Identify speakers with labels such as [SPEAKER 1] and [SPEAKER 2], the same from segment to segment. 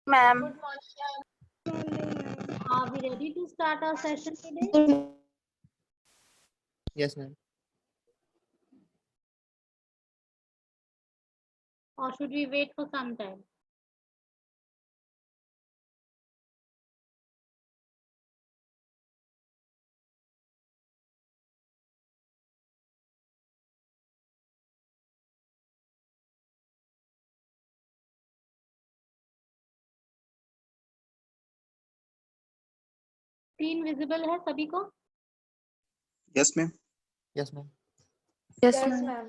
[SPEAKER 1] Ma'am.
[SPEAKER 2] Good morning. Are we ready to start our session today?
[SPEAKER 3] Yes, ma'am.
[SPEAKER 2] Or should we wait for some time? Screen visible है सभी को?
[SPEAKER 4] Yes, ma'am.
[SPEAKER 3] Yes, ma'am.
[SPEAKER 1] Yes ma'am.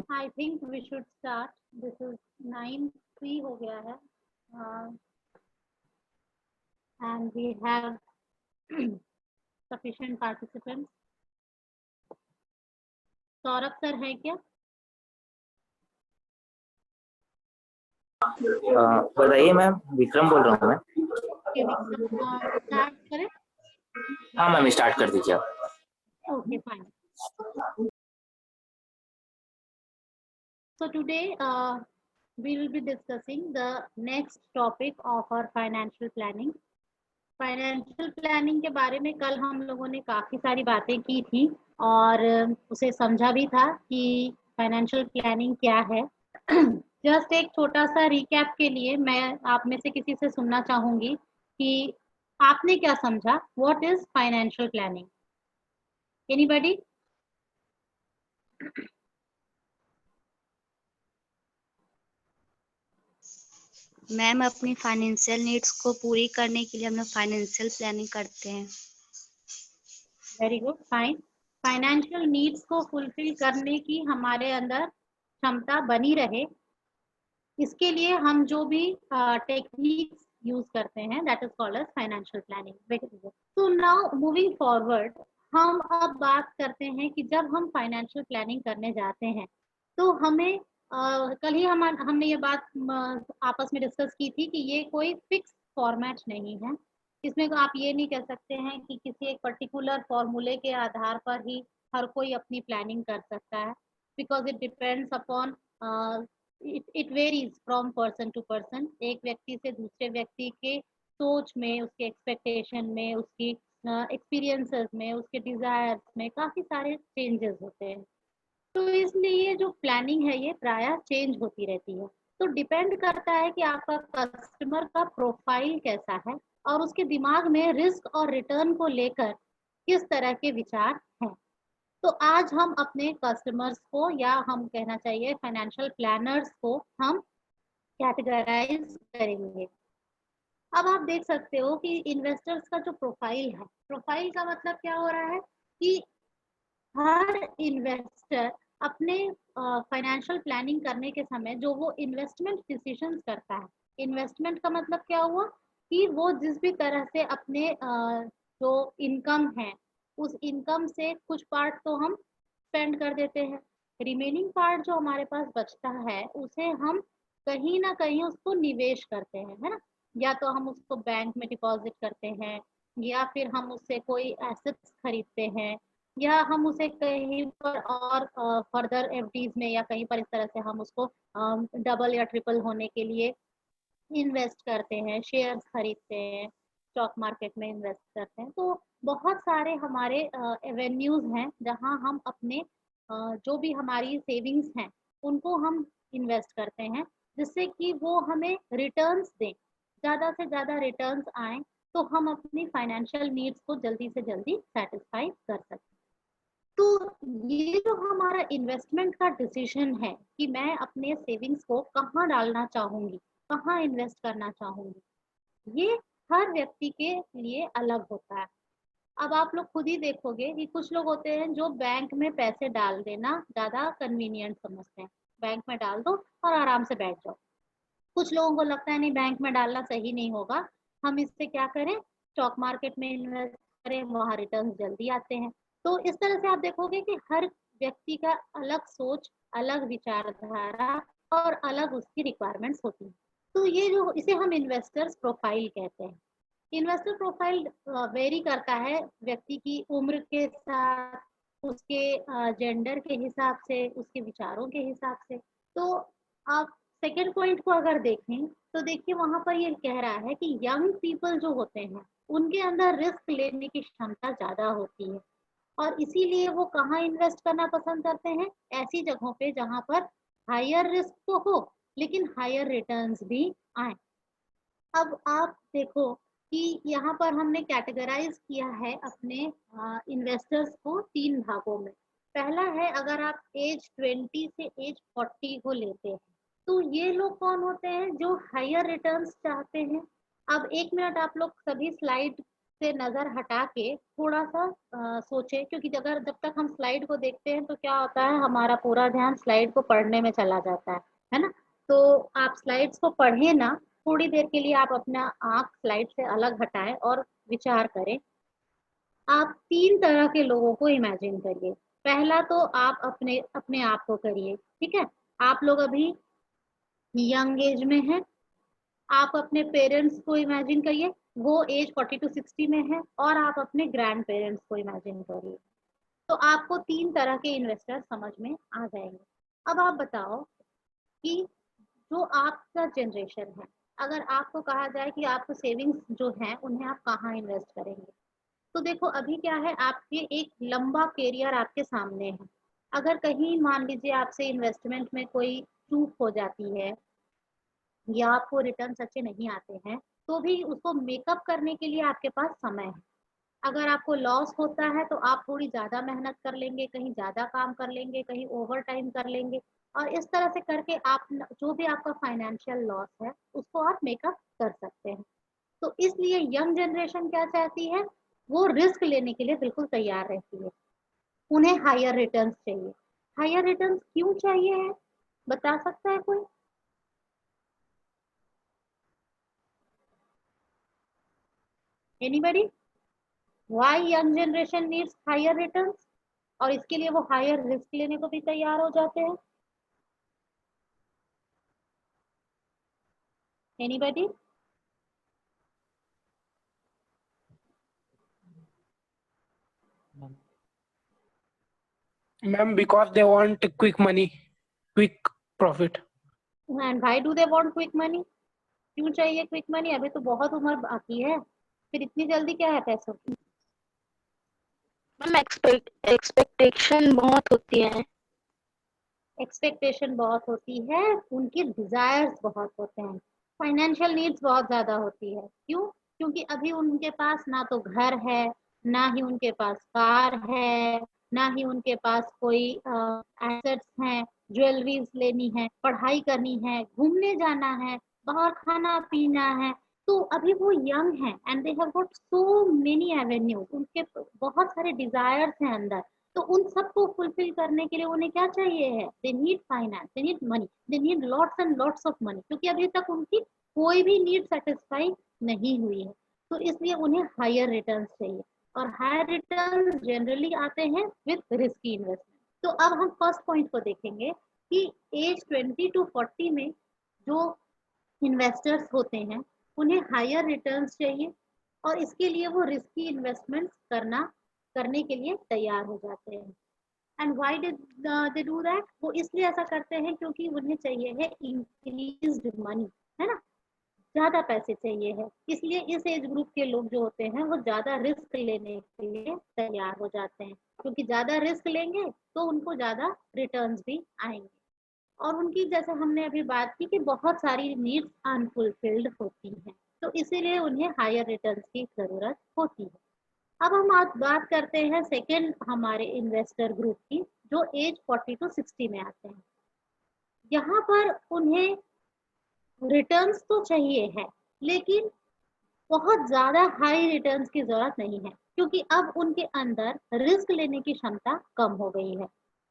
[SPEAKER 2] I think we should start. This is 9:03 हो गया है. And we have sufficient participants. Saurabh sir है क्या?
[SPEAKER 5] बताइए ma'am, Vikram बोल रहा हूँ मैं।
[SPEAKER 2] स्टार्ट करें?
[SPEAKER 5] हाँ मैम, स्टार्ट कर दीजिए आप।
[SPEAKER 2] Okay, fine. So today we will be discussing the next topic of our financial planning. Financial planning के बारे में कल हम लोगों ने काफ़ी सारी बातें की थी और उसे समझा भी था कि फाइनेंशियल प्लानिंग क्या है। जस्ट एक छोटा सा रिकैप के लिए मैं आप में से किसी से सुनना चाहूँगी कि आपने क्या समझा, what is financial planning? Anybody?
[SPEAKER 6] Ma'am, अपनी फाइनेंशियल नीड्स को पूरी करने के लिए हम लोग फाइनेंशियल प्लानिंग करते हैं।
[SPEAKER 2] Very good, fine. Financial needs को फुलफिल करने की हमारे अंदर क्षमता बनी रहे, इसके लिए हम जो भी टेक्निक्स यूज करते हैं that is called as financial planning. तो नाउ मूविंग फॉरवर्ड, हम अब बात करते हैं कि जब हम फाइनेंशियल प्लानिंग करने जाते हैं तो हमें कल ही हमने ये बात आपस में डिस्कस की थी कि ये कोई फिक्स फॉर्मेट नहीं है। इसमें आप ये नहीं कह सकते हैं कि किसी एक पर्टिकुलर फॉर्मूले के आधार पर ही हर कोई अपनी प्लानिंग कर सकता है, because it depends upon it varies from person to person. एक व्यक्ति से दूसरे व्यक्ति के सोच में, उसके एक्सपेक्टेशन में, उसकी एक्सपीरियंसेस में, उसके डिजायर्स में काफ़ी सारे चेंजेस होते हैं। तो इसलिए जो प्लानिंग है ये प्रायः चेंज होती रहती है। तो डिपेंड करता है कि आपका कस्टमर का प्रोफाइल कैसा है और उसके दिमाग में रिस्क और रिटर्न को लेकर किस तरह के विचार हैं। तो आज हम अपने कस्टमर्स को, या हम कहना चाहिए फाइनेंशियल प्लानर्स को, हम कैटेगराइज करेंगे। अब आप देख सकते हो कि इन्वेस्टर्स का जो प्रोफाइल है, प्रोफाइल का मतलब क्या हो रहा है कि हर इन्वेस्टर अपने फाइनेंशियल प्लानिंग करने के समय जो वो इन्वेस्टमेंट डिसीजंस करता है, इन्वेस्टमेंट का मतलब क्या हुआ कि वो जिस भी तरह से अपने जो इनकम है उस इनकम से कुछ पार्ट तो हम स्पेंड कर देते हैं, रिमेनिंग पार्ट जो हमारे पास बचता है उसे हम कहीं ना कहीं उसको निवेश करते हैं, है ना। या तो हम उसको बैंक में डिपॉजिट करते हैं, या फिर हम उससे कोई एसेट्स खरीदते हैं, या हम उसे कहीं पर और फर्दर एफडीज में या कहीं पर इस तरह से हम उसको डबल या ट्रिपल होने के लिए इन्वेस्ट करते हैं, शेयर्स खरीदते हैं, स्टॉक मार्केट में इन्वेस्ट करते हैं। तो बहुत सारे हमारे एवेन्यूज हैं जहां हम अपने जो भी हमारी सेविंग्स हैं उनको हम इन्वेस्ट करते हैं, जिससे कि वो हमें रिटर्न्स दें, ज़्यादा से ज़्यादा रिटर्न्स आए तो हम अपनी फाइनेंशियल नीड्स को जल्दी से जल्दी सेटिस्फाई कर सकते। तो ये जो हमारा इन्वेस्टमेंट का डिसीजन है कि मैं अपने सेविंग्स को कहाँ डालना चाहूँगी, कहाँ इन्वेस्ट करना चाहूँगी, ये हर व्यक्ति के लिए अलग होता है। अब आप लोग खुद ही देखोगे कि कुछ लोग होते हैं जो बैंक में पैसे डाल देना ज़्यादा कन्वीनियंट समझते हैं, बैंक में डाल दो और आराम से बैठ जाओ। कुछ लोगों को लगता है नहीं, बैंक में डालना सही नहीं होगा, हम इससे क्या करें, स्टॉक मार्केट में इन्वेस्ट करें, वहाँ रिटर्न जल्दी आते हैं। तो इस तरह से आप देखोगे कि हर व्यक्ति का अलग सोच, अलग विचारधारा और अलग उसकी रिक्वायरमेंट्स होती है। तो ये जो इसे हम इन्वेस्टर्स प्रोफाइल कहते हैं। इन्वेस्टर प्रोफाइल वेरी करता है व्यक्ति की उम्र के साथ, उसके जेंडर के हिसाब से, उसके विचारों के हिसाब से। तो आप सेकेंड पॉइंट को अगर देखें तो देखिए वहां पर ये कह रहा है कि यंग पीपल जो होते हैं उनके अंदर रिस्क लेने की क्षमता ज्यादा होती है और इसीलिए वो कहाँ इन्वेस्ट करना पसंद करते हैं, ऐसी जगहों पे जहां पर हायर रिस्क तो हो लेकिन हायर रिटर्न्स भी आए। अब आप देखो कि यहाँ पर हमने कैटेगराइज किया है अपने इन्वेस्टर्स को 3 भागों में। पहला है अगर आप एज 20 से एज 40 को लेते हैं तो ये लोग कौन होते हैं जो हायर रिटर्न्स चाहते हैं। अब 1 मिनट आप लोग सभी स्लाइड से नजर हटा के थोड़ा सा सोचे, क्योंकि अगर जब तक हम स्लाइड को देखते हैं तो क्या होता है हमारा पूरा ध्यान स्लाइड को पढ़ने में चला जाता है ना। तो आप स्लाइड्स को पढ़े ना, थोड़ी देर के लिए आप अपना आंख स्लाइड से अलग हटाएं और विचार करें। आप 3 तरह के लोगों को इमेजिन करिए। पहला तो आप अपने अपने आप को करिए, ठीक है। आप लोग अभी यंग एज में हैं, आप अपने पेरेंट्स को इमेजिन करिए, वो एज 40 to 60 में है, और आप अपने ग्रैंड पेरेंट्स को इमेजिन करिए। तो आपको 3 तरह के इन्वेस्टर समझ में आ जाएंगे। अब आप बताओ कि जो आपका जनरेशन है, अगर आपको कहा जाए कि आपको सेविंग्स जो है उन्हें आप कहाँ इन्वेस्ट करेंगे, तो देखो अभी क्या है, आपके एक लंबा कैरियर आपके सामने है। अगर कहीं मान लीजिए आपसे इन्वेस्टमेंट में कोई चूक हो जाती है या आपको रिटर्न अच्छे नहीं आते हैं तो भी उसको मेकअप करने के लिए आपके पास समय है। अगर आपको लॉस होता है तो आप थोड़ी ज़्यादा मेहनत कर लेंगे, कहीं ज़्यादा काम कर लेंगे, कहीं ओवर टाइम कर लेंगे, और इस तरह से करके आप जो भी आपका फाइनेंशियल लॉस है उसको आप मेकअप कर सकते हैं। तो इसलिए यंग जनरेशन क्या चाहती है, वो रिस्क लेने के लिए बिल्कुल तैयार रहती है। उन्हें हायर रिटर्न्स चाहिए। हायर रिटर्न्स क्यों चाहिए है, बता सकता है कोई? Anybody? Why young generation needs higher returns, और इसके लिए वो हायर रिस्क लेने को भी तैयार हो जाते हैं? Anybody?
[SPEAKER 3] Ma'am, because they want quick money, quick profit.
[SPEAKER 2] And why do they want quick money? क्यों चाहिए क्विक मनी? अभी तो बहुत उम्र बाकी है, फिर इतनी जल्दी क्या है पैसों की?
[SPEAKER 1] मैम एक्सपेक्टेशन बहुत होती है।
[SPEAKER 2] एक्सपेक्टेशन बहुत होती है, उनके डिजायर्स बहुत होते हैं, फाइनेंशियल नीड्स बहुत ज्यादा होती है। क्यों? क्योंकि अभी उनके पास ना तो घर है, ना ही उनके पास कार है, ना ही उनके पास कोई एसेट्स हैं, ज्वेलरीज लेनी है, पढ़ाई करनी है, घूमने जाना है, बाहर खाना पीना है। तो अभी वो यंग हैं and they have got so many avenues, उनके बहुत सारे डिजायर्स हैं अंदर। तो उन सबको फुलफिल करने के लिए उन्हें क्या चाहिए है, they need finance, they need money, they need lots and lots of money, क्योंकि अभी तक उनकी कोई भी नीड सेटिस्फाई नहीं हुई है। तो इसलिए उन्हें हायर रिटर्न्स चाहिए, और हायर रिटर्न्स जनरली आते हैं विद रिस्की इन्वेस्टमेंट। तो अब हम फर्स्ट पॉइंट को देखेंगे कि एज 20 to 40 में जो इन्वेस्टर्स होते हैं उन्हें हायर रिटर्न्स चाहिए, और इसके लिए वो रिस्की इन्वेस्टमेंट्स करने के लिए तैयार हो जाते हैं। And why did they do that? वो इसलिए ऐसा करते हैं क्योंकि उन्हें चाहिए है इंक्रीज्ड मनी, है ना, ज्यादा पैसे चाहिए है। इसलिए इस एज ग्रुप के लोग जो होते हैं वो ज्यादा रिस्क लेने के लिए तैयार हो जाते हैं, क्योंकि ज्यादा रिस्क लेंगे तो उनको ज्यादा रिटर्न्स भी आएंगे। और उनकी, जैसे हमने अभी बात की, कि बहुत सारी नीड्स अनफुलफिल्ड होती हैं, तो इसीलिए उन्हें हायर रिटर्न्स की जरूरत होती है। अब हम आज बात करते हैं सेकेंड हमारे इन्वेस्टर ग्रुप की, जो एज 40 to 60 में आते हैं। यहाँ पर उन्हें रिटर्न्स तो चाहिए है, लेकिन बहुत ज्यादा हाई रिटर्न्स की जरूरत नहीं है, क्योंकि अब उनके अंदर रिस्क लेने की क्षमता कम हो गई है।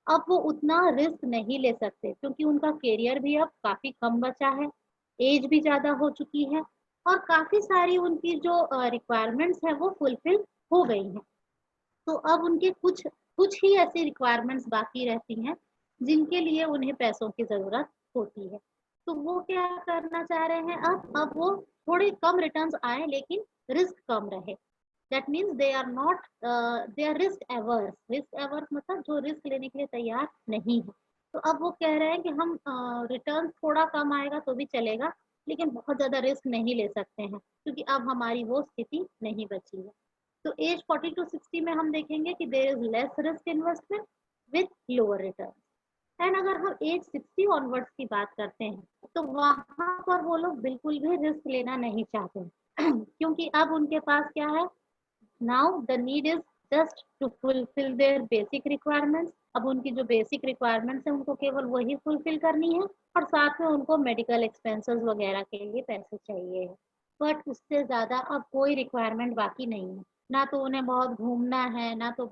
[SPEAKER 2] अब वो उतना रिस्क नहीं ले सकते, क्योंकि उनका कैरियर भी अब काफी कम बचा है, एज भी ज्यादा हो चुकी है, और काफी सारी उनकी जो रिक्वायरमेंट्स है वो फुलफिल हो गई हैं। तो अब उनके कुछ कुछ ही ऐसी रिक्वायरमेंट्स बाकी रहती हैं जिनके लिए उन्हें पैसों की जरूरत होती है। तो वो क्या करना चाह रहे हैं, अब वो थोड़े कम रिटर्न्स आए लेकिन रिस्क कम रहे। That means they are not, they are risk averse. Risk averse मतलब जो रिस्क लेने के लिए तैयार नहीं है। तो अब वो कह रहे हैं कि हम रिटर्न थोड़ा कम आएगा तो भी चलेगा, लेकिन बहुत ज्यादा रिस्क नहीं ले सकते हैं क्योंकि अब हमारी वो स्थिति नहीं बची है। तो एज 40 to 60 में हम देखेंगे कि there is less risk investment with lower return. And अगर हम एज 60 ऑनवर्ड्स की बात करते हैं तो वहां पर वो लोग बिल्कुल भी रिस्क लेना नहीं चाहते क्योंकि अब उनके पास क्या है, now the need is just to fulfil their basic requirements. अब उनकी जो बेसिक रिक्वायरमेंट्स है उनको केवल वही फुलफिल करनी है और साथ में उनको मेडिकल एक्सपेंसेस वगैरह के लिए पैसे चाहिए है। बट उससे ज्यादा अब कोई रिक्वायरमेंट बाकी नहीं है। ना तो उन्हें बहुत घूमना है, ना तो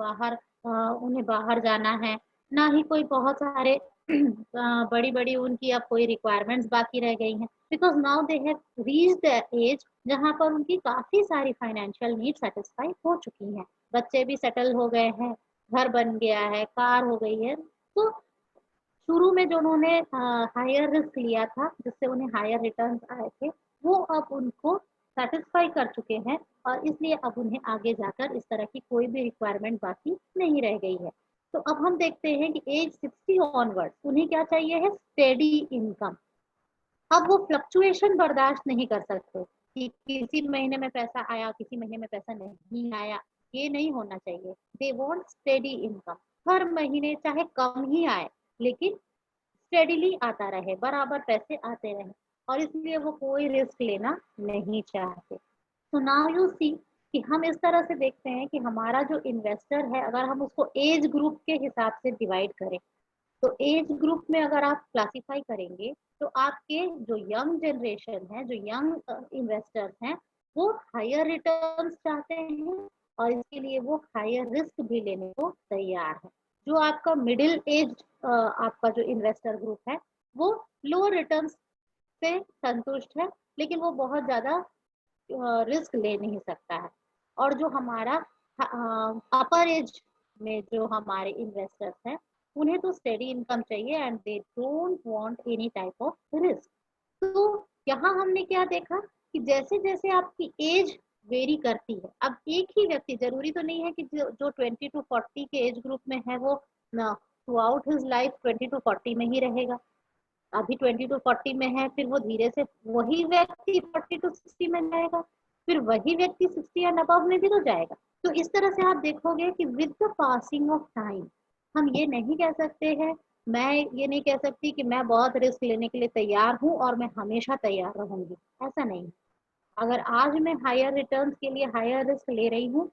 [SPEAKER 2] उन्हें बाहर जाना है, ना ही कोई बहुत सारे बड़ी बड़ी उनकी अब कोई रिक्वायरमेंट्स बाकी रह गई हैं, because now they have reached the age जहाँ पर उनकी काफी सारी फाइनेंशियल नीड सेटिस्फाई हो चुकी हैं। बच्चे भी सेटल हो गए हैं, घर बन गया है, कार हो गई है। तो शुरू में जो उन्होंने हायर रिस्क लिया था जिससे उन्हें हायर रिटर्न्स आए थे वो अब उनको सेटिस्फाई कर चुके हैं और इसलिए अब उन्हें आगे जाकर इस तरह की कोई भी रिक्वायरमेंट बाकी नहीं रह गई है। तो अब हम देखते हैं कि एज 60 ऑनवर्ड उन्हें क्या चाहिए है, स्टेडी इनकम। अब वो फ्लक्चुएशन बर्दाश्त नहीं कर सकते कि किसी महीने में पैसा आया किसी महीने में पैसा नहीं आया, ये नहीं होना चाहिए। दे वांट स्टेडी इनकम, हर महीने चाहे कम ही आए लेकिन स्टेडीली आता रहे, बराबर पैसे आते रहे, और इसलिए वो कोई रिस्क लेना नहीं चाहते। तो नाउ यू सी कि हम इस तरह से देखते हैं कि हमारा जो इन्वेस्टर है अगर हम उसको एज ग्रुप के हिसाब से डिवाइड करें तो एज ग्रुप में अगर आप क्लासिफाई करेंगे तो आपके जो यंग जनरेशन है, जो यंग इन्वेस्टर्स हैं, वो हायर रिटर्न्स चाहते हैं और इसके लिए वो हायर रिस्क भी लेने को तैयार है। जो आपका मिडिल एज आपका जो इन्वेस्टर ग्रुप है वो लोअर रिटर्न्स से संतुष्ट है लेकिन वो बहुत ज्यादा रिस्क ले नहीं सकता है। और जो हमारा अपर एज में जो हमारे इन्वेस्टर्स हैं उन्हें तो स्टेडी इनकम चाहिए and they don't want any type of risk. तो यहाँ हमने क्या देखा कि जैसे जैसे आपकी एज वेरी करती है, अब एक ही व्यक्ति, जरूरी तो नहीं है कि जो 20 to 40 के एज ग्रुप में है वो through out his life 20 to 40 में ही रहेगा। अभी 20 to 40 में है, फिर वो धीरे से वही व्यक्ति 40 to 60 में जाएगा, फिर वही व्यक्ति 60 या अबव में भी तो जाएगा। तो इस तरह से आप देखोगे कि with the passing of time हम ये नहीं कह सकते हैं, मैं ये नहीं कह सकती कि मैं बहुत रिस्क लेने के लिए तैयार हूँ और मैं हमेशा तैयार रहूंगी, ऐसा नहीं। अगर आज मैं हायर रिटर्न्स के लिए हायर रिस्क ले रही हूँ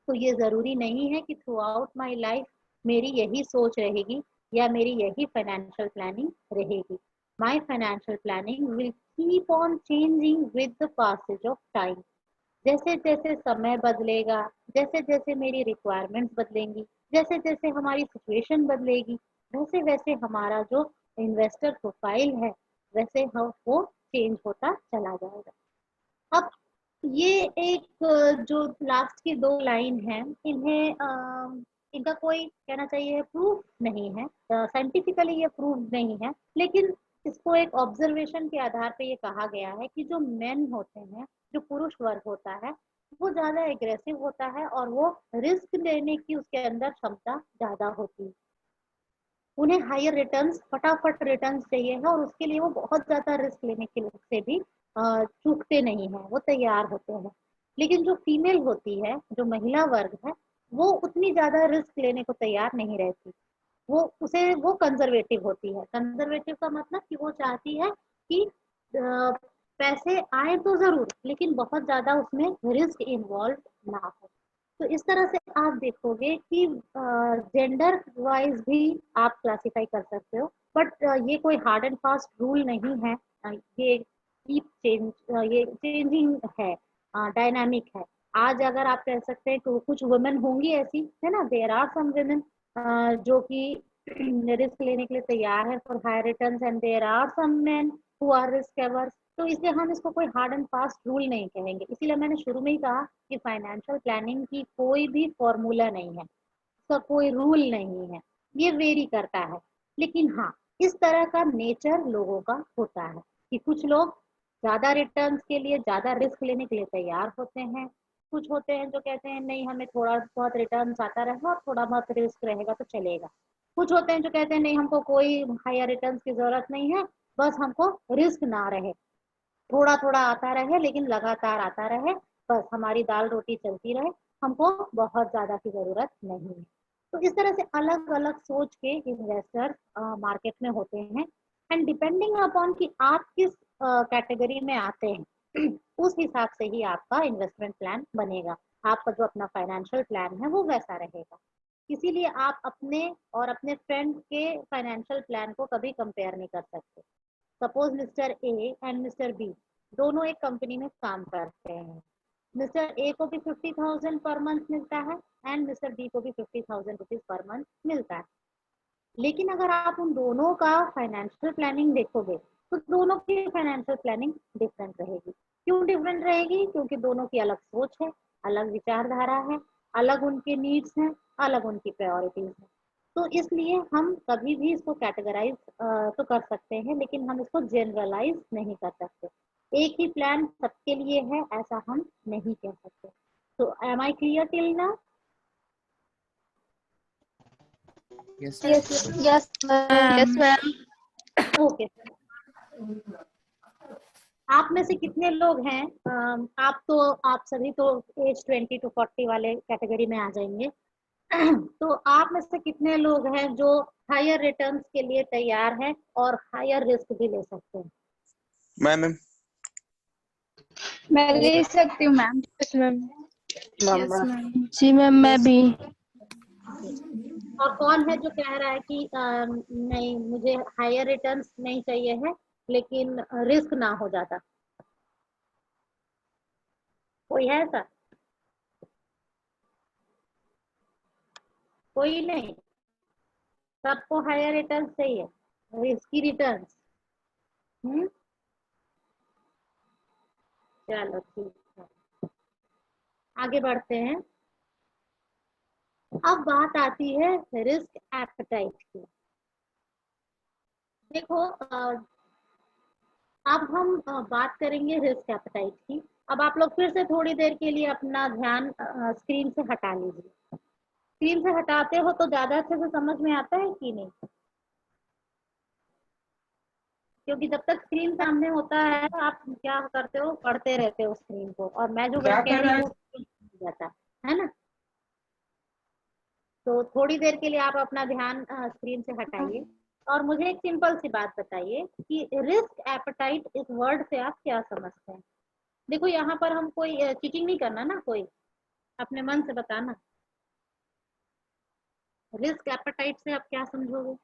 [SPEAKER 2] तो ये जरूरी नहीं है कि थ्रू आउट माई लाइफ मेरी यही सोच रहेगी या मेरी यही फाइनेंशियल प्लानिंग रहेगी। My financial planning will keep on changing with the passage of time. जैसे जैसे समय बदलेगा, जैसे जैसे मेरी रिक्वायरमेंट्स बदलेंगी, जैसे जैसे हमारी सिचुएशन बदलेगी, वैसे वैसे हमारा जो इन्वेस्टर प्रोफाइल है वैसे वो चेंज होता चला जाएगा। अब ये एक जो लास्ट की दो लाइन है इन्हें इनका कोई कहना चाहिए प्रूफ नहीं है, साइंटिफिकली ये प्रूफ नहीं है, लेकिन इसको एक ऑब्जर्वेशन के आधार पे ये कहा गया है कि जो मेन होते हैं, जो पुरुष वर्ग होता है वो ज्यादा एग्रेसिव होता है और वो रिस्क लेने की उसके अंदर क्षमता ज्यादा होती है। उन्हें हायर रिटर्न्स, फटाफट रिटर्न्स चाहिए है और उसके लिए वो बहुत ज्यादा रिस्क लेने के से भी चूकते नहीं है, वो तैयार होते हैं। लेकिन जो फीमेल होती है, जो महिला वर्ग है, वो उतनी ज्यादा रिस्क लेने को तैयार नहीं रहती। वो कंजर्वेटिव होती है। कंजर्वेटिव का मतलब कि वो चाहती है कि पैसे आए तो जरूर लेकिन बहुत ज्यादा उसमें रिस्क इन्वॉल्व ना हो। तो इस तरह से आप देखोगे कि जेंडर वाइज भी आप क्लासिफाई कर सकते हो, बट ये कोई हार्ड एंड फास्ट रूल नहीं है। ये ये चेंजिंग है, डायनामिक है। आज अगर आप कह सकते हैं तो कुछ वुमेन होंगी ऐसी, है ना, देयर आर सम वुमेन जो कि रिस्क लेने के लिए तैयार है for higher returns and there are some men who are risk averse. तो इसलिए हम इसको कोई हार्ड एंड फास्ट रूल नहीं कहेंगे। इसीलिए मैंने शुरू में ही कहा कि फाइनेंशियल प्लानिंग की कोई भी फॉर्मूला नहीं है, उसका कोई रूल नहीं है, ये वेरी करता है। लेकिन हाँ, इस तरह का नेचर लोगों का होता है कि कुछ लोग ज्यादा रिटर्न्स के लिए, ज्यादा रिस्क लेने के लिए तैयार होते हैं, कुछ होते हैं जो कहते हैं नहीं, हमें थोड़ा बहुत रिटर्न्स आता रहेगा और थोड़ा बहुत रिस्क रहेगा तो चलेगा। कुछ होते हैं जो कहते हैं नहीं, हमको कोई हायर रिटर्न्स की जरूरत नहीं है, बस हमको रिस्क ना रहे, थोड़ा थोड़ा आता रहे लेकिन लगातार आता रहे, बस हमारी दाल रोटी चलती रहे, हमको बहुत ज्यादा की जरूरत नहीं है। तो इस तरह से अलग अलग सोच के इन्वेस्टर मार्केट में होते हैं। एंड डिपेंडिंग अपॉन कि आप किस कैटेगरी में आते हैं उस हिसाब से ही आपका इन्वेस्टमेंट प्लान बनेगा, आपका जो अपना फाइनेंशियल प्लान है वो वैसा रहेगा। इसीलिए आप अपने और अपने फ्रेंड के फाइनेंशियल प्लान को कभी कंपेयर नहीं कर सकते। Suppose mister A and mister B दोनों एक कंपनी में काम करते हैं, मिस्टर ए को भी 50,000 पर मंथ मिलता है एंड मिस्टर बी को भी 50,000 रुपीज पर मंथ मिलता है। लेकिन अगर आप उन दोनों का फाइनेंशियल प्लानिंग देखोगे तो दोनों की फाइनेंशियल प्लानिंग डिफरेंट रहेगी। क्यों डिफरेंट रहेगी? क्योंकि दोनों की अलग सोच है, अलग विचारधारा है, अलग उनके नीड्स हैं, अलग उनकी प्रायोरिटीज हैं। तो इसलिए हम कभी भी इसको कैटेगराइज तो कर सकते हैं, लेकिन हम इसको जनरलाइज नहीं कर सकते। एक ही प्लान सबके लिए है ऐसा हम नहीं कह सकते। तो am I clear till now?
[SPEAKER 3] Yes.
[SPEAKER 1] Yes, ma'am.
[SPEAKER 2] Okay. आप में से कितने लोग हैं, आप सभी तो एज 20 to 40 वाले कैटेगरी में आ जाएंगे तो आप में से कितने लोग हैं जो हायर रिटर्न्स के लिए तैयार हैं और हायर रिस्क भी ले सकते हैं?
[SPEAKER 4] मैम
[SPEAKER 7] मैं ले सकती हूँ ma'am.
[SPEAKER 1] Yes, ma'am.
[SPEAKER 7] Yes ma'am.
[SPEAKER 1] जी मैम, मैं भी।
[SPEAKER 2] और कौन है जो कह रहा है कि नहीं, मुझे हायर रिटर्न्स नहीं चाहिए है लेकिन रिस्क ना हो जाता? कोई है ऐसा? कोई नहीं, सबको हायर रिटर्न्स चाहिए, रिस्की रिटर्न्स। चलो ठीक है, आगे बढ़ते हैं। अब बात आती है रिस्क एपेटाइट की। देखो, अब हम बात करेंगे रिस्क एपेटाइट की। अब आप लोग फिर से थोड़ी देर के लिए अपना ध्यान स्क्रीन से हटा लीजिए। स्क्रीन से हटाते हो तो ज्यादा अच्छे से समझ में आता है कि नहीं? क्योंकि जब तक स्क्रीन सामने होता है आप क्या करते हो, पढ़ते रहते हो स्क्रीन को, और मैं जो कह रही हूँ जाता है ना। तो थोड़ी देर के लिए आप अपना ध्यान स्क्रीन से हटाइए और मुझे एक सिंपल सी बात बताइए कि रिस्क एपेटाइट इस वर्ड से आप क्या समझते हैं। देखो, यहाँ पर हम कोई चीटिंग नहीं करना ना, कोई अपने मन से बताना। रिस्क एपेटाइट से आप क्या समझोगे?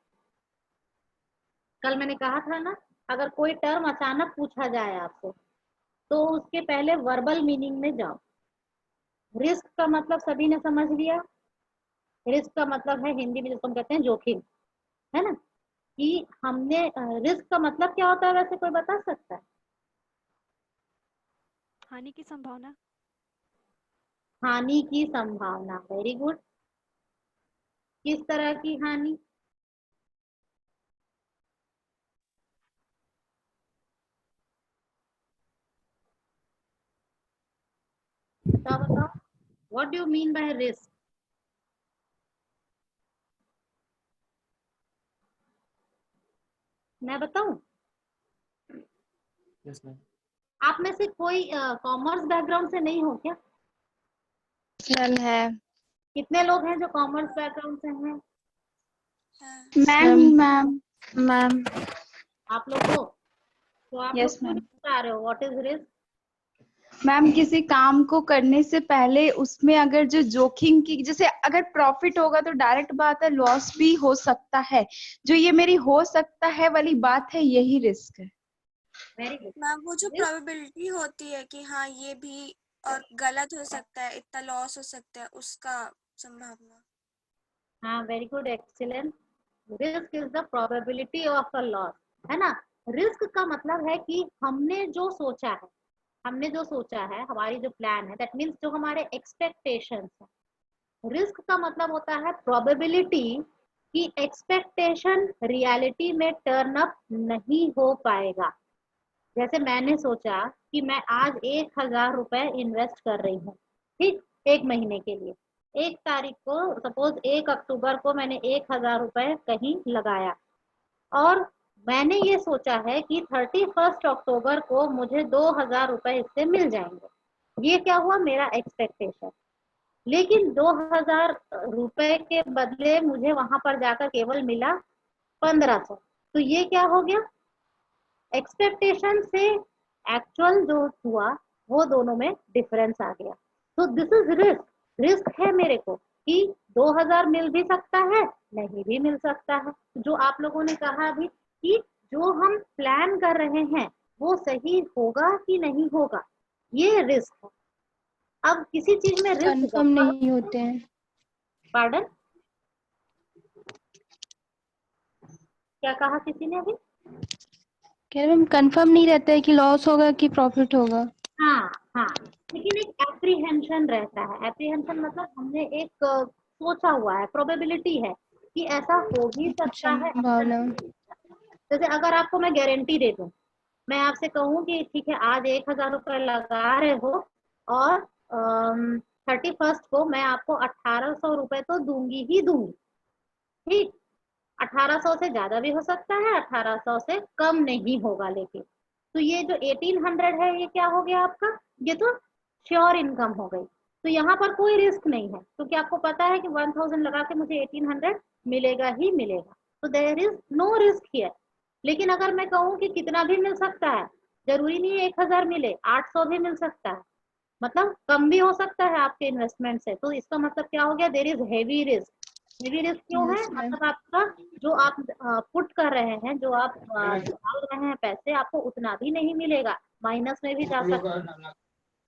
[SPEAKER 2] कल मैंने कहा था ना, अगर कोई टर्म अचानक पूछा जाए आपसे तो उसके पहले वर्बल मीनिंग में जाओ। रिस्क का मतलब सभी ने समझ लिया। रिस्क का मतलब है हिंदी में जिसको हम कहते हैं जोखिम, है ना। कि हमने रिस्क का मतलब क्या होता है वैसे कोई बता सकता है?
[SPEAKER 8] हानि की संभावना।
[SPEAKER 2] हानि की संभावना, वेरी गुड। किस तरह की हानि? बताओ, what do you mean by risk? मैं बताऊं?
[SPEAKER 3] Yes, ma'am.
[SPEAKER 2] आप में से कोई कॉमर्स बैकग्राउंड से नहीं हो क्या?
[SPEAKER 7] मैम है।
[SPEAKER 2] कितने लोग हैं जो कॉमर्स बैकग्राउंड से हैं?
[SPEAKER 7] Ma'am
[SPEAKER 1] ma'am.
[SPEAKER 2] आप लोग हो? तो आप लोग
[SPEAKER 7] Yes,
[SPEAKER 2] क्यों
[SPEAKER 7] ma'am.
[SPEAKER 2] नहीं बता रहे हो व्हाट इज रिस्क?
[SPEAKER 7] मैम, किसी काम को करने से पहले उसमें अगर जो जोखिम की, जैसे अगर प्रॉफिट होगा तो डायरेक्ट बात है, लॉस भी हो सकता है, जो ये मेरी हो सकता है वाली बात है, यही रिस्क है।
[SPEAKER 2] वेरी गुड
[SPEAKER 9] मैम, वो जो प्रोबेबिलिटी होती है कि हाँ ये भी और गलत हो सकता है, इतना लॉस हो सकता है, उसका संभावना।
[SPEAKER 2] हाँ, very good, excellent. Risk is the probability of a loss, है ना। रिस्क का मतलब है कि हमने जो सोचा है, हमारी जो प्लान है, दैट मीन्स जो हमारे एक्सपेक्टेशंस है, रिस्क का मतलब होता है प्रोबेबिलिटी कि एक्सपेक्टेशन रियलिटी में टर्न अप नहीं हो पाएगा। जैसे मैंने सोचा कि मैं आज 1000 रुपए इन्वेस्ट कर रही हूँ, ठीक, 1 महीने के लिए। 1 तारीख को, सपोज 1 अक्टूबर को मैंने 1000 रुपए कहीं लगाया और मैंने ये सोचा है कि 31 अक्टूबर को मुझे 2000 रुपए इससे मिल जाएंगे। ये क्या हुआ, मेरा एक्सपेक्टेशन। लेकिन 2000 रुपए के बदले मुझे वहां पर जाकर केवल मिला 1500। तो ये क्या हो गया, एक्सपेक्टेशन से एक्चुअल जो हुआ वो दोनों में डिफरेंस आ गया। तो दिस इज रिस्क। रिस्क है मेरे को कि 2000 मिल भी सकता है, नहीं भी मिल सकता है। जो आप लोगों ने कहा अभी कि जो हम प्लान कर रहे हैं वो सही होगा कि नहीं होगा, ये रिस्क है। अब किसी चीज में रिस्क
[SPEAKER 1] कंफर्म नहीं होते हैं।
[SPEAKER 2] पार्डन, क्या कहा किसी ने अभी?
[SPEAKER 1] कह रहे मैम कंफर्म नहीं रहता है कि लॉस होगा कि प्रॉफिट होगा।
[SPEAKER 2] हाँ हाँ, लेकिन एक एप्रीहेंशन रहता है। एप्रीहेंशन मतलब हमने एक सोचा हुआ है, प्रोबेबिलिटी है कि ऐसा हो भी सकता है।
[SPEAKER 1] संभावना।
[SPEAKER 2] जैसे अगर आपको मैं गारंटी दे दूं, मैं आपसे कहूं कि ठीक है आज 1000 रुपए लगा रहे हो और 31 को मैं आपको 1800 रुपए तो दूंगी ही दूंगी, ठीक। 1800 से ज्यादा भी हो सकता है, 1800 से कम नहीं होगा। लेकिन तो ये जो 1800 है ये क्या हो गया आपका, ये तो श्योर इनकम हो गई। तो यहाँ पर कोई रिस्क नहीं है क्योंकि आपको पता है कि 1000 लगा के मुझे 1800 मिलेगा ही मिलेगा। तो there is no risk here. लेकिन अगर मैं कहूँ कि कितना भी मिल सकता है, जरूरी नहीं है 1000 मिले, 800 भी मिल सकता है, मतलब कम भी हो सकता है आपके इन्वेस्टमेंट से। तो इसका मतलब क्या हो गया, there is heavy risk. Heavy risk क्यों है,
[SPEAKER 1] Yes, ma'am.
[SPEAKER 2] मतलब आपका जो आप पुट कर रहे हैं, जो आप डाल रहे हैं पैसे, आपको उतना भी नहीं मिलेगा, माइनस में भी जा सकता है,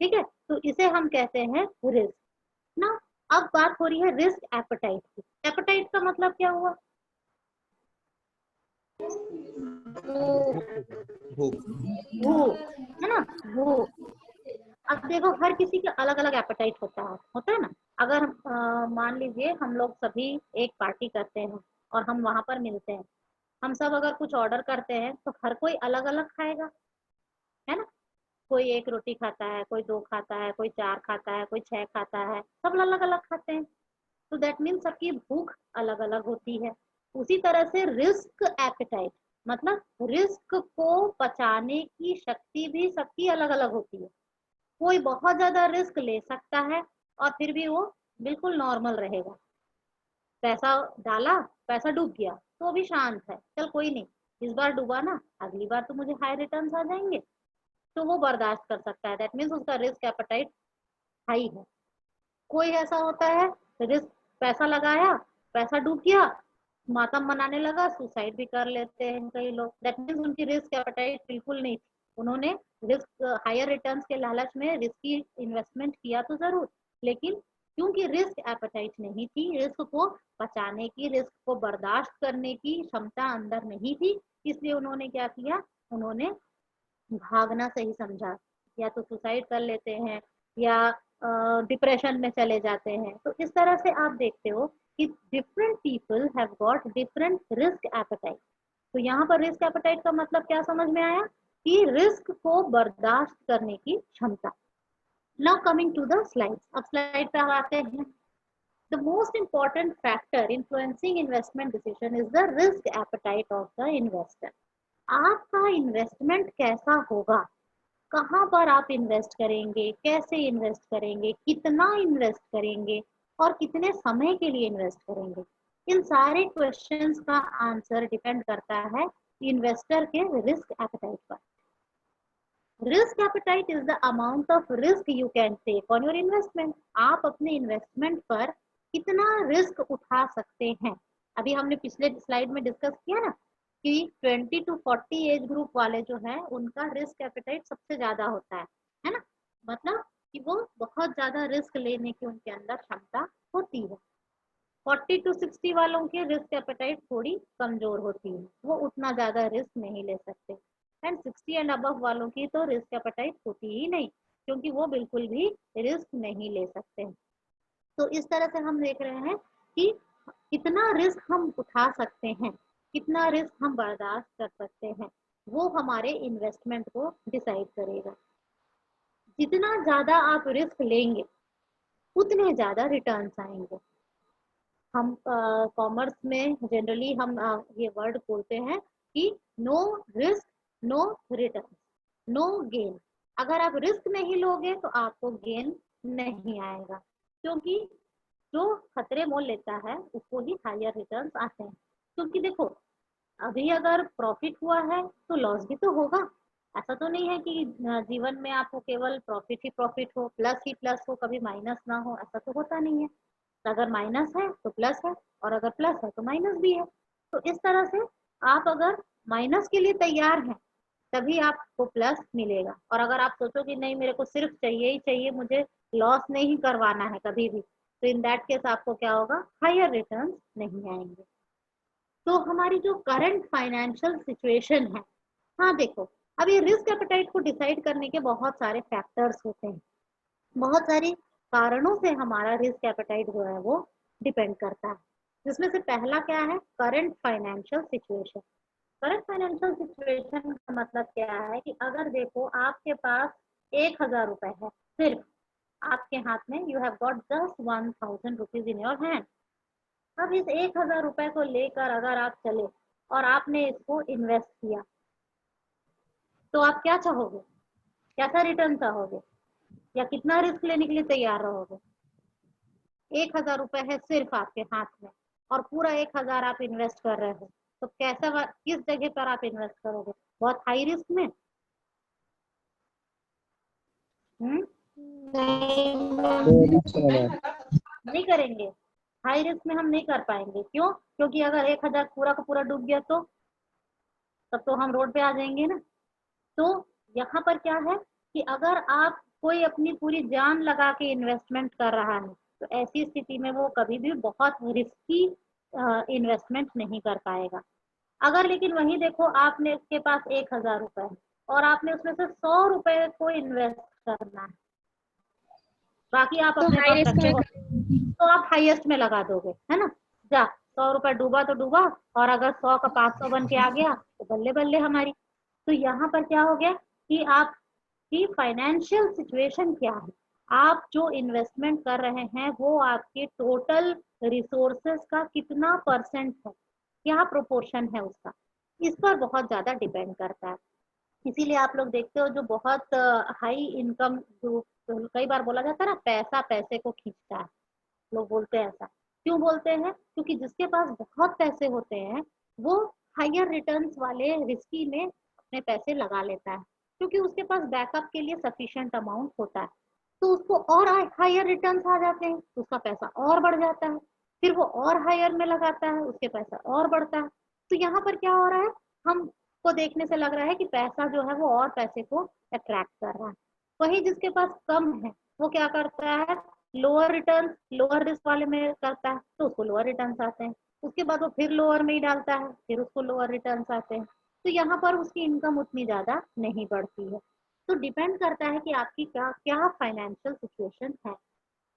[SPEAKER 2] ठीक है। तो इसे हम कहते हैं रिस्क ना। अब बात हो रही है रिस्क एपेटाइट की। एपेटाइट का मतलब क्या हुआ, वो है ना, वो। अब देखो हर किसी का अलग अलग एपेटाइट होता है ना। अगर मान लीजिए हम लोग सभी एक पार्टी करते हैं और हम वहां पर मिलते हैं, हम सब अगर कुछ ऑर्डर करते हैं तो हर कोई अलग अलग खाएगा, है ना। कोई 1 रोटी खाता है, कोई 2 खाता है, कोई 4 खाता है, कोई 6 खाता है, सब अलग अलग खाते हैं। तो दैट मीन्स सबकी भूख अलग अलग होती है। उसी तरह से रिस्क एपेटाइट मतलब रिस्क को पचाने की शक्ति भी सबकी अलग अलग होती है। कोई बहुत ज्यादा रिस्क ले सकता है और फिर भी वो बिल्कुल नॉर्मल रहेगा। पैसा डाला, पैसा डूब गया तो भी शांत है, चल कोई नहीं, इस बार डूबा ना, अगली बार तो मुझे हाई रिटर्न्स आ जाएंगे, तो वो बर्दाश्त कर सकता है। दैट मीन्स उसका रिस्क एपेटाइट हाई है। कोई ऐसा होता है रिस्क, पैसा लगाया, पैसा डूब गया, मातम मनाने लगा, सुसाइड भी कर लेते हैं कई लोग। दैट मीन्स उनकी रिस्क एपेटाइट बिल्कुल नहीं थी। उन्होंने रिस्क हायर रिटर्न्स के लालच में रिस्की इन्वेस्टमेंट किया तो जरूर, लेकिन क्योंकि रिस्क एपेटाइट नहीं थी, रिस्क को बचाने की, रिस्क को बर्दाश्त करने की क्षमता अंदर नहीं थी, इसलिए उन्होंने क्या किया, उन्होंने भागना सही समझा। या तो सुसाइड कर लेते हैं या डिप्रेशन में चले जाते हैं। तो इस तरह से आप देखते हो कि different people have got different risk appetite. तो यहाँ पर रिस्क एपेटाइट का मतलब क्या समझ में आया कि रिस्क को बर्दाश्त करने की क्षमता। Now coming to the slides. अब स्लाइड पे आते हैं। The most important factor influencing investment decision is the risk appetite of the investor. आपका इन्वेस्टमेंट कैसा होगा, कहाँ पर आप इन्वेस्ट करेंगे, कैसे इन्वेस्ट करेंगे, कितना इन्वेस्ट करेंगे और कितने समय के लिए इन्वेस्ट करेंगे, इन सारे क्वेश्चंस का आंसर डिपेंड करता है इन्वेस्टर के रिस्क एपेटाइट पर। Risk appetite is the amount of risk you can take on your investment. आप अपने इन्वेस्टमेंट पर कितना रिस्क उठा सकते हैं। अभी हमने पिछले स्लाइड में डिस्कस किया ना कि 20 to 40 एज ग्रुप वाले जो है उनका रिस्क एपेटाइट सबसे ज्यादा होता है ना। मतलब कि वो बहुत ज्यादा रिस्क लेने की उनके अंदर क्षमता होती है। 40 to 60 वालों की रिस्क एपेटाइट थोड़ी कमजोर होती है, वो उतना ज्यादा रिस्क नहीं ले सकते। एंड 60 एंड अबव वालों की तो रिस्क एपेटाइट होती ही नहीं, क्योंकि वो बिल्कुल भी रिस्क नहीं ले सकते। तो इस तरह से हम देख रहे हैं कि कितना रिस्क हम उठा सकते हैं, कितना रिस्क हम बर्दाश्त कर सकते हैं, वो हमारे इन्वेस्टमेंट को डिसाइड करेगा। जितना ज्यादा आप रिस्क लेंगे उतने ज्यादा रिटर्न्स आएंगे। हम कॉमर्स में जनरली हम ये वर्ड बोलते हैं कि no risk no return, no gain. अगर आप रिस्क नहीं लोगे तो आपको गेन नहीं आएगा, क्योंकि जो खतरे मोल लेता है उसको ही हायर रिटर्न्स आते हैं। क्योंकि देखो, अभी अगर प्रॉफिट हुआ है तो लॉस भी तो होगा। ऐसा तो नहीं है कि जीवन में आपको केवल प्रॉफिट ही प्रॉफिट हो, प्लस ही प्लस हो, कभी माइनस ना हो, ऐसा तो होता नहीं है। तो अगर माइनस है तो प्लस है, और अगर प्लस है तो माइनस भी है। तो इस तरह से आप अगर माइनस के लिए तैयार हैं तभी आपको प्लस मिलेगा। और अगर आप सोचो कि नहीं, मेरे को सिर्फ चाहिए ही चाहिए, मुझे लॉस नहीं करवाना है कभी भी, तो इन दैट केस आपको क्या होगा, हायर रिटर्न्स नहीं आएंगे। तो हमारी जो करंट फाइनेंशियल सिचुएशन है, हाँ देखो, अब ये रिस्क एपेटाइट को डिसाइड करने के बहुत सारे फैक्टर्स होते हैं, बहुत सारे कारणों से हमारा रिस्क एपेटाइट जो है वो डिपेंड करता है। जिसमें से पहला क्या है, current financial situation. Current financial situation का मतलब क्या है कि अगर देखो आपके पास 1000 रुपए है, सिर्फ आपके हाथ में, you have got just 1000 rupees in your hand. अब इस 1000 रुपए को लेकर अगर आप चले और आपने इसको इन्वेस्ट किया, तो आप क्या चाहोगे, कैसा रिटर्न चाहोगे, या कितना रिस्क लेने के लिए तैयार रहोगे? 1000 रुपए है सिर्फ आपके हाथ में और पूरा 1000 आप इन्वेस्ट कर रहे हो, तो कैसा, किस जगह पर आप इन्वेस्ट करोगे? बहुत हाई रिस्क में? नहीं करेंगे। हाई रिस्क में हम नहीं कर पाएंगे। क्यों? क्योंकि अगर 1000 पूरा का पूरा डूब गया तो तब तो हम रोड पे आ जाएंगे ना। तो यहाँ पर क्या है कि अगर आप कोई अपनी पूरी जान लगा के इन्वेस्टमेंट कर रहा है तो ऐसी स्थिति में वो कभी भी बहुत रिस्की इन्वेस्टमेंट नहीं कर पाएगा। अगर लेकिन वही देखो, आपने उसके पास 1000 रुपए है और आपने उसमें से 100 रुपए को इन्वेस्ट करना है, बाकी आप अपने पास रखे हो, तो आप हाईएस्ट में लगा दोगे, है ना। जा, 100 रुपए डूबा तो डूबा, और अगर 100 का 500 बन के आ गया तो बल्ले बल्ले हमारी। तो यहाँ पर क्या हो गया कि आपकी फाइनेंशियल सिचुएशन क्या है, आप जो इन्वेस्टमेंट कर रहे हैं वो आपके टोटल रिसोर्सेस का कितना परसेंट है, क्या प्रोपोर्शन है उसका, इस पर बहुत ज्यादा डिपेंड करता है। इसीलिए आप लोग देखते हो जो बहुत हाई इनकम ग्रुप, कई बार बोला जाता है ना, पैसा पैसे को खींचता है, लोग बोलते हैं ऐसा। क्यों बोलते हैं? क्योंकि जिसके पास बहुत पैसे होते हैं वो हायर रिटर्न्स वाले रिस्की में अपने पैसे लगा लेता है, क्योंकि उसके पास बैकअप के लिए सफिशिएंट अमाउंट होता है। तो उसको और हायर रिटर्न्स आ जाते हैं तो उसका पैसा और बढ़ जाता है, फिर वो और हायर में लगाता है, उसके पैसा और बढ़ता है। तो यहाँ पर क्या हो रहा है, हमको देखने से लग रहा है कि पैसा जो है वो और पैसे को अट्रैक्ट कर रहा है। वही जिसके पास कम है वो क्या करता है, लोअर रिटर्न, लोअर रिस्क वाले में करता है तो उसको लोअर रिटर्न्स आते हैं, उसके बाद वो फिर लोअर में ही डालता है, फिर उसको लोअर रिटर्न्स आते हैं। तो यहाँ पर उसकी इनकम उतनी ज्यादा नहीं बढ़ती है। तो डिपेंड करता है कि आपकी क्या क्या फाइनेंशियल सिचुएशन है।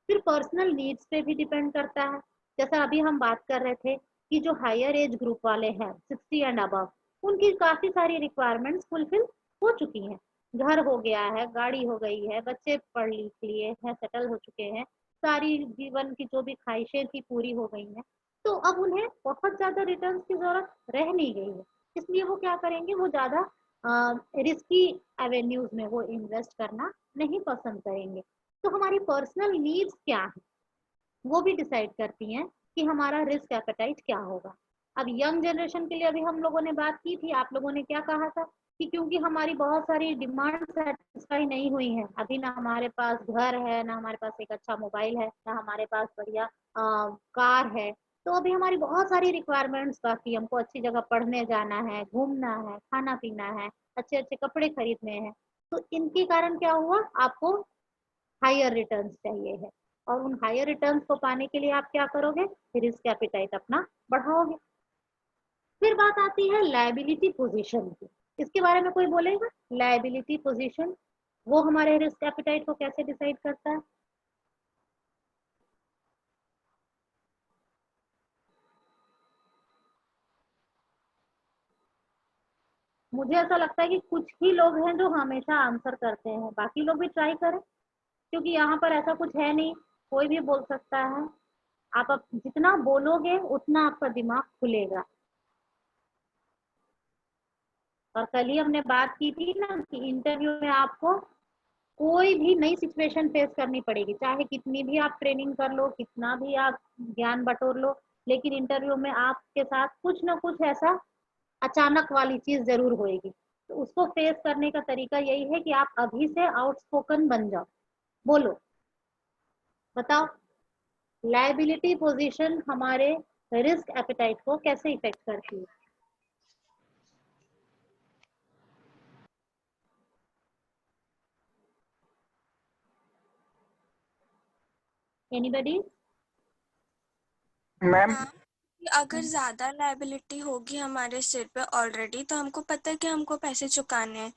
[SPEAKER 2] फिर पर्सनल नीड्स पे भी डिपेंड करता है। जैसा अभी हम बात कर रहे थे कि जो हायर एज ग्रुप वाले हैं 60 एंड अबव, उनकी काफी सारी रिक्वायरमेंट्स फुलफिल हो चुकी हैं। घर हो गया है, गाड़ी हो गई है, बच्चे पढ़ लिख लिए हैं, सेटल हो चुके हैं, सारी जीवन की जो भी ख्वाहिशें थी पूरी हो गई हैं। तो अब उन्हें बहुत ज्यादा रिटर्न की जरूरत रह नहीं गई है, इसलिए वो क्या करेंगे, वो ज्यादा रिस्की एवेन्यूज में वो इन्वेस्ट करना नहीं पसंद करेंगे। तो हमारी पर्सनल नीड्स क्या है वो भी डिसाइड करती हैं कि हमारा रिस्क एपेटाइट क्या होगा। अब यंग जनरेशन के लिए अभी हम लोगों ने बात की थी, आप लोगों ने क्या कहा था कि क्योंकि हमारी बहुत सारी डिमांड सेटिस्फाई नहीं हुई है, अभी ना हमारे पास घर है, ना हमारे पास एक अच्छा मोबाइल है, ना हमारे पास बढ़िया कार है, तो अभी हमारी बहुत सारी रिक्वायरमेंट्स बाकी, हमको अच्छी जगह पढ़ने जाना है, घूमना है, खाना पीना है, अच्छे अच्छे कपड़े खरीदने हैं। तो इनके कारण क्या हुआ, आपको हायर रिटर्न्स चाहिए है, और उन हायर रिटर्न्स को पाने के लिए आप क्या करोगे, रिस्क एपेटाइट अपना बढ़ाओगे। फिर बात आती है लायबिलिटी पोजीशन की। इसके बारे में कोई बोलेगा? लायबिलिटी पोजीशन वो हमारे रिस्क एपेटाइट को कैसे डिसाइड करता है? मुझे ऐसा लगता है कि कुछ ही लोग हैं जो हमेशा आंसर करते हैं, बाकी लोग भी ट्राई करें, क्योंकि यहाँ पर ऐसा कुछ है नहीं, कोई भी बोल सकता है। आप अब जितना बोलोगे उतना आपका दिमाग खुलेगा। और कल ही हमने बात की थी ना कि इंटरव्यू में आपको कोई भी नई सिचुएशन फेस करनी पड़ेगी, चाहे कितनी भी आप ट्रेनिंग कर लो, कितना भी आप ज्ञान बटोर लो, लेकिन इंटरव्यू में आपके साथ कुछ ना कुछ ऐसा अचानक वाली चीज जरूर होएगी। तो उसको फेस करने का तरीका यही है कि आप अभी से आउटस्पोकन बन जाओ, बोलो, बताओ लायबिलिटी पोजीशन हमारे रिस्क एपेटाइट को कैसे इफेक्ट करती है। एनीबॉडी?
[SPEAKER 3] मैम
[SPEAKER 9] हाँ, कि अगर ज्यादा लायबिलिटी होगी हमारे सिर पे ऑलरेडी, तो हमको पता है कि हमको पैसे चुकाने हैं,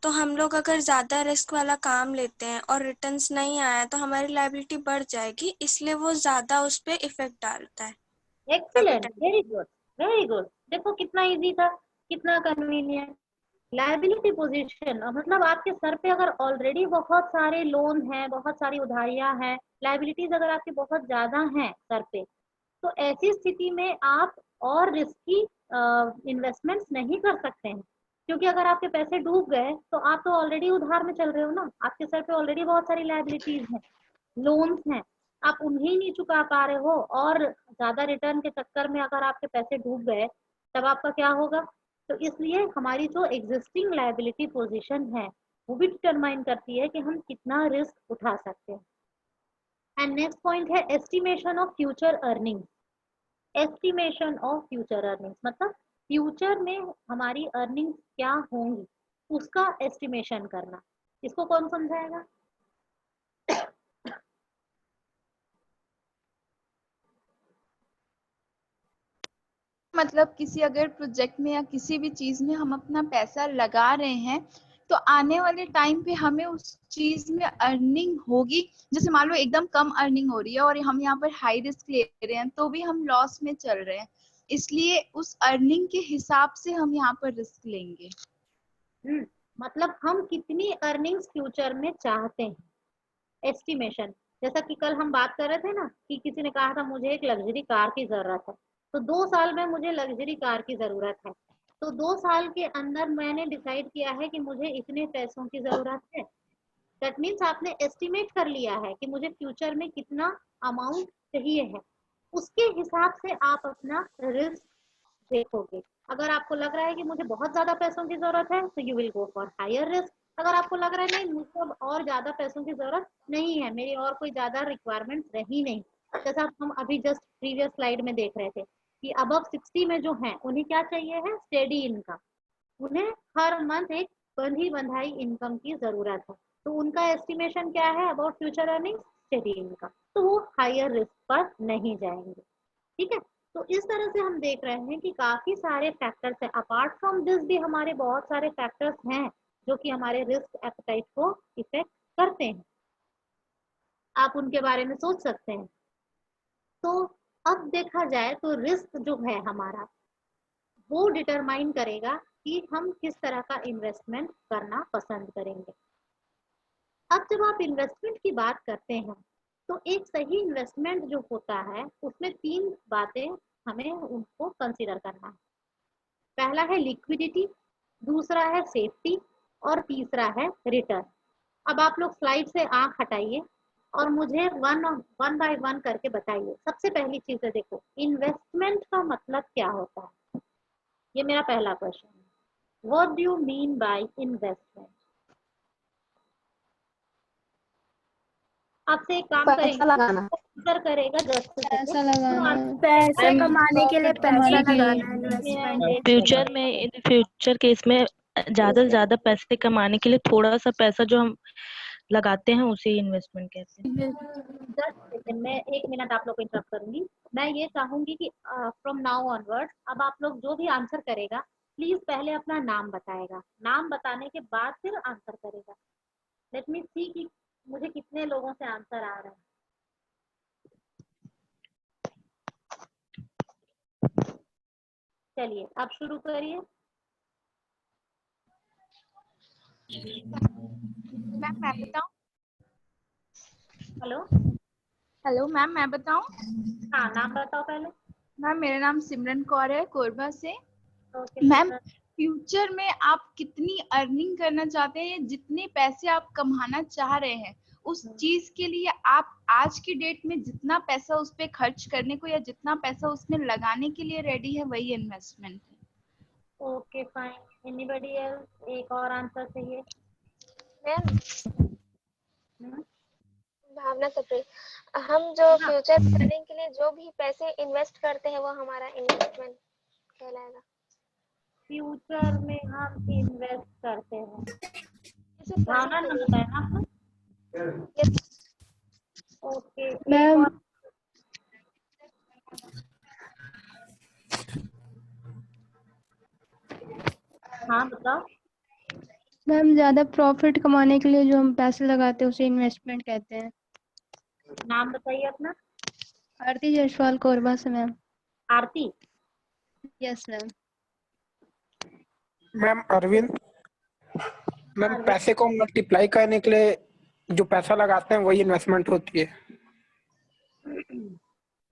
[SPEAKER 9] तो हम लोग अगर ज्यादा रिस्क वाला काम लेते हैं और रिटर्न्स नहीं आया तो हमारी लायबिलिटी बढ़ जाएगी, इसलिए वो ज्यादा उस पे इफेक्ट डालता है।
[SPEAKER 2] Excellent,
[SPEAKER 9] Appetite।
[SPEAKER 2] Very good, very good. देखो कितना इजी था, कितना कन्वीनियंट। लायबिलिटी पोजीशन मतलब आपके सर पे अगर ऑलरेडी बहुत सारे लोन हैं, बहुत सारी उधारियां हैं, लायबिलिटीज अगर आपकी बहुत ज्यादा हैं सर पे, तो ऐसी स्थिति में आप और रिस्की इन्वेस्टमेंट्स नहीं कर सकते हैं, क्योंकि अगर आपके पैसे डूब गए तो आप तो ऑलरेडी उधार में चल रहे हो ना, आपके सर पे ऑलरेडी बहुत सारी लायबिलिटीज हैं, लोन्स हैं, आप उन्हें नहीं चुका पा रहे हो, और ज्यादा रिटर्न के चक्कर में अगर आपके पैसे डूब गए तब आपका क्या होगा। तो इसलिए हमारी जो एग्जिस्टिंग लायबिलिटी पोजीशन है वो भी डिटरमाइन करती है कि हम कितना रिस्क उठा सकते हैं। एंड नेक्स्ट पॉइंट है estimation of future earning. Estimation of future earnings मतलब फ्यूचर में हमारी अर्निंग्स क्या होंगी उसका एस्टिमेशन करना। इसको कौन समझाएगा?
[SPEAKER 7] मतलब किसी अगर प्रोजेक्ट में या किसी भी चीज में हम अपना पैसा लगा रहे हैं, तो आने वाले टाइम पे हमें उस चीज में अर्निंग होगी। जैसे मान लो एकदम कम अर्निंग हो रही है और हम यहाँ पर हाई रिस्क ले रहे हैं, तो भी हम लॉस में चल रहे हैं, इसलिए उस अर्निंग के हिसाब से हम यहाँ पर रिस्क लेंगे।
[SPEAKER 2] मतलब हम कितनी अर्निंग्स फ्यूचर में चाहते हैं, एस्टिमेशन। जैसा कि कल हम बात कर रहे थे ना कि किसी ने कहा था मुझे एक लग्जरी कार की जरूरत है, तो 2 साल में मुझे लग्जरी कार की जरूरत है, तो 2 साल के अंदर मैंने डिसाइड किया है कि मुझे इतने पैसों की जरूरत है। दैट मीन्स आपने एस्टिमेट कर लिया है कि मुझे फ्यूचर में कितना अमाउंट चाहिए है, उसके हिसाब से आप अपना रिस्क देखोगे। अगर आपको लग रहा है कि मुझे बहुत ज्यादा पैसों की जरूरत है तो you will go for higher risk. अगर आपको लग रहा है नहीं मुझे अब और ज्यादा पैसों की जरूरत नहीं है, मेरी और कोई ज्यादा रिक्वायरमेंट रही नहीं, जैसा हम अभी जस्ट प्रीवियस स्लाइड में देख रहे थे कि अबव 60 में जो है उन्हें क्या चाहिए है, स्टेडी इनकम, उन्हें हर मंथ एक बंधी बंधाई इनकम की जरूरत है, तो उनका एस्टिमेशन क्या है about future earning, steady income, तो वो हायर रिस्क पर नहीं जाएंगे। ठीक है, तो इस तरह से हम देख रहे हैं कि काफी सारे फैक्टर्स हैं, अपार्ट फ्रॉम दिस भी हमारे बहुत सारे फैक्टर्स हैं जो कि हमारे रिस्क एपेटाइट को इफेक्ट करते हैं, आप उनके बारे में सोच सकते हैं। तो अब देखा जाए तो रिस्क जो है हमारा वो डिटरमाइन करेगा कि हम किस तरह का इन्वेस्टमेंट करना पसंद करेंगे। अब जब आप इन्वेस्टमेंट की बात करते हैं तो एक सही इन्वेस्टमेंट जो होता है उसमें 3 बातें हमें उनको कंसीडर करना है। पहला है लिक्विडिटी, दूसरा है सेफ्टी और तीसरा है रिटर्न। अब आप लोग स्लाइड से आंख हटाइए और मुझे वन बाय वन करके बताइए। सबसे पहली चीज है, देखो इन्वेस्टमेंट का मतलब क्या होता है, ये मेरा पहला क्वेश्चन है। What do you mean by investment? आपसे एक काम करेंगे,
[SPEAKER 1] पैसा लगाना,
[SPEAKER 2] आंसर करेगा जस्ट
[SPEAKER 1] पैसा लगाना,
[SPEAKER 9] पैसे
[SPEAKER 3] मैम
[SPEAKER 9] कमाने के लिए
[SPEAKER 1] प्रॉफिट
[SPEAKER 9] पैसा
[SPEAKER 1] कमाने के लिए।
[SPEAKER 9] लगाना इन्वेस्टमेंट।
[SPEAKER 8] फ्यूचर में, इन फ्यूचर केस में ज्यादा से ज्यादा पैसे कमाने के लिए थोड़ा सा पैसा जो हम लगाते हैं उसे इन्वेस्टमेंट कहते हैं।
[SPEAKER 2] 10 सेकेंड में 1 मिनट आप लोग को इंटरप्ट करूंगी। मैं ये चाहूंगी कि फ्रॉम नाउ ऑनवर्ड अब आप लोग जो भी आंसर करेगा प्लीज पहले अपना नाम बताएगा, नाम बताने के बाद फिर आंसर करेगा। लेट मी सी कि मुझे कितने लोगों से आंसर आ रहा है। चलिए अब शुरू करिए।
[SPEAKER 7] मैम मैं बताऊं?
[SPEAKER 2] हेलो,
[SPEAKER 7] हेलो मैम मैं बताऊं?
[SPEAKER 2] हाँ नाम बताओ पहले।
[SPEAKER 7] मैम मेरा नाम सिमरन कौर है, कोरबा से।
[SPEAKER 2] ओके
[SPEAKER 7] मैम
[SPEAKER 2] सिमरन।
[SPEAKER 7] फ्यूचर में आप कितनी अर्निंग करना चाहते हैं, जितने पैसे आप कमाना चाह रहे हैं, उस चीज के लिए आप आज की डेट में जितना पैसा उस पे खर्च करने को या जितना पैसा उसमें लगाने के लिए रेडी है, वही इन्वेस्टमेंट है।
[SPEAKER 2] Okay fine. Anybody else? एक और आंसर चाहिए।
[SPEAKER 10] मैम
[SPEAKER 2] हम्म,
[SPEAKER 10] भावना कपूर, हम जो
[SPEAKER 2] हाँ,
[SPEAKER 10] फ्यूचर प्लानिंग के लिए जो भी पैसे इन्वेस्ट करते हैं वो हमारा इन्वेस्टमेंट कहलाएगा।
[SPEAKER 2] फ्यूचर में हम इन्वेस्ट करते हैं।
[SPEAKER 10] जैसे
[SPEAKER 2] भावना
[SPEAKER 10] present
[SPEAKER 2] ने
[SPEAKER 10] में-
[SPEAKER 2] बताया ना आपको?
[SPEAKER 10] Yes,
[SPEAKER 2] ओके, एक
[SPEAKER 1] मैम
[SPEAKER 2] और। हाँ बताओ।
[SPEAKER 1] मैम ज्यादा प्रॉफिट कमाने के लिए जो हम पैसे लगाते हैं उसे इन्वेस्टमेंट कहते हैं।
[SPEAKER 2] नाम बताइए अपना।
[SPEAKER 1] आरती जायसवाल, कोरबा से ma'am.
[SPEAKER 2] Aarti.
[SPEAKER 1] Yes ma'am.
[SPEAKER 3] Ma'am Arvind. Ma'am
[SPEAKER 2] Arvind.
[SPEAKER 3] पैसे को मल्टीप्लाई करने के लिए जो पैसा लगाते हैं वही इन्वेस्टमेंट होती है।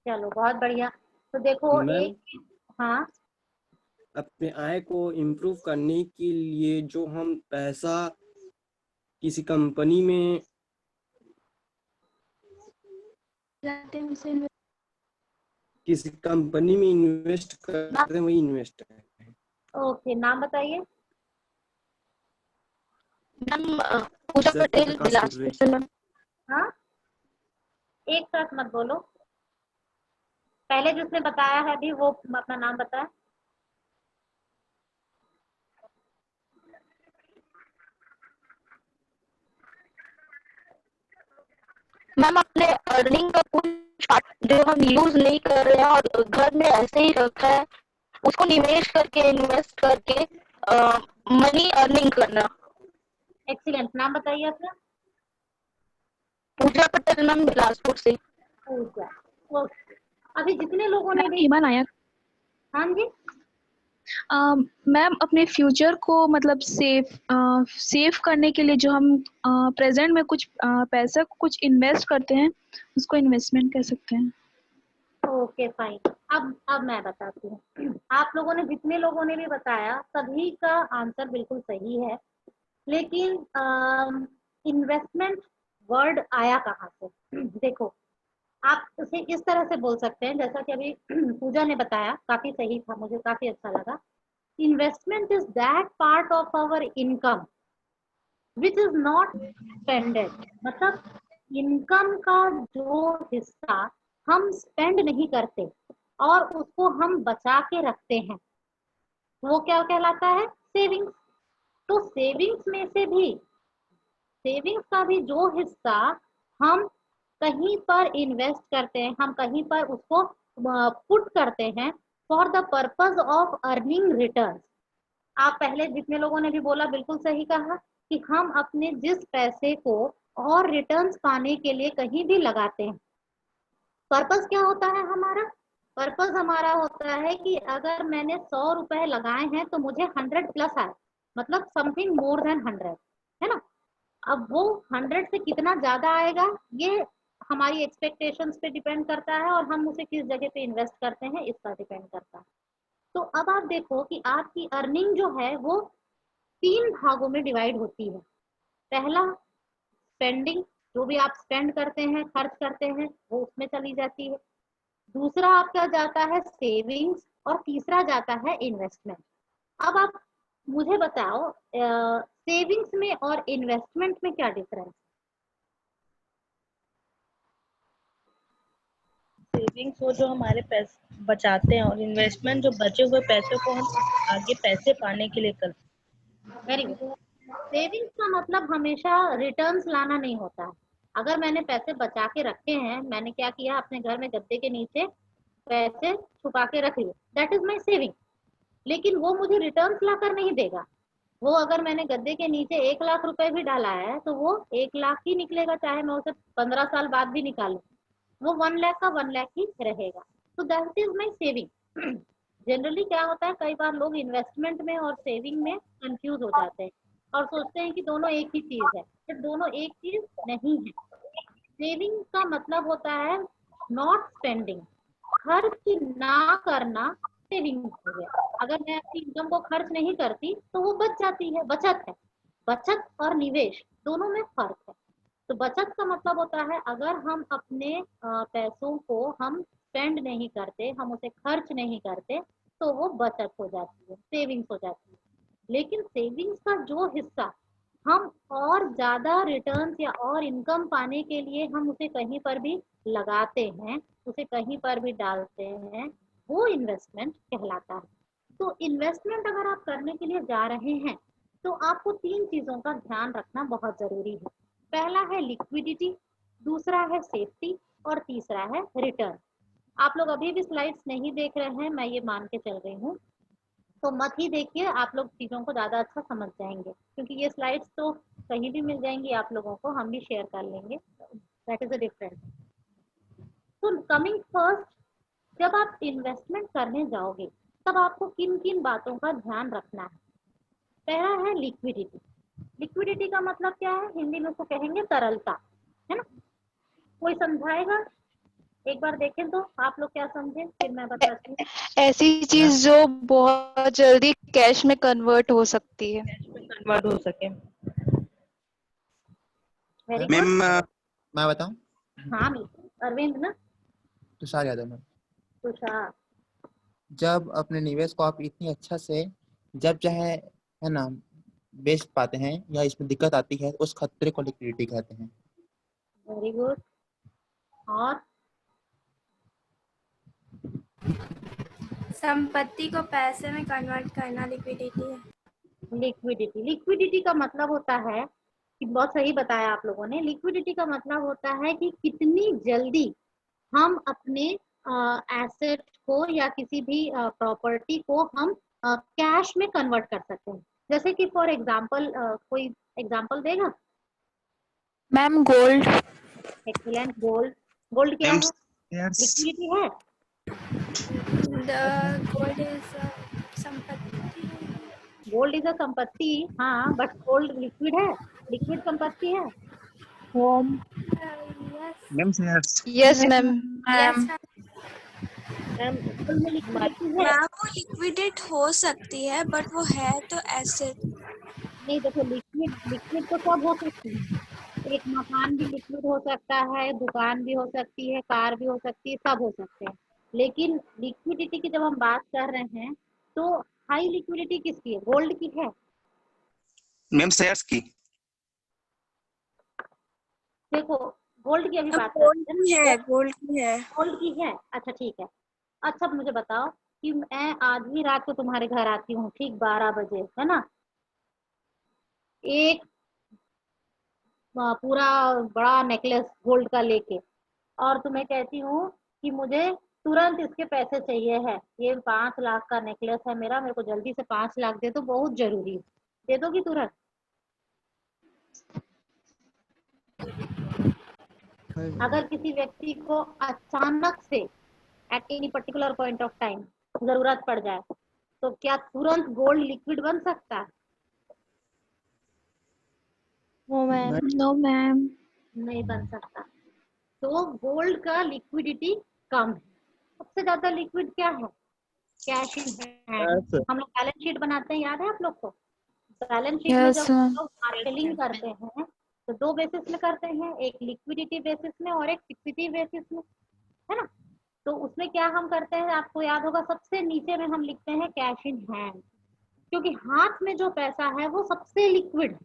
[SPEAKER 2] चलो बहुत बढ़िया। तो देखो
[SPEAKER 11] मैम
[SPEAKER 2] एक, हाँ
[SPEAKER 11] अपने आय को इम्प्रूव करने के लिए जो हम पैसा किसी कंपनी में इन्वेस्ट करते हैं वही इन्वेस्ट है।
[SPEAKER 2] ओके, नाम बताइए।
[SPEAKER 10] पूजा
[SPEAKER 11] सत्य
[SPEAKER 10] पटेल
[SPEAKER 11] प्रकाश
[SPEAKER 10] बिलासपुर
[SPEAKER 11] चौधरी।
[SPEAKER 10] से मैम।
[SPEAKER 2] हाँ, एक साथ मत बोलो। पहले जिसने बताया है अभी वो अपना नाम बताए।
[SPEAKER 10] मैम अपने अर्निंग का कुछ पार्ट जो हम यूज नहीं कर रहे हैं और घर में ऐसे ही रखा है, उसको निवेश करके इन्वेस्ट करके मनी अर्निंग करना।
[SPEAKER 2] एक्सीलेंट। नाम बताइए अपना।
[SPEAKER 10] पूजा पटेल मैम बिलासपुर से।
[SPEAKER 2] पूजा। ओके, अभी जितने लोगों ने भी,
[SPEAKER 8] ईमा नायक।
[SPEAKER 2] हाँ जी,
[SPEAKER 8] मैम अपने फ्यूचर को मतलब सेव करने के लिए जो हम प्रेजेंट में कुछ पैसा को कुछ इन्वेस्ट करते हैं उसको इन्वेस्टमेंट कह सकते हैं।
[SPEAKER 2] Okay fine. अब मैं बताती हूँ। आप लोगों ने, जितने लोगों ने भी बताया, सभी का आंसर बिल्कुल सही है। लेकिन इन्वेस्टमेंट वर्ड आया कहाँ से? देखो, आप उसे इस तरह से बोल सकते हैं, जैसा कि अभी पूजा ने बताया, काफी सही था, मुझे काफी अच्छा लगा। Investment is that part of our income which is not spended. मतलब इनकम का जो हिस्सा हम स्पेंड नहीं करते और उसको हम बचा के रखते हैं, वो क्या कहलाता है? सेविंग्स। तो सेविंग्स में से भी, सेविंग्स का भी जो हिस्सा हम कहीं पर इन्वेस्ट करते हैं, हम कहीं पर उसको पुट करते हैं for the purpose of earning return. आप पहले जितने लोगों ने भी बोला, बिल्कुल सही कहा कि हम अपने जिस पैसे को और रिटर्न्स पाने के लिए कहीं भी लगाते हैं, पर्पस क्या होता है हमारा? पर्पस हमारा होता है कि अगर मैंने 100 रुपए लगाए हैं तो मुझे 100 प्लस आए, मतलब समथिंग मोर देन 100, है ना? अब वो 100 से कितना ज्यादा आएगा ये हमारी एक्सपेक्टेशंस पे डिपेंड करता है, और हम उसे किस जगह पे इन्वेस्ट करते हैं इस पर डिपेंड करता है। तो अब आप देखो कि आपकी अर्निंग जो है वो 3 भागों में डिवाइड होती है। पहला, स्पेंडिंग, जो भी आप स्पेंड करते हैं, खर्च करते हैं, वो उसमें चली जाती है। दूसरा आपका जाता है सेविंग्स, और तीसरा जाता है इन्वेस्टमेंट। अब आप मुझे बताओ, सेविंग्स में और इन्वेस्टमेंट में क्या डिफरेंस?
[SPEAKER 8] सेविंग्स वो जो हमारे पैसे बचाते हैं और इन्वेस्टमेंट जो बचे हुए पैसे को हम आगे पैसे पाने के लिए करते हैं।
[SPEAKER 2] Very good. सेविंग्स का मतलब हमेशा रिटर्न्स लाना नहीं होता है। अगर मैंने पैसे बचा के रखे हैं, मैंने क्या किया, अपने घर में गद्दे के नीचे पैसे छुपा के रख लिए, दैट इज माई सेविंग। लेकिन वो मुझे रिटर्न्स ला कर नहीं देगा। वो अगर मैंने गद्दे के नीचे 1 लाख रुपए भी डाला है तो वो 1 लाख ही निकलेगा, चाहे मैं उसे 15 साल बाद भी निकालूं, वो 1 लाख का 1 लाख ही रहेगा। तो that is my saving. Generally क्या होता है, कई बार लोग इन्वेस्टमेंट में और सेविंग में कंफ्यूज हो जाते हैं। और सोचते हैं कि दोनों एक ही चीज है, तो दोनों एक चीज नहीं है। सेविंग का मतलब होता है नॉट स्पेंडिंग, खर्च ना करना सेविंग हो गया। अगर मैं अपनी इनकम को खर्च नहीं करती तो वो बच जाती है, बचत है। बचत और निवेश दोनों में फर्क है। तो बचत का मतलब होता है अगर हम अपने पैसों को हम स्पेंड नहीं करते, हम उसे खर्च नहीं करते, तो वो बचत हो जाती है, सेविंग्स हो जाती है। लेकिन सेविंग्स का जो हिस्सा हम और ज्यादा रिटर्न्स या और इनकम पाने के लिए हम उसे कहीं पर भी लगाते हैं, उसे कहीं पर भी डालते हैं, वो इन्वेस्टमेंट कहलाता है। तो इन्वेस्टमेंट अगर आप करने के लिए जा रहे हैं तो आपको 3 चीजों का ध्यान रखना बहुत जरूरी है। पहला है लिक्विडिटी, दूसरा है सेफ्टी और तीसरा है रिटर्न। आप लोग अभी भी स्लाइड्स नहीं देख रहे हैं, मैं ये मान के चल रही हूँ, तो मत ही देखिए, आप लोग चीजों को ज्यादा अच्छा समझ जाएंगे, क्योंकि ये स्लाइड्स तो कहीं भी मिल जाएंगी आप लोगों को, हम भी शेयर कर लेंगे, दैट इज अ डिफरेंस। तो कमिंग फर्स्ट, जब आप इन्वेस्टमेंट करने जाओगे तब आपको किन किन बातों का ध्यान रखना है। पहला है लिक्विडिटी। लिक्विडिटी का मतलब क्या है, हिंदी में उसको कहेंगे तरलता, है ना। कोई समझाएगा, एक बार देखें तो आप लोग क्या समझे, फिर मैं बताती हूँ।
[SPEAKER 7] ऐसी चीज जो बहुत जल्दी कैश में कन्वर्ट हो सकती है।
[SPEAKER 12] कन्वर्ट हो सके।
[SPEAKER 2] Very
[SPEAKER 4] ma'am
[SPEAKER 2] good.
[SPEAKER 13] मैं बताऊं?
[SPEAKER 2] हाँ बिल्कुल, अरविंद ना,
[SPEAKER 13] तुषार यादव मैम।
[SPEAKER 2] तुषार।
[SPEAKER 13] जब अपने निवेश को आप इतनी अच्छा से जब चाहे है ना बेच पाते हैं या इसमें दिक्कत आती है, उस खतरे को लिक्विडिटी कहते हैं।
[SPEAKER 2] Very good. और
[SPEAKER 9] संपत्ति को पैसे में कन्वर्ट करना लिक्विडिटी है।
[SPEAKER 2] लिक्विडिटी का मतलब होता है कि बहुत सही बताया आप लोगों ने, लिक्विडिटी का मतलब होता है कि कितनी जल्दी हम अपने एसेट को या किसी भी प्रॉपर्टी को हम कैश में कन्वर्ट कर सकते हैं। जैसे कि फॉर एग्जांपल, कोई एग्जांपल देगा?
[SPEAKER 7] Ma'am gold.
[SPEAKER 2] Excellent, gold. Gold क्या है? लिक्विडिटी है?
[SPEAKER 9] गोल्ड इज संपत्ति।
[SPEAKER 2] गोल्ड इज अ संपत्ति, हाँ, बट गोल्ड लिक्विड है, लिक्विड संपत्ति है।
[SPEAKER 8] Home.
[SPEAKER 4] Ma'am
[SPEAKER 7] yes ma'am.
[SPEAKER 12] Ma'am
[SPEAKER 2] gold में लिक्विडिटी है?
[SPEAKER 9] मैम वो लिक्विडेट हो सकती है, बट वो है तो एसेट।
[SPEAKER 2] नहीं, देखो, लिक्विड तो सब हो सकती है। एक मकान भी लिक्विड हो सकता है, दुकान भी हो सकती है, कार भी हो सकती है, सब हो सकते हैं। लेकिन लिक्विडिटी की जब हम बात कर रहे हैं तो हाई लिक्विडिटी किसकी है? गोल्ड की है।
[SPEAKER 4] मैम शेयर्स की।
[SPEAKER 2] देखो, गोल्ड की अभी बात करते हैं।
[SPEAKER 9] गोल्ड की है।
[SPEAKER 2] गोल्ड की है, अच्छा ठीक है। अच्छा मुझे बताओ कि मैं आधी रात को तुम्हारे घर आती हूँ, ठीक 12 बजे, है ना, एक पूरा बड़ा नेकलेस गोल्ड का लेके, और तुम्हें कहती हूँ कि मुझे तुरंत इसके पैसे चाहिए है, ये 5 लाख का नेकलेस है मेरे को जल्दी से 5 लाख दे दो, बहुत जरूरी है, दे दोगी तुरंत? अगर किसी व्यक्ति को अचानक से at any particular point of time जरूरत पड़ जाए तो क्या तुरंत गोल्ड लिक्विड बन सकता है?
[SPEAKER 8] No ma'am.
[SPEAKER 2] नहीं बन सकता। तो गोल्ड का लिक्विडिटी कम है। सबसे ज्यादा लिक्विड क्या है? Cash in hand. हम लोग बैलेंस शीट बनाते हैं, याद है आप लोग को? बैलेंस शीट में जब हम लोग मार्केटिंग करते हैं तो 2 बेसिस में करते हैं, एक लिक्विडिटी बेसिस में और एक इक्विटी बेसिस में, है ना। तो उसमें क्या हम करते हैं, आपको याद होगा, सबसे नीचे में हम लिखते हैं कैश इन हैंड, क्योंकि हाथ में जो पैसा है वो सबसे लिक्विड है,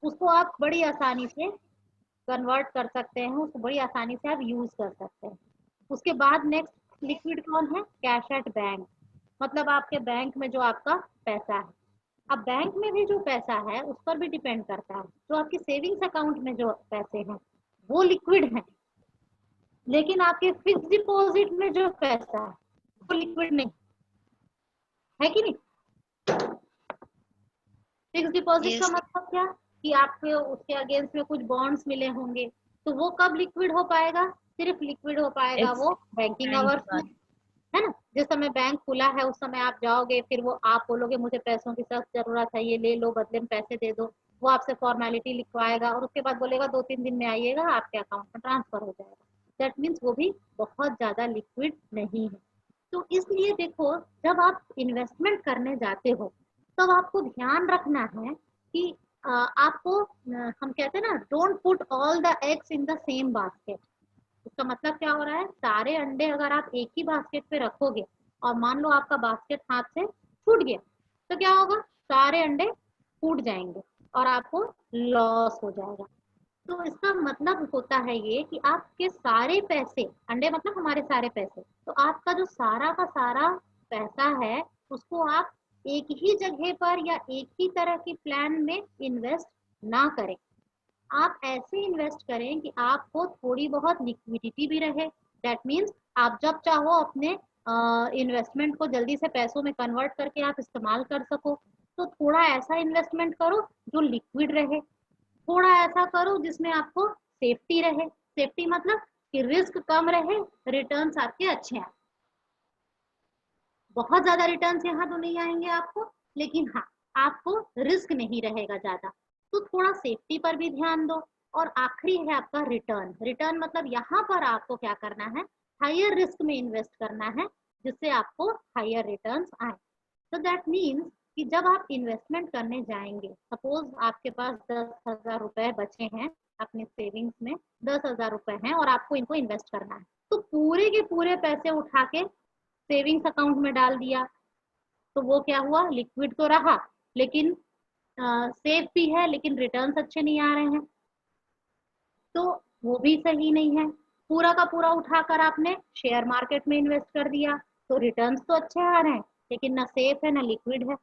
[SPEAKER 2] उसको आप बड़ी आसानी से कन्वर्ट कर सकते हैं, उसको बड़ी आसानी से आप यूज कर सकते हैं। उसके बाद नेक्स्ट लिक्विड कौन है? कैश एट बैंक, मतलब आपके बैंक में जो आपका पैसा है। अब बैंक में भी जो पैसा है उस पर भी डिपेंड करता है, जो आपकी सेविंग्स अकाउंट में जो पैसे हैं वो लिक्विड है, लेकिन आपके फिक्स डिपॉजिट में जो पैसा है वो लिक्विड नहीं है, कि नहीं? फिक्स डिपॉजिट का मतलब क्या कि आपके उसके अगेंस्ट में कुछ बॉन्ड्स मिले होंगे, तो वो कब लिक्विड हो पाएगा? सिर्फ लिक्विड हो पाएगा वो बैंकिंग आवर्स में, है ना। जिस समय बैंक खुला है उस समय आप जाओगे, फिर वो आप बोलोगे मुझे पैसों की सख्त जरूरत है, ये ले लो, बदले में पैसे दे दो। वो आपसे फॉर्मेलिटी लिखवाएगा और उसके बाद बोलेगा 2-3 दिन में आइएगा, आपके अकाउंट में ट्रांसफर हो जाएगा। दैट मीन्स वो भी बहुत ज्यादा लिक्विड नहीं है। तो इसलिए देखो, जब आप इन्वेस्टमेंट करने जाते हो तब आपको ध्यान रखना है कि आपको हम कहते हैं ना, don't put all the eggs in the same basket. इसका मतलब क्या हो रहा है, सारे अंडे अगर आप एक ही बास्केट पे रखोगे और मान लो आपका बास्केट हाथ से छूट गया, तो क्या होगा, सारे अंडे फूट जाएंगे और आपको लॉस हो जाएगा। तो इसका मतलब होता है ये कि आपके सारे पैसे, अंडे मतलब हमारे सारे पैसे, तो आपका जो सारा का सारा पैसा है उसको आप एक ही जगह पर या एक ही तरह की प्लान में इन्वेस्ट ना करें। आप ऐसे इन्वेस्ट करें कि आपको थोड़ी बहुत लिक्विडिटी भी रहे। दैट मीन्स आप जब चाहो अपने इन्वेस्टमेंट को जल्दी से पैसों में कन्वर्ट करके आप इस्तेमाल कर सको। तो थोड़ा ऐसा इन्वेस्टमेंट करो जो लिक्विड रहे, थोड़ा ऐसा करो जिसमें आपको सेफ्टी रहे। सेफ्टी मतलब कि रिस्क कम रहे, रिटर्न्स आपके अच्छे आए। बहुत ज्यादा रिटर्न्स यहाँ तो नहीं आएंगे आपको, लेकिन हाँ आपको रिस्क नहीं रहेगा ज्यादा। तो थोड़ा सेफ्टी पर भी ध्यान दो। और आखिरी है आपका रिटर्न। रिटर्न मतलब यहाँ पर आपको क्या करना है, हायर रिस्क में इन्वेस्ट करना है जिससे आपको हायर रिटर्न्स आए। तो दैट मीन्स कि जब आप इन्वेस्टमेंट करने जाएंगे, सपोज आपके पास 10,000 रुपए बचे हैं अपने सेविंग्स में, 10,000 रुपए हैं और आपको इनको इन्वेस्ट करना है, तो पूरे के पूरे पैसे उठा के सेविंग्स अकाउंट में डाल दिया तो वो क्या हुआ, लिक्विड तो रहा लेकिन सेफ भी है, लेकिन रिटर्न्स अच्छे नहीं आ रहे हैं, तो वो भी सही नहीं है। पूरा का पूरा उठाकर आपने शेयर मार्केट में इन्वेस्ट कर दिया तो रिटर्न्स तो अच्छे आ रहे हैं लेकिन ना सेफ है ना लिक्विड है।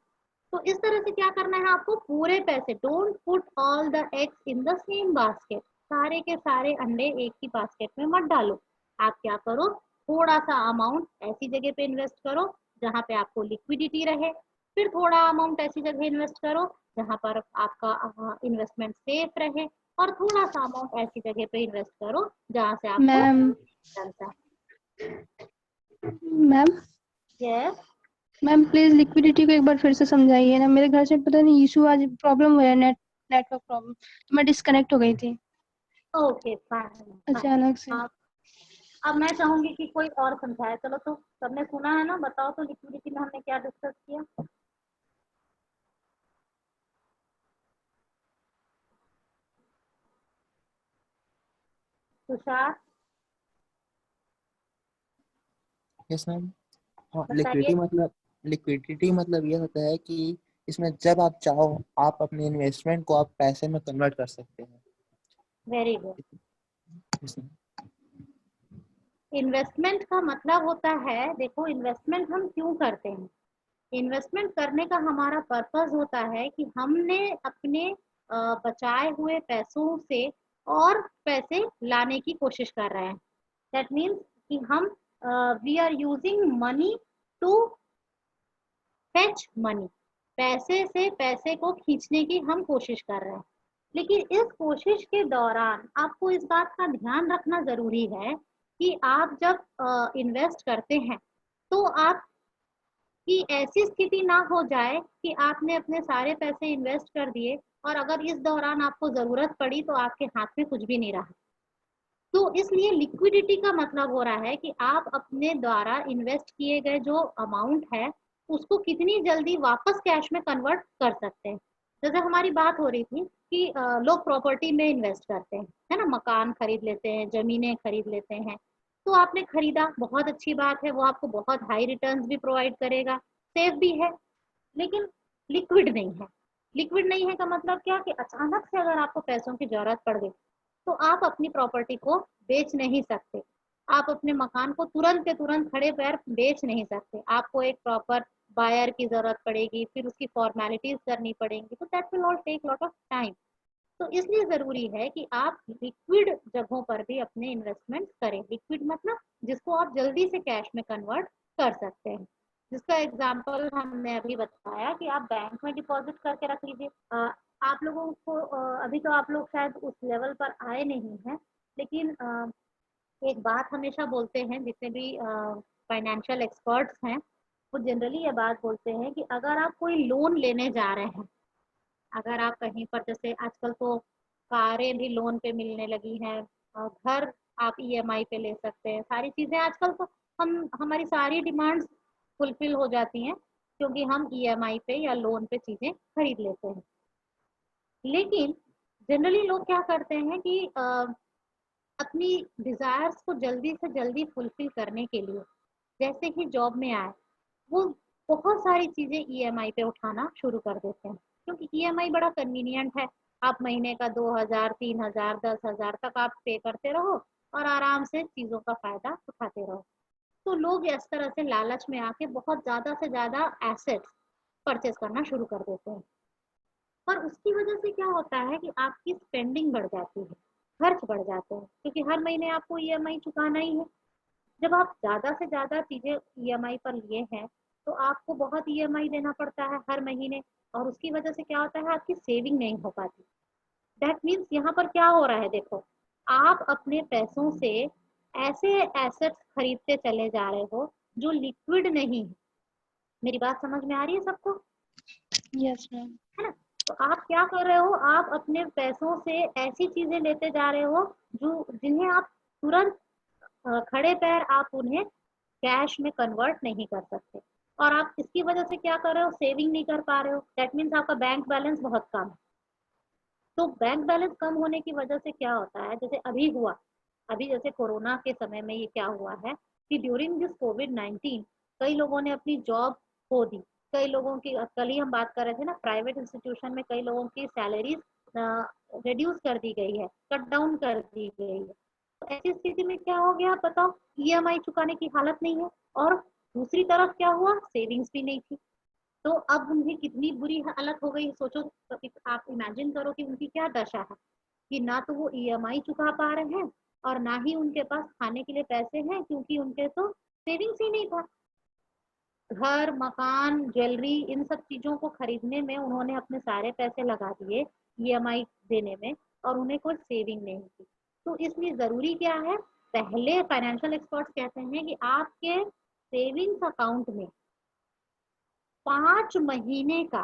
[SPEAKER 2] तो इस तरह से क्या करना है आपको, पूरे पैसे, don't put all the eggs in the same basket, सारे के सारे अंडे एक ही बास्केट में मत डालो। आप क्या करो, थोड़ा सा अमाउंट ऐसी जगह पे इन्वेस्ट करो जहाँ पे आपको लिक्विडिटी रहे, फिर थोड़ा अमाउंट ऐसी जगह इन्वेस्ट करो जहाँ पर आपका इन्वेस्टमेंट सेफ रहे, और थोड़ा सा अमाउंट ऐसी जगह पे इन्वेस्ट करो जहाँ से आपको
[SPEAKER 1] ma'am ma'am
[SPEAKER 2] yes
[SPEAKER 1] ma'am please liquidity को एक बार फिर से समझाइए ना, मेरे घर से पता नहीं इशू, आज प्रॉब्लम हुआ है, नेटवर्क प्रॉब्लम, तो मैं डिस्कनेक्ट हो गई थी
[SPEAKER 2] ओके फाइन।
[SPEAKER 1] अचानक से।
[SPEAKER 2] अब मैं चाहूंगी कि कोई और समझाए। चलो, तो सबने सुना है ना, बताओ तो लिक्विडिटी में हमने क्या डिस्कस किया। Tushar
[SPEAKER 13] yes ma'am. हाँ,
[SPEAKER 2] बताइए।
[SPEAKER 13] लिक्विडिटी मतलब ये होता है कि इसमें जब आप चाहो आप अपने इन्वेस्टमेंट को आप पैसे में कन्वर्ट कर सकते हैं।
[SPEAKER 2] Very good.
[SPEAKER 13] Yes, ma'am.
[SPEAKER 2] Investment का मतलब होता है, देखो इन्वेस्टमेंट हम क्यों करते हैं, इन्वेस्टमेंट करने का हमारा पर्पस होता है कि हमने अपने बचाए हुए पैसों से और पैसे लाने की कोशिश कर रहे हैं। दैट मीन्स कि हम we are using money to fetch money, पैसे से पैसे को खींचने की हम कोशिश कर रहे हैं। लेकिन इस कोशिश के दौरान आपको इस बात का ध्यान रखना जरूरी है कि आप जब इन्वेस्ट करते हैं तो आप कि ऐसी स्थिति ना हो जाए कि आपने अपने सारे पैसे इन्वेस्ट कर दिए और अगर इस दौरान आपको जरूरत पड़ी तो आपके हाथ में कुछ भी नहीं रहा। तो इसलिए लिक्विडिटी का मतलब हो रहा है कि आप अपने द्वारा इन्वेस्ट किए गए जो अमाउंट है उसको कितनी जल्दी वापस कैश में कन्वर्ट कर सकते हैं। जैसे हमारी बात हो रही थी कि लोग प्रॉपर्टी में इन्वेस्ट करते हैं, है ना, मकान खरीद लेते हैं, जमीनें खरीद लेते हैं। तो आपने खरीदा, बहुत अच्छी बात है, वो आपको बहुत हाई रिटर्न्स भी प्रोवाइड करेगा, सेफ भी है, लेकिन लिक्विड नहीं है। लिक्विड नहीं है का मतलब क्या कि अचानक से अगर आपको पैसों की जरूरत पड़ गई तो आप अपनी प्रॉपर्टी को बेच नहीं सकते, आप अपने मकान को तुरंत के तुरंत खड़े पैर बेच नहीं सकते, आपको एक प्रॉपर बायर की जरूरत पड़ेगी, फिर उसकी फॉर्मेलिटीज करनी पड़ेंगी, तो that will all take lot of time. तो इसलिए जरूरी है कि आप लिक्विड जगहों पर भी अपने इन्वेस्टमेंट करें। लिक्विड मतलब जिसको आप जल्दी से कैश में कन्वर्ट कर सकते हैं, जिसका एग्जांपल हमने अभी बताया कि आप बैंक में डिपॉजिट करके रख लीजिए। आप लोगों को अभी तो आप लोग शायद उस लेवल पर आए नहीं हैं, लेकिन एक बात हमेशा बोलते हैं जितने भी फाइनेंशियल एक्सपर्ट्स हैं वो जनरली ये बात बोलते हैं कि अगर आप कोई लोन लेने जा रहे हैं, अगर आप कहीं पर, जैसे आजकल तो कारें भी लोन पे मिलने लगी हैं और घर आप ईएमआई पे ले सकते हैं, सारी चीजें आजकल तो हमारी सारी डिमांड्स फुलफिल हो जाती हैं क्योंकि हम ईएमआई पे या लोन पे चीजें खरीद लेते हैं। लेकिन जनरली लोग क्या करते हैं कि अपनी डिजायर्स को जल्दी से जल्दी फुलफिल करने के लिए जैसे ही जॉब में आए वो बहुत सारी चीजें ईएमआई पे उठाना शुरू कर देते हैं क्योंकि ईएमआई बड़ा कन्वीनियंट है। आप महीने का 2000, 3000, 10,000 तक आप पे करते रहो और आराम से चीजों का फायदा उठाते रहो। तो लोग इस तरह से लालच में आके बहुत ज्यादा से ज्यादा एसेट्स परचेज करना शुरू कर देते हैं और उसकी वजह से क्या होता है कि आपकी स्पेंडिंग बढ़ जाती है, खर्च बढ़ जाते हैं क्योंकि हर महीने आपको ईएमआई चुकाना ही है। जब आप ज्यादा से ज्यादा चीजें ईएमआई पर लिए हैं तो आपको बहुत ईएमआई देना पड़ता है हर महीने और उसकी वजह से क्या होता है आपकी सेविंग नहीं हो पाती। दैट मीन्स यहाँ पर क्या हो रहा है, देखो आप अपने पैसों से ऐसे एसेट्स खरीदते चले जा रहे हो जो लिक्विड नहीं है। मेरी बात समझ में आ रही है सबको?
[SPEAKER 1] Yes ma'am.
[SPEAKER 2] है ना? तो आप क्या कर रहे हो, आप अपने पैसों से ऐसी चीजें लेते जा रहे हो जो जिन्हें आप तुरंत खड़े पैर आप उन्हें कैश में कन्वर्ट नहीं कर सकते और आप इसकी वजह से क्या कर रहे हो, सेविंग नहीं कर पा रहे हो। दैट मीन्स आपका बैंक बैलेंस बहुत कम है। तो बैंक बैलेंस कम होने की वजह से क्या होता है, जैसे अभी हुआ, अभी जैसे कोरोना के समय में ये क्या हुआ है कि ड्यूरिंग दिस कोविड-19 कई लोगों ने अपनी जॉब खो दी। कई लोगों की, कल ही हम बात कर रहे थे ना, प्राइवेट इंस्टीट्यूशन में कई लोगों की सैलरीज रिड्यूस कर दी गई है, कट डाउन कर दी गई है। तो ऐसी स्थिति में क्या हो गया बताओ, ईएमआई चुकाने की हालत नहीं है और दूसरी तरफ क्या हुआ, सेविंग्स भी नहीं थी। तो अब उनकी कितनी बुरी हालत हो गई, सोचो तो आप इमेजिन करो कि उनकी क्या दशा है कि ना तो वो ईएमआई चुका पा रहे हैं और ना ही उनके पास खाने के लिए पैसे हैं क्योंकि उनके तो सेविंग्स ही नहीं था। घर, मकान, ज्वेलरी, इन सब चीजों को खरीदने में उन्होंने अपने सारे पैसे लगा दिए ईएमआई देने में और उन्हें कोई सेविंग नहीं थी। तो इसलिए जरूरी क्या है, पहले फाइनेंशियल एक्सपर्ट्स कहते हैं कि आपके सेविंग्स अकाउंट में 5 महीने का,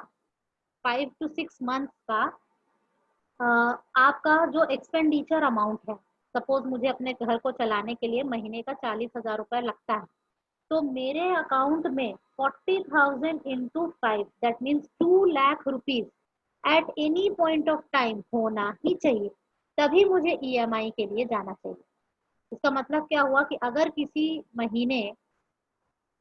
[SPEAKER 2] 5 to 6 मंथ का आपका जो एक्सपेंडिचर अमाउंट है, सपोज मुझे अपने घर को चलाने के लिए महीने का 40,000 रुपए लगता है, तो मेरे अकाउंट में 40,000 into 5 that means 2 lakh rupees at any point of time होना ही चाहिए, तभी मुझे ईएमआई के लिए जाना चाहिए। इसका मतलब क्या हुआ कि अगर किसी महीने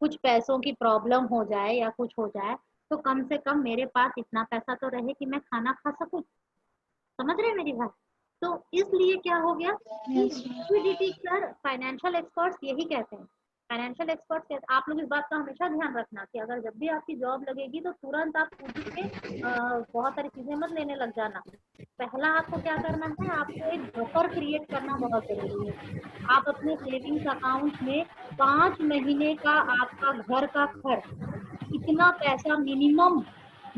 [SPEAKER 2] कुछ पैसों की प्रॉब्लम हो जाए या कुछ हो जाए तो कम से कम मेरे पास इतना पैसा तो रहे कि मैं खाना खा सकूं। समझ रहे हैं मेरी बात? तो इसलिए क्या हो गया कि लिक्विडिटी पर फाइनेंशियल एक्सपर्ट्स यही कहते हैं, फाइनेंशियल एक्सपर्ट्स कहते हैं, आप लोग इस बात का हमेशा ध्यान रखना कि अगर जब भी आपकी जॉब लगेगी तो तुरंत आप खुद से बहुत सारी चीजें मत लेने लग जाना। पहला आपको क्या करना है, आपको एक बफर क्रिएट करना बहुत जरूरी है। आप अपने सेविंग्स अकाउंट में 5 महीने का आपका घर का खर्च इतना पैसा मिनिमम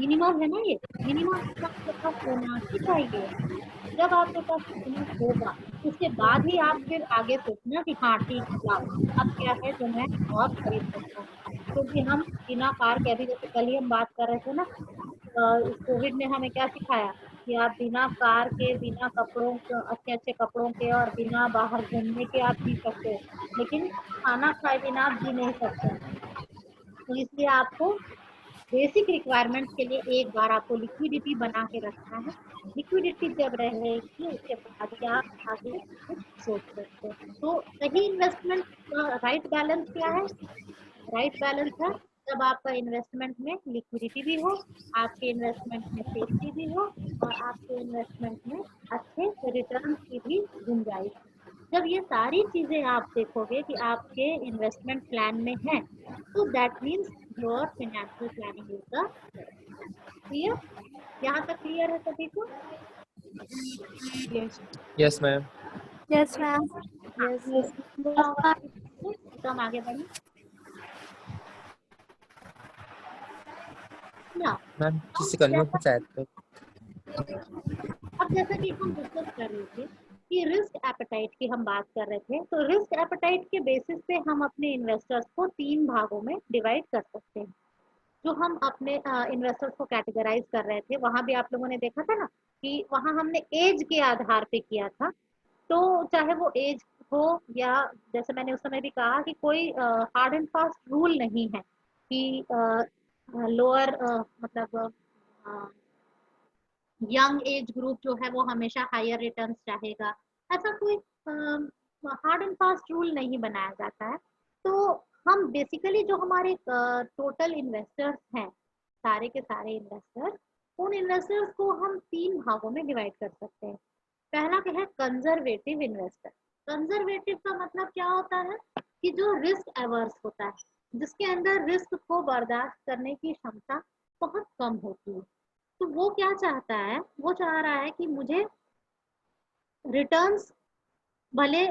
[SPEAKER 2] है ना, ये मिनिमम आपके पास होना ही चाहिए। जब आपके पास इतना होगा उसके बाद ही आप फिर आगे सोचना कि हाँ ठीक है, अब क्या है जो मैं और खरीद सकता हूँ। क्योंकि हम बिना कार के, अभी जैसे कल ही हम बात कर रहे थे ना, इस कोविड ने हमें क्या सिखाया कि आप बिना कार के, बिना कपड़ों के, अच्छे अच्छे कपड़ों के और बिना बाहर घूमने के आप जी सकते हो, लेकिन खाना खाए बिना आप जी नहीं सकते। तो इसलिए आपको बेसिक रिक्वायरमेंट्स के लिए एक बार आपको लिक्विडिटी बना के रखना है। लिक्विडिटी जब रहेगी उसके बाद ही आप आगे कुछ सोच सकते हो। तो सही इन्वेस्टमेंट, राइट बैलेंस क्या है? राइट बैलेंस है जब आपका इन्वेस्टमेंट में लिक्विडिटी भी हो, आपके इन्वेस्टमेंट में सेफ्टी भी हो और आपके इन्वेस्टमेंट में अच्छे रिटर्न की भी गुंजाइश। जब ये सारी चीजें आप देखोगे कि आपके इन्वेस्टमेंट प्लान में है तो that means your financial planning is the clear. यहाँ तक क्लियर है सभी को?
[SPEAKER 13] Yes ma'am.
[SPEAKER 10] Yes ma'am.
[SPEAKER 2] Yes. तो हम आगे बढ़ें ना।
[SPEAKER 13] मैम किसी का न्यू कुछ आया तो
[SPEAKER 2] अब जैसा कि हम डिस्कस कर रहे थे कि रिस्क एपेटाइट की हम बात कर रहे थे, तो रिस्क एपेटाइट के बेसिस पे हम अपने इन्वेस्टर्स को 3 भागों में डिवाइड कर सकते हैं। जो हम अपने इन्वेस्टर्स को कैटेगराइज कर रहे थे, वहां भी आप लोगों ने देखा था ना कि वहां हमने एज के आधार पे किया था। तो चाहे वो एज हो या जैसे मैंने उस समय भी कहा कि कोई हार्ड एंड फास्ट रूल नहीं है कि लोअर मतलब यंग एज ग्रुप जो है वो हमेशा हायर रिटर्न्स चाहेगा, ऐसा कोई हार्ड एंड फास्ट रूल नहीं बनाया जाता है। तो हम बेसिकली जो हमारे टोटल इन्वेस्टर्स हैं, सारे के सारे इन्वेस्टर्स, उन इन्वेस्टर्स को हम 3 भागों में डिवाइड कर सकते हैं। पहला क्या है, कंजर्वेटिव इन्वेस्टर। कंजर्वेटिव का मतलब क्या होता है कि जो रिस्क एवर्स होता है, जिसके अंदर रिस्क को बर्दाश्त करने की क्षमता बहुत कम होती है। तो वो क्या चाहता है, वो चाह रहा है कि मुझे रिटर्न्स भले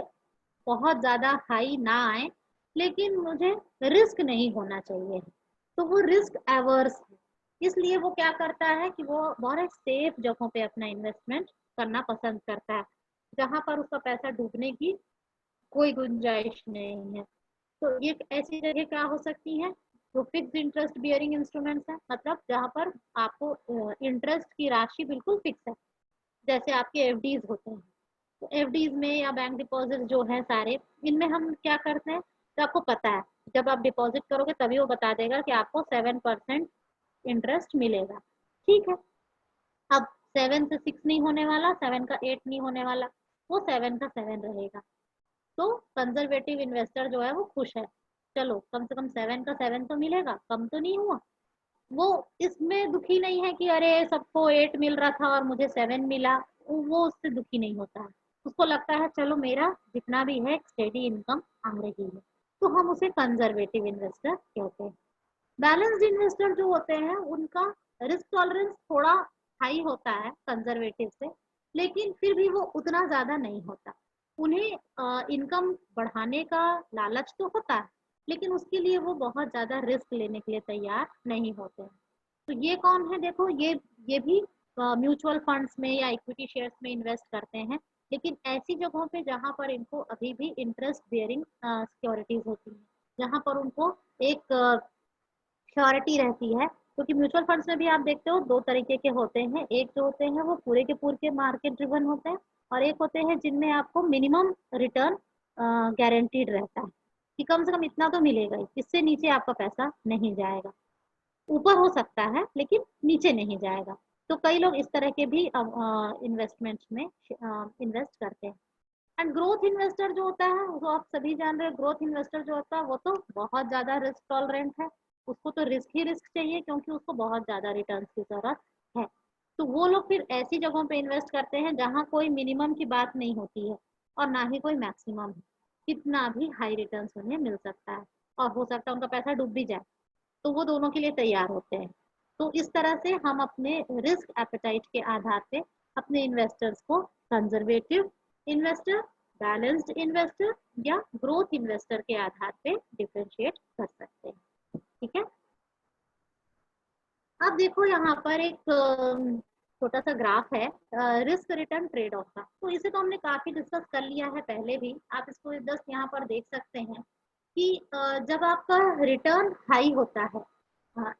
[SPEAKER 2] बहुत ज्यादा हाई ना आए, लेकिन मुझे रिस्क नहीं होना चाहिए। तो वो रिस्क एवर्स है, इसलिए वो क्या करता है कि वो बहुत सेफ जगहों पे अपना इन्वेस्टमेंट करना पसंद करता है, जहां पर उसका पैसा डूबने की कोई गुंजाइश नहीं है। तो ये ऐसी जगह क्या हो सकती है, जो फिक्स इंटरेस्ट बियरिंग इंस्ट्रूमेंट्स है, मतलब जहां पर आपको इंटरेस्ट की राशि बिल्कुल फिक्स है, जैसे आपके एफडीज होते हैं। तो एफडीज में या बैंक डिपॉजिट जो है सारे, इनमें हम क्या करते हैं, तो आपको पता है जब आप डिपॉजिट करोगे तभी वो बता देगा कि आपको 7% इंटरेस्ट मिलेगा। ठीक है, अब 7 से 6 नहीं होने वाला, 7 का 8 नहीं होने वाला, वो 7 का 7 रहेगा। तो कंजर्वेटिव इन्वेस्टर जो है वो खुश है, चलो कम से कम 7 का 7 तो मिलेगा, कम तो नहीं हुआ। वो इसमें दुखी नहीं है कि अरे सबको 8 मिल रहा था और मुझे 7 मिला, वो उससे दुखी नहीं होता है। उसको लगता है चलो मेरा जितना भी है स्टेडी इनकम आ रही है, तो हम उसे कंजर्वेटिव इन्वेस्टर कहते हैं। बैलेंस्ड इन्वेस्टर जो होते हैं उनका रिस्क टॉलरेंस थोड़ा हाई होता है कंजर्वेटिव से, लेकिन फिर भी वो उतना ज्यादा नहीं होता। उन्हें इनकम बढ़ाने का लालच तो होता है, लेकिन उसके लिए वो बहुत ज्यादा रिस्क लेने के लिए तैयार नहीं होते हैं। तो ये कौन है, देखो ये भी म्यूचुअल फंड्स में या इक्विटी शेयर्स में इन्वेस्ट करते हैं, लेकिन ऐसी जगहों पे जहां पर इनको अभी भी इंटरेस्ट बियरिंग सिक्योरिटीज होती हैं, जहां पर उनको एक श्योरिटी रहती है। क्योंकि म्यूचुअल फंड्स में भी आप देखते हो 2 तरीके के होते हैं, एक जो होते हैं वो पूरे के पूरे मार्केट ड्रिवन होते हैं, और एक होते हैं जिनमें आपको मिनिमम रिटर्न गारंटीड रहता है कि कम से कम इतना तो मिलेगा ही, इससे नीचे आपका पैसा नहीं जाएगा। ऊपर हो सकता है लेकिन नीचे नहीं जाएगा। तो कई लोग इस तरह के भी इन्वेस्टमेंट्स में इन्वेस्ट करते हैं। एंड ग्रोथ इन्वेस्टर जो होता है, वो आप सभी जान रहे हैं, ग्रोथ इन्वेस्टर जो होता है वो तो बहुत ज्यादा रिस्क टॉलरेंट है, उसको तो रिस्क ही रिस्क चाहिए, क्योंकि उसको बहुत ज्यादा रिटर्न की जरूरत है। तो वो लोग फिर ऐसी जगहों पे इन्वेस्ट करते हैं जहां कोई मिनिमम की बात नहीं होती है और ना ही कोई मैक्सिमम है, कितना भी हाई रिटर्न उन्हें मिल सकता है और हो सकता है उनका पैसा डूब भी जाए, तो वो दोनों के लिए तैयार होते हैं। तो इस तरह से हम अपने रिस्क एपेटाइट के आधार पे अपने इन्वेस्टर्स को कंजर्वेटिव इन्वेस्टर, बैलेंस्ड इन्वेस्टर या ग्रोथ इन्वेस्टर के आधार पे डिफरेंशिएट कर सकते हैं। ठीक है, अब देखो यहाँ पर एक छोटा सा ग्राफ है रिस्क रिटर्न ट्रेड ऑफ का। तो इसे तो हमने काफी डिस्कस कर लिया है पहले भी, आप इसको जस्ट यहाँ पर देख सकते हैं कि जब आपका रिटर्न हाई होता है,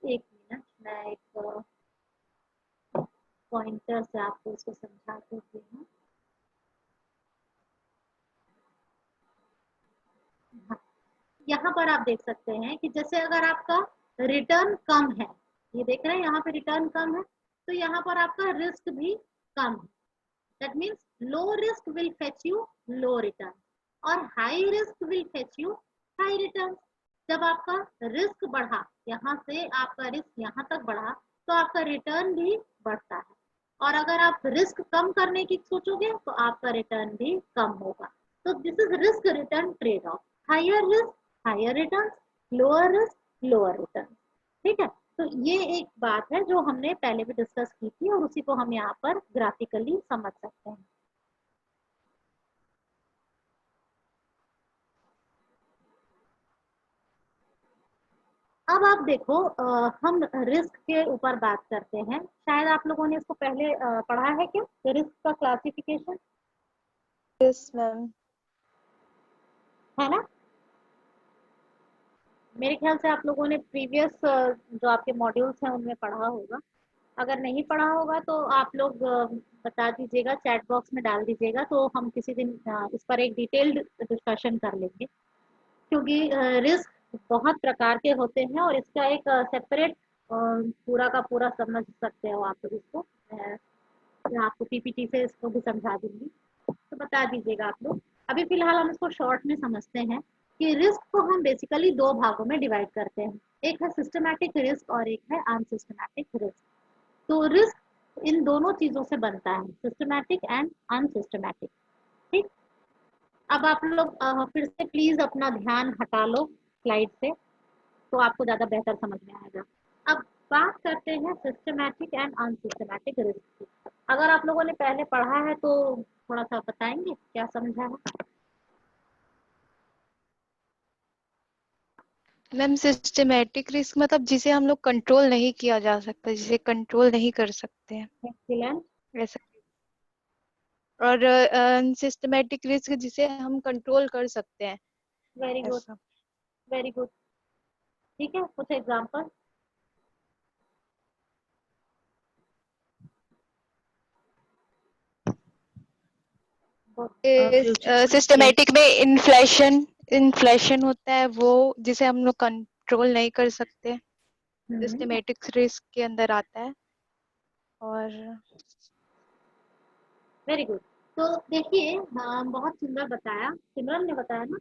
[SPEAKER 2] एक मिनट मैं एक पॉइंटर से आपको इसको समझा देती हूँ। यहाँ पर आप देख सकते हैं कि जैसे अगर आपका रिटर्न कम है, ये देख रहे हैं यहाँ पे रिटर्न कम है, तो यहाँ पर आपका रिस्क भी कम है। That means low risk will fetch you low return और high risk will fetch you high return. जब आपका रिस्क बढ़ा, यहाँ से आपका रिस्क यहाँ तक बढ़ा, तो आपका रिटर्न भी बढ़ता है, और अगर आप रिस्क कम करने की सोचोगे तो आपका रिटर्न भी कम होगा। तो this is risk return trade off, higher risk higher return, lower risk lower return. ठीक है, तो ये एक बात है जो हमने पहले भी डिस्कस की थी और उसी को हम यहाँ पर ग्राफिकली समझ सकते हैं। अब आप देखो हम रिस्क के ऊपर बात करते हैं। शायद आप लोगों ने इसको पहले पढ़ा है क्या, रिस्क का क्लासिफिकेशन?
[SPEAKER 12] Yes ma'am.
[SPEAKER 2] है ना? मेरे ख्याल से आप लोगों ने प्रीवियस जो आपके मॉड्यूल्स हैं उनमें पढ़ा होगा। अगर नहीं पढ़ा होगा तो आप लोग बता दीजिएगा, चैट बॉक्स में डाल दीजिएगा, तो हम किसी दिन इस पर एक डिटेल्ड डिस्कशन कर लेंगे। क्योंकि रिस्क बहुत प्रकार के होते हैं और इसका एक सेपरेट पूरा का पूरा समझ सकते हो आप इसको। मैं आपको पीपीटी से इसको भी समझा दूंगी, तो बता दीजिएगा आप लोग। अभी फिलहाल हम इसको शॉर्ट में समझते हैं कि रिस्क को हम बेसिकली दो भागों में डिवाइड करते हैं, एक है सिस्टमैटिक रिस्क और एक है अनसिस्टमैटिक रिस्क। तो रिस्क इन दोनों चीजों से बनता है, सिस्टमैटिक एंड अनसिस्टमैटिक। ठीक, अब आप लोग फिर से प्लीज अपना ध्यान हटा लो स्लाइड से, तो आपको ज्यादा बेहतर समझ में आएगा। अब बात करते हैं सिस्टमैटिक एंड अनसिस्टमैटिक रिस्क की। अगर आप लोगों ने पहले पढ़ा है तो थोड़ा सा बताएंगे क्या समझा है?
[SPEAKER 12] मैम सिस्टमेटिक रिस्क मतलब जिसे हम लोग कंट्रोल नहीं किया जा सकता, जिसे कंट्रोल नहीं कर सकते हैं,
[SPEAKER 2] एक्सीलेंट।
[SPEAKER 12] ऐसा। और सिस्टमेटिक रिस्क जिसे हम कंट्रोल कर सकते हैं।
[SPEAKER 2] वेरी गुड,
[SPEAKER 12] ऐसा।
[SPEAKER 2] Very good. ठीक है, कुछ एग्जांपल?
[SPEAKER 12] सिस्टमेटिक में इन्फ्लेशन होता है, वो जिसे हम लोग कंट्रोल नहीं कर सकते, सिस्टमेटिक रिस्क के अंदर आता है। और
[SPEAKER 2] वेरी गुड। तो देखिए बहुत सुंदर बताया, सिमरन ने बताया ना?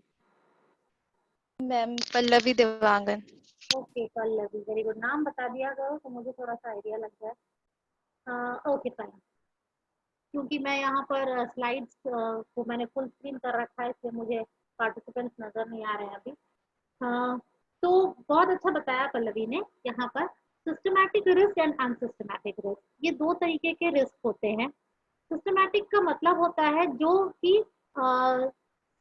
[SPEAKER 12] Ma'am Pallavi Dewangan.
[SPEAKER 2] Okay Pallavi, very good. नाम बता दिया करो तो मुझे थोड़ा सा आइडिया लग जाए। Okay fine. क्योंकि मैं यहाँ पर स्लाइड्स को मैंने फुल स्क्रीन कर रखा है, इसलिए मुझे पार्टिसिपेंट्स नजर नहीं आ रहे हैं अभी। तो बहुत अच्छा बताया पल्लवी ने। यहाँ पर systematic risk and unsystematic risk, ये दो तरीके के रिस्क होते हैं। सिस्टमैटिक का मतलब होता है जो कि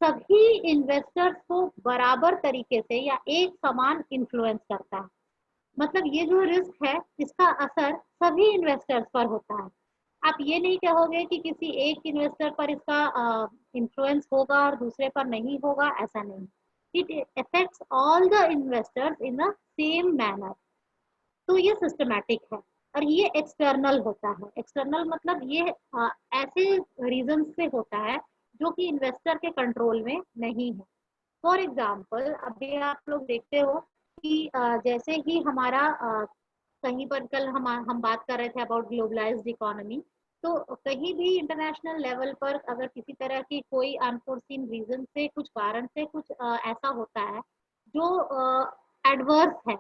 [SPEAKER 2] सभी इन्वेस्टर्स को बराबर तरीके से या एक समान इन्फ्लुएंस करता है। मतलब ये जो रिस्क है इसका असर सभी इन्वेस्टर्स पर होता है। आप ये नहीं कहोगे कि किसी एक इन्वेस्टर पर इसका इन्फ्लुएंस होगा और दूसरे पर नहीं होगा, ऐसा नहीं। It affects all the investors in the same manner. तो ये सिस्टमैटिक है और ये एक्सटर्नल होता है। एक्सटर्नल मतलब ये ऐसे रीजन से होता है जो कि इन्वेस्टर के कंट्रोल में नहीं है। फॉर एग्जाम्पल अभी आप लोग देखते हो कि जैसे ही हमारा कहीं पर कल हम बात कर रहे थे अबाउट ग्लोबलाइज्ड इकोनॉमी, तो कहीं भी इंटरनेशनल लेवल पर अगर किसी तरह की कोई अनफोर्सीन रीजन से, कुछ कारण से कुछ ऐसा होता है जो एडवर्स है,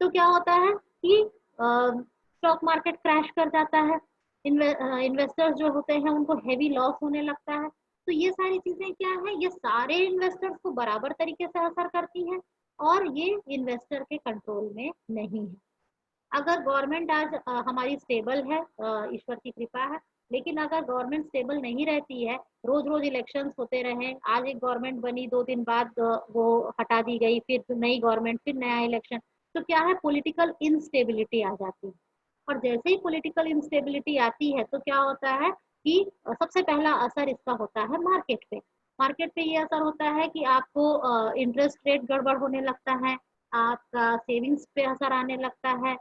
[SPEAKER 2] तो क्या होता है कि स्टॉक मार्केट क्रैश कर जाता है, इन्वेस्टर्स जो होते हैं उनको हेवी लॉस होने लगता है। तो ये सारी चीजें क्या है, ये सारे इन्वेस्टर्स को बराबर तरीके से असर करती हैं और ये इन्वेस्टर के कंट्रोल में नहीं है। अगर गवर्नमेंट आज हमारी स्टेबल है, ईश्वर की कृपा है, लेकिन अगर गवर्नमेंट स्टेबल नहीं रहती है, रोज रोज इलेक्शंस होते रहे, आज एक गवर्नमेंट बनी, 2 दिन बाद वो हटा दी गई, फिर नई गवर्नमेंट, फिर नया इलेक्शन, तो क्या है, पॉलिटिकल इंस्टेबिलिटी आ जाती है। और जैसे ही पॉलिटिकल इंस्टेबिलिटी आती है तो क्या होता है कि सबसे पहला असर इसका होता है मार्केट पे। मार्केट पे ये असर होता है कि आपको इंटरेस्ट रेट गड़बड़ होने लगता है, आपका सेविंग्स पे असर आने लगता है,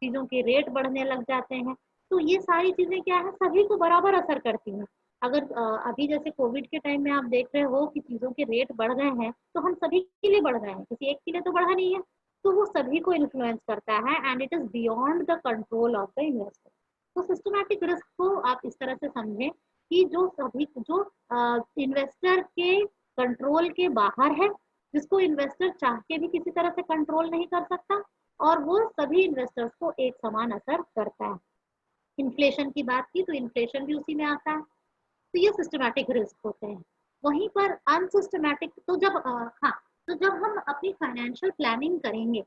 [SPEAKER 2] चीजों के रेट बढ़ने लग जाते हैं। तो ये सारी चीजें क्या है, सभी को बराबर असर करती हैं। अगर अभी जैसे कोविड के टाइम में आप देख रहे हो कि चीजों के रेट बढ़ गए हैं, तो हम सभी के लिए बढ़ गए हैं, किसी एक के लिए तो बढ़ा नहीं है। तो वो सभी को इन्फ्लुएंस करता है and it is beyond the control of the investor. तो सिस्टमैटिक रिस्क को आप इस तरह से समझें कि जो इन्वेस्टर के कंट्रोल के बाहर है, जिसको इन्वेस्टर चाह के भी किसी तरह से कंट्रोल नहीं कर सकता, और वो सभी इन्वेस्टर्स को एक समान असर करता है। इन्फ्लेशन की बात की तो इन्फ्लेशन भी उसी में आता है। तो ये सिस्टमैटिक रिस्क होते हैं। वहीं पर अनसिस्टमैटिक, तो जब हम अपनी फाइनेंशियल प्लानिंग करेंगे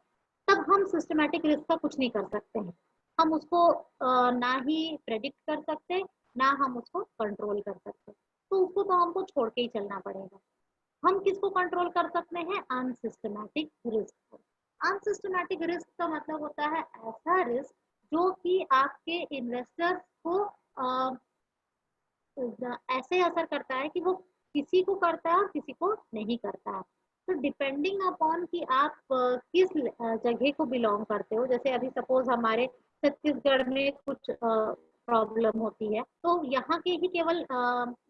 [SPEAKER 2] तब हम सिस्टमैटिक रिस्क का कुछ नहीं कर सकते हैं। हम उसको ना ही प्रेडिक्ट कर सकते, ना हम उसको कंट्रोल कर सकते, तो उसको तो हमको छोड़ के ही चलना पड़ेगा। हम किसको कंट्रोल कर सकते हैं, अनसिस्टमैटिक रिस्क को। अनसिस्टमैटिक रिस्क का मतलब होता है ऐसा रिस्क जो कि आपके इन्वेस्टर्स को ऐसे असर करता है कि वो किसी को करता है और किसी को नहीं करता है। तो डिपेंडिंग अपॉन कि आप किस जगह को बिलोंग करते हो, जैसे अभी सपोज हमारे छत्तीसगढ़ में कुछ प्रॉब्लम होती है तो यहाँ के ही केवल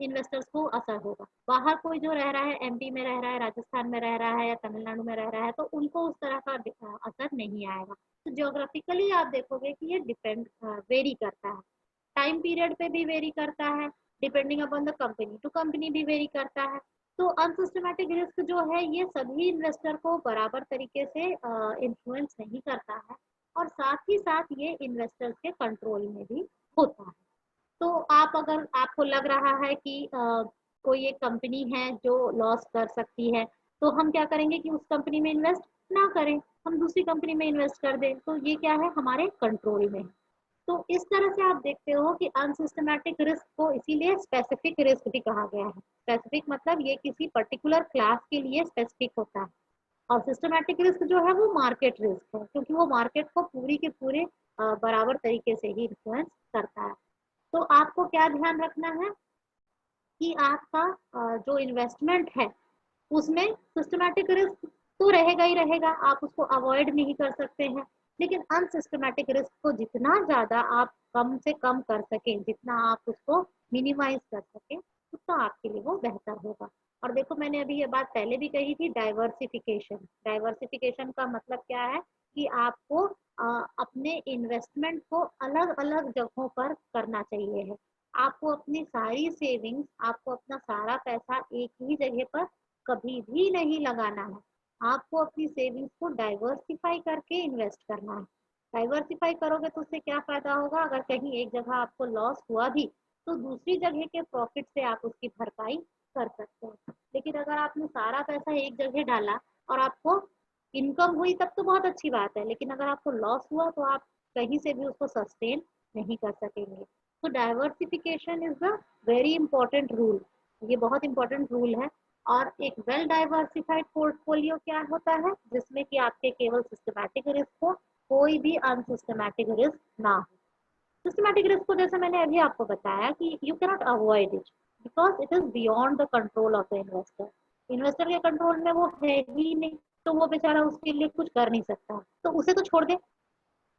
[SPEAKER 2] इन्वेस्टर्स को असर होगा। बाहर कोई जो रह रहा है, एमपी में रह रहा है, राजस्थान में रह रहा है या तमिलनाडु में रह रहा है, तो उनको उस तरह का असर नहीं आएगा। तो जियोग्राफिकली आप देखोगे कि ये डिपेंड वेरी करता है, टाइम पीरियड पे भी वेरी करता है, depending upon the company to company भी वेरी करता है। तो अनसिस्टमैटिक रिस्क जो है ये सभी इन्वेस्टर को बराबर तरीके से इन्फ्लुएंस नहीं करता है, और साथ ही साथ ये इन्वेस्टर्स के कंट्रोल में भी होता है। तो आप अगर आपको लग रहा है कि कोई एक कंपनी है जो लॉस कर सकती है, तो हम क्या करेंगे कि उस कंपनी में इन्वेस्ट ना करें, हम दूसरी कंपनी में इन्वेस्ट कर दें, तो ये क्या है, हमारे कंट्रोल में। तो इस तरह से आप देखते हो कि अनसिस्टमैटिक रिस्क को इसीलिए स्पेसिफिक रिस्क भी कहा गया है। स्पेसिफिक मतलब ये किसी पर्टिकुलर क्लास के लिए स्पेसिफिक होता है, और सिस्टमैटिक रिस्क जो है वो मार्केट रिस्क है, क्योंकि वो मार्केट को पूरी के पूरे बराबर तरीके से ही इन्फ्लुएंस करता है। तो आपको क्या ध्यान रखना है कि आपका जो इन्वेस्टमेंट है उसमें सिस्टमैटिक रिस्क तो रहेगा ही रहेगा, आप उसको अवॉइड नहीं कर सकते हैं, लेकिन अनसिस्टमैटिक रिस्क को जितना ज्यादा आप कम से कम कर सकें, जितना आप उसको मिनिमाइज कर सकें, उतना आपके लिए वो बेहतर होगा। और देखो मैंने अभी ये बात पहले भी कही थी, डाइवर्सिफिकेशन। डाइवर्सिफिकेशन का मतलब क्या है कि आपको अपने इन्वेस्टमेंट को अलग अलग जगहों पर करना चाहिए है। आपको अपनी सारी सेविंग्स, आपको अपना सारा पैसा एक ही जगह पर कभी भी नहीं लगाना है। आपको अपनी सेविंग्स को डाइवर्सिफाई करके इन्वेस्ट करना है। डाइवर्सिफाई करोगे तो उससे क्या फायदा होगा, अगर कहीं एक जगह आपको लॉस हुआ भी तो दूसरी जगह के प्रॉफिट से आप उसकी भरपाई कर सकते हो। लेकिन अगर आपने सारा पैसा एक जगह डाला और आपको इनकम हुई तब तो बहुत अच्छी बात है, लेकिन अगर आपको लॉस हुआ तो आप कहीं से भी उसको सस्टेन नहीं कर सकेंगे। तो diversification is the very important rule, ये बहुत इंपॉर्टेंट रूल है। और एक वेल डाइवर्सिफाइड पोर्टफोलियो क्या होता है, जिसमें कि आपके केवल सिस्टमैटिक रिस्क हो, कोई भी अनसिस्टमैटिक रिस्क ना हो। सिस्टमैटिक रिस्क को जैसे मैंने अभी आपको बताया कि you cannot avoid it because it is beyond the control of the investor. Investor के कंट्रोल में वो है ही नहीं, तो वो बेचारा उसके लिए कुछ कर नहीं सकता, तो उसे तो छोड़ दे।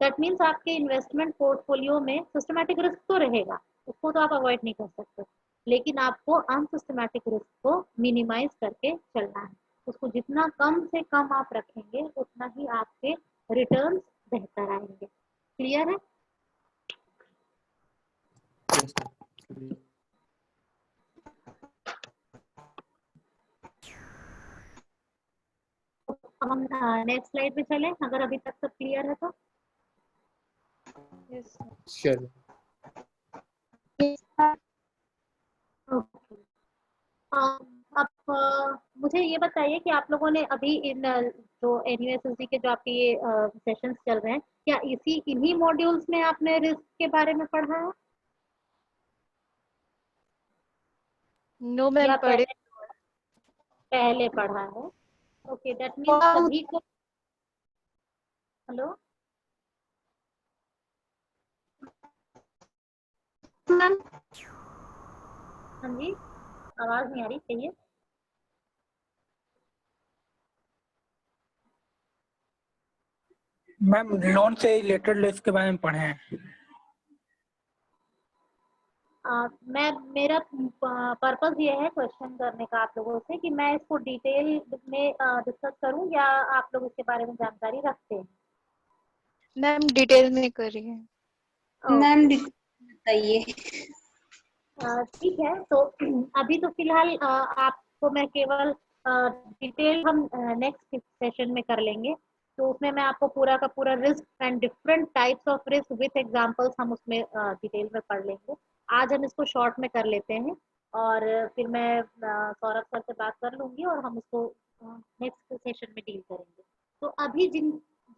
[SPEAKER 2] दैट मीन्स आपके इन्वेस्टमेंट पोर्टफोलियो में सिस्टमैटिक रिस्क तो रहेगा, उसको तो आप अवॉइड नहीं कर सकते, लेकिन आपको अनसिस्टमैटिक रिस्क को मिनिमाइज करके चलना है। उसको जितना कम से कम आप रखेंगे उतना ही आपके रिटर्न्स बेहतर आएंगे। क्लियर है? हम नेक्स्ट स्लाइड पे चलें, अगर अभी तक सब क्लियर है तो।
[SPEAKER 13] चलो
[SPEAKER 2] अब मुझे ये बताइए कि आप लोगों ने अभी इन जो NUSSD के जो आपके ये सेशंस चल रहे हैं, क्या इन्हीं मॉड्यूल्स में आपने रिस्क के बारे में पढ़ा है?
[SPEAKER 12] नो मैम,
[SPEAKER 2] पहले पढ़ा है। ओके, दैट मीन्स सभी को। हेलो हाँ जी, आवाज नहीं आ रही, कहिए।
[SPEAKER 3] मैम लोन से रिलेटेड लिस्ट के बारे में पढ़े हैं।
[SPEAKER 2] मेरा पर्पस ये है क्वेश्चन करने का आप लोगों से कि मैं इसको डिटेल में डिस्कस करूं या आप लोग इसके बारे में जानकारी रखते हैं?
[SPEAKER 12] मैम डिटेल में करिए।
[SPEAKER 14] मैम बताइए।
[SPEAKER 2] ठीक है, तो अभी तो फिलहाल आपको मैं केवल डिटेल हम नेक्स्ट सेशन में कर लेंगे, तो उसमें मैं आपको पूरा का पूरा risk and different types of risk with examples हम उसमें डिटेल में पढ़ लेंगे। आज हम इसको शॉर्ट में कर लेते हैं और फिर मैं सौरभ सर से बात कर लूंगी और हम उसको नेक्स्ट सेशन में डील करेंगे। तो अभी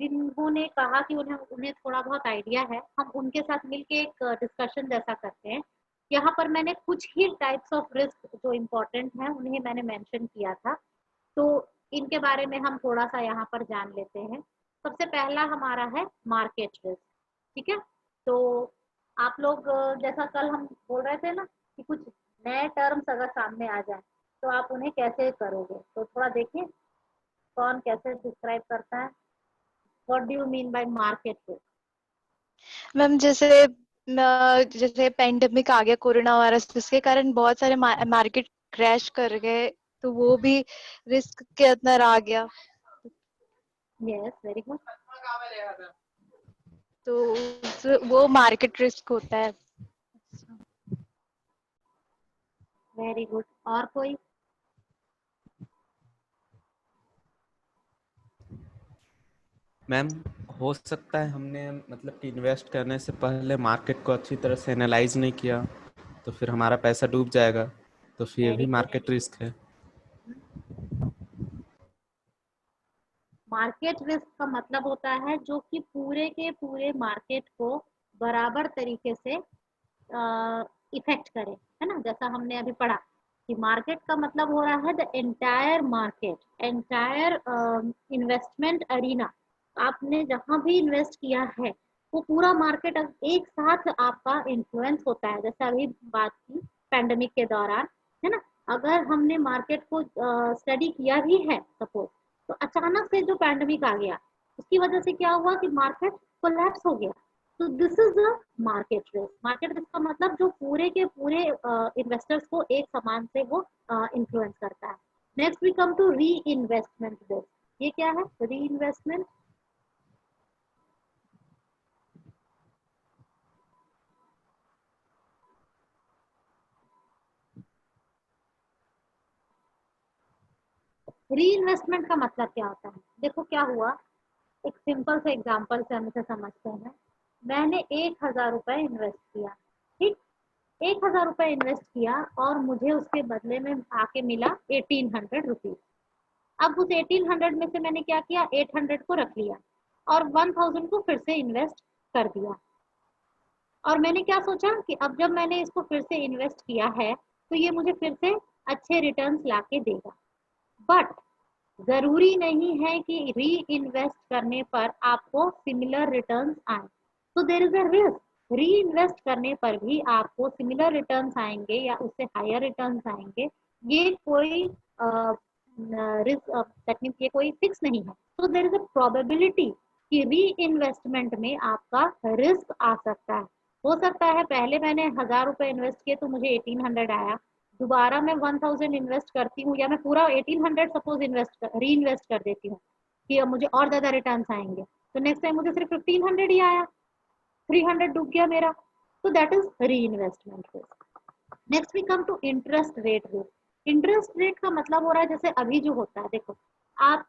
[SPEAKER 2] जिन्होंने कहा कि उन्हें थोड़ा बहुत आइडिया है, हम उनके साथ मिलके एक डिस्कशन जैसा करते हैं। यहाँ पर मैंने कुछ ही टाइप्स ऑफ रिस्क जो इम्पोर्टेंट हैं उन्हें मैंने मेंशन किया था, तो इनके बारे में हम थोड़ा सा यहाँ पर जान लेते हैं। सबसे पहला हमारा है मार्केट रिस्क। ठीक है, तो आप लोग जैसा कल हम बोल रहे थे ना कि कुछ नए टर्म्स अगर सामने आ जाए तो आप उन्हें कैसे करोगे? तो थोड़ा देखिए कौन कैसे डिस्क्राइब करता है। What do you mean by market risk?
[SPEAKER 12] Ma'am जैसे पेंडेमिक आ गया कोरोना वायरस, जिसके कारण बहुत सारे मार्केट क्रैश कर गए, तो वो भी रिस्क के अंदर आ गया।
[SPEAKER 2] Yes, very good.
[SPEAKER 12] तो वो मार्केट रिस्क होता है।
[SPEAKER 2] Very good. और कोई?
[SPEAKER 15] मैम हो सकता है हमने मतलब कि इन्वेस्ट करने से पहले मार्केट को अच्छी तरह से एनालाइज नहीं किया, तो फिर हमारा पैसा डूब जाएगा, तो फिर ये भी मार्केट रिस्क है।
[SPEAKER 2] मार्केट रिस्क का मतलब होता है जो कि पूरे के पूरे मार्केट को बराबर तरीके से इफेक्ट करे, है ना। जैसा हमने अभी पढ़ा कि मार्केट का मतलब हो रहा है the entire market, entire investment arena. आपने जहां भी इन्वेस्ट किया है वो पूरा मार्केट एक साथ आपका इन्फ्लुएंस होता है। जैसे अभी बात की पैंडेमिक के दौरान, है ना। अगर हमने मार्केट को स्टडी किया भी है सपोज, तो अचानक से जो पैंडेमिक आ गया उसकी वजह से क्या हुआ कि मार्केट कोलैप्स हो गया। तो this is the market risk. Market risk का मतलब जो पूरे के पूरे इन्वेस्टर्स को एक समान से वो इन्फ्लुएंस करता है। Next we come to reinvestment risk. ये क्या है? री इन्वेस्टमेंट। री इन्वेस्टमेंट का मतलब क्या होता है? देखो क्या हुआ, एक सिंपल से एग्जांपल से हम इसे समझते हैं। मैंने 1000 रुपए इन्वेस्ट किया, ठीक। 1000 रुपए इन्वेस्ट किया और मुझे उसके बदले में आके मिला 1800 रुपीज। अब उस 1800 में से मैंने क्या किया, 800 को रख लिया और 1000 को फिर से इन्वेस्ट कर दिया। और मैंने क्या सोचा कि अब जब मैंने इसको फिर से इन्वेस्ट किया है तो ये मुझे फिर से अच्छे रिटर्न्स लाके देगा। बट जरूरी नहीं है कि री इन्वेस्ट करने पर आपको सिमिलर रिटर्न्स आए। तो देयर इज अ रिस्क। री इन्वेस्ट करने पर भी आपको सिमिलर रिटर्न्स आएंगे या उससे हायर रिटर्न्स आएंगे, ये कोई रिस्क दैट मींस ये कोई फिक्स नहीं है। तो देयर इज अ प्रोबेबिलिटी कि री इन्वेस्टमेंट में आपका रिस्क आ सकता है। हो सकता है पहले मैंने 1000 रुपए इन्वेस्ट किए तो मुझे 1800 आया, दोबारा मैं 1000 इन्वेस्ट करती हूँ या मैं पूरा 1800 सपोज री इन्वेस्ट कर देती हूँ कि अब मुझे और ज्यादा रिटर्न्स आएंगे, तो नेक्स्ट टाइम मुझे सिर्फ 1500 ही आया, 300 डूब गया मेरा। तो that is reinvestment risk. Next we come to interest rate risk. Interest rate का मतलब हो रहा है जैसे अभी जो होता है, देखो आप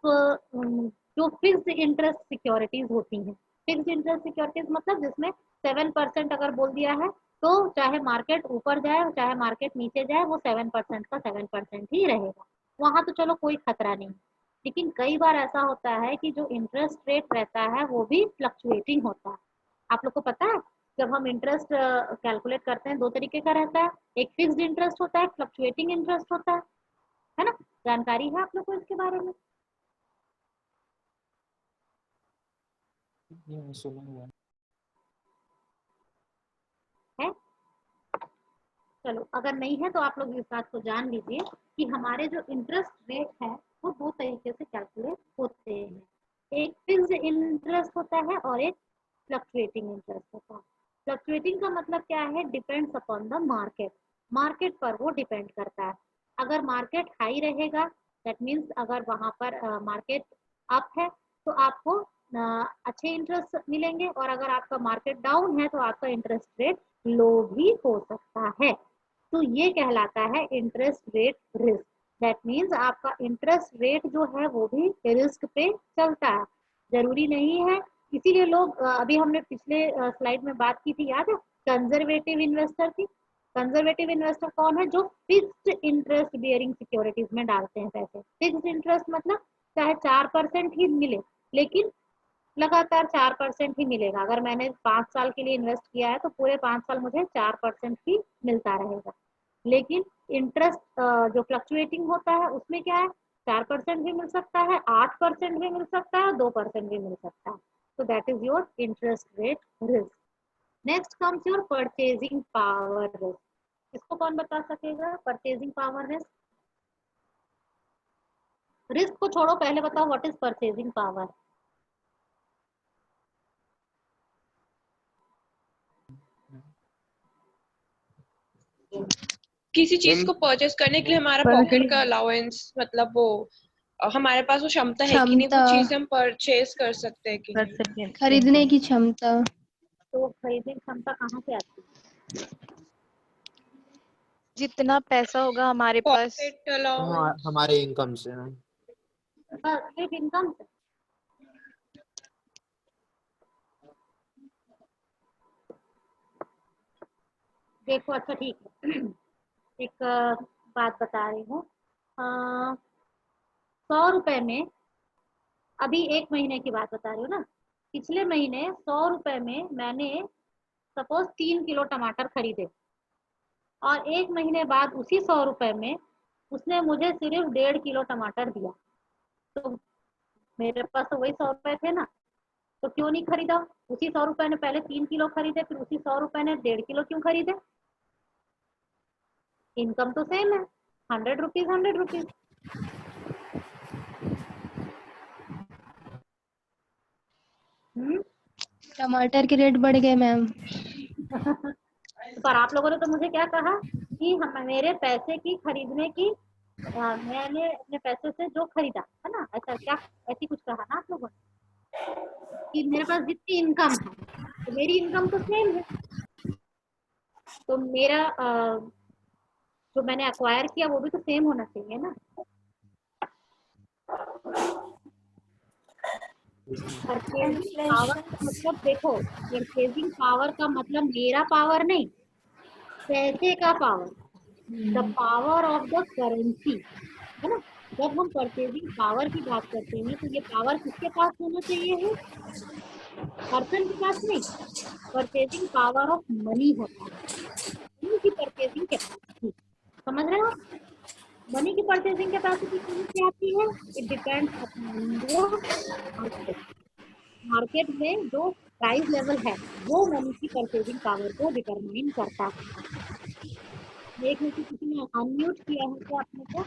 [SPEAKER 2] जो फिक्स्ड इंटरेस्ट सिक्योरिटीज होती हैं, फिक्स्ड इंटरेस्ट सिक्योरिटीज मतलब जिसमें 7% अगर बोल दिया है तो चाहे मार्केट ऊपर जाए चाहे मार्केट नीचे जाए वो 7% का 7% ही रहेगा, वहां तो चलो कोई खतरा नहीं। लेकिन कई बार ऐसा होता है कि जो इंटरेस्ट रेट रहता है वो भी फ्लक्चुएटिंग होता है। आप लोग को पता है जब हम इंटरेस्ट कैलकुलेट करते हैं दो तरीके का रहता है, एक फिक्स्ड इंटरेस्ट होता है, फ्लक्चुएटिंग इंटरेस्ट होता है ना। जानकारी है आप लोग को इसके बारे में? है? चलो अगर नहीं है तो आप लोग इस बात को जान लीजिए कि हमारे जो इंटरेस्ट रेट है वो दो तरीके से कैलकुलेट होते हैं, एक फिक्स्ड इंटरेस्ट होता है और एक फ्लक्चुएटिंग इंटरेस्ट होता है। फ्लक्चुएटिंग का मतलब क्या है? Depends upon the market. Market पर वो डिपेंड करता है। अगर मार्केट हाई रहेगा दैट मीन्स अगर वहां पर मार्केट अप है तो आपको अच्छे इंटरेस्ट मिलेंगे, और अगर आपका मार्केट डाउन है तो आपका इंटरेस्ट रेट लो भी हो सकता है। तो ये कहलाता है interest rate risk. That means आपका इंटरेस्ट रेट जो है वो भी रिस्क पे चलता है, जरूरी नहीं है। इसीलिए लोग अभी हमने पिछले स्लाइड में बात की थी, याद है, कंजर्वेटिव इन्वेस्टर की। कंजर्वेटिव इन्वेस्टर कौन है? जो फिक्स्ड इंटरेस्ट बियरिंग सिक्योरिटीज में डालते हैं पैसे। फिक्स्ड इंटरेस्ट मतलब चाहे 4% ही मिले लेकिन लगातार 4% ही मिलेगा। अगर मैंने 5 साल के लिए इन्वेस्ट किया है तो पूरे 5 साल मुझे 4% ही मिलता रहेगा। लेकिन इंटरेस्ट जो फ्लक्चुएटिंग होता है उसमें क्या है, 4% भी मिल सकता है, 8% भी मिल सकता है, 2% भी मिल सकता है। तो that is your interest rate risk. Next comes your purchasing power risk. इसको कौन बता सकेगा? परचेजिंग पावर रिस्क रिस्क को छोड़ो, पहले बताओ व्हाट इज परचेजिंग पावर।
[SPEAKER 16] किसी चीज को परचेस करने के लिए हमारा पॉकेट का अलाउंस, मतलब वो हमारे पास वो क्षमता है कि नहीं, वो चीज हम परचेस कर सकते हैं कि नहीं।
[SPEAKER 1] खरीदने की क्षमता।
[SPEAKER 2] तो खरीदने की क्षमता कहाँ से आती है?
[SPEAKER 12] जितना पैसा होगा हमारे पास
[SPEAKER 13] हमारे इनकम से।
[SPEAKER 2] बस सिर्फ इनकम से। देखो अच्छा ठीक है, एक बात बता रही हूँ। 100 रुपए में, अभी 1 महीने की बात बता रही हूँ ना, पिछले महीने 100 रुपए में मैंने सपोज 3 किलो टमाटर खरीदे, और 1 महीने बाद उसी 100 रुपए में उसने मुझे सिर्फ 1.5 किलो टमाटर दिया, तो मेरे पास तो वही 100 रुपए थे ना, तो क्यों नहीं खरीदा? उसी 100 रुपए ने पहले 3 किलो खरीदे, फिर उसी 100 रुपए ने 1.5 किलो क्यों खरीदे? इनकम तो सेम है, 100 रुपीज 100 रुपीज।
[SPEAKER 1] टमाटर के रेट बढ़ गए मैम।
[SPEAKER 2] पर आप लोगों ने तो मुझे क्या कहा कि हम मेरे पैसे की खरीदने की, मैंने अपने पैसे से जो खरीदा है ना, ऐसा क्या, ऐसी कुछ कहा ना आप लोगों ने कि मेरे पास जितनी इनकम है, तो मेरी इनकम तो सेम है, तो मेरा जो मैंने अक्वायर किया वो भी तो सेम होना चाहिए ना। परचेजिंग पावर का मतलब देखो, परचेजिंग पावर का मतलब मेरा पावर नहीं, पैसे का power, the power of the currency, है ना। जब हम परचेजिंग पावर की बात करते हैं तो ये पावर किसके पास होना चाहिए है? पर्सन के पास नहीं, परचेजिंग पावर ऑफ मनी होता है, मनी की परचेजिंग कैपेसिटी, समझ रहे हो? मनी की परचेजिंग कैपेसिटी कहाँ आती है? It depends upon the market. Market में जो प्राइस लेवल है वो मनी की परचेजिंग पावर को डिटरमाइन करता है। देख लीजिए किसी ने अनम्यूट किया है क्या अपने को?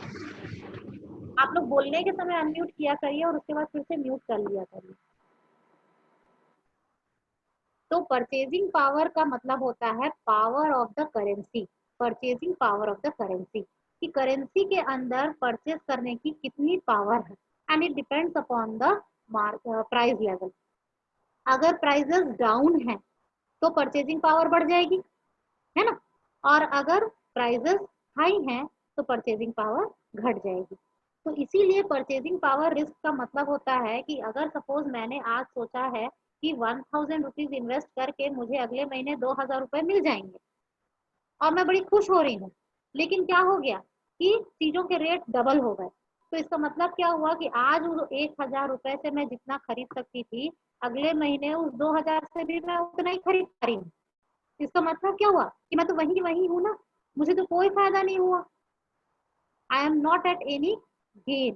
[SPEAKER 2] आप लोग बोलने के समय अनम्यूट किया करिए और उसके बाद फिर से म्यूट कर लिया करिए। तो परचेजिंग पावर का मतलब होता है power of the currency, purchasing power of the currency, कि करेंसी के अंदर परचेज करने की कितनी पावर है, and it depends upon the price level. अगर प्राइसेस डाउन है तो परचेजिंग पावर बढ़ जाएगी, है ना, और अगर प्राइसेस हाई हैं तो परचेजिंग पावर घट जाएगी। तो इसीलिए परचेजिंग पावर रिस्क का मतलब होता है कि अगर सपोज मैंने आज सोचा है कि 1000 रुपीज इन्वेस्ट करके मुझे अगले महीने 2000 रुपए मिल जाएंगे और मैं बड़ी खुश हो रही हूँ, लेकिन क्या हो गया कि चीजों के रेट डबल हो गए, तो इसका मतलब क्या हुआ कि आज उस 1000 रुपए से मैं जितना खरीद सकती थी, अगले महीने उस 2000 से भी मैं उतना ही खरीद पा रही हूँ। इसका मतलब क्या हुआ कि मैं तो वही हूँ ना, मुझे तो कोई फायदा नहीं हुआ, I am not at any gain.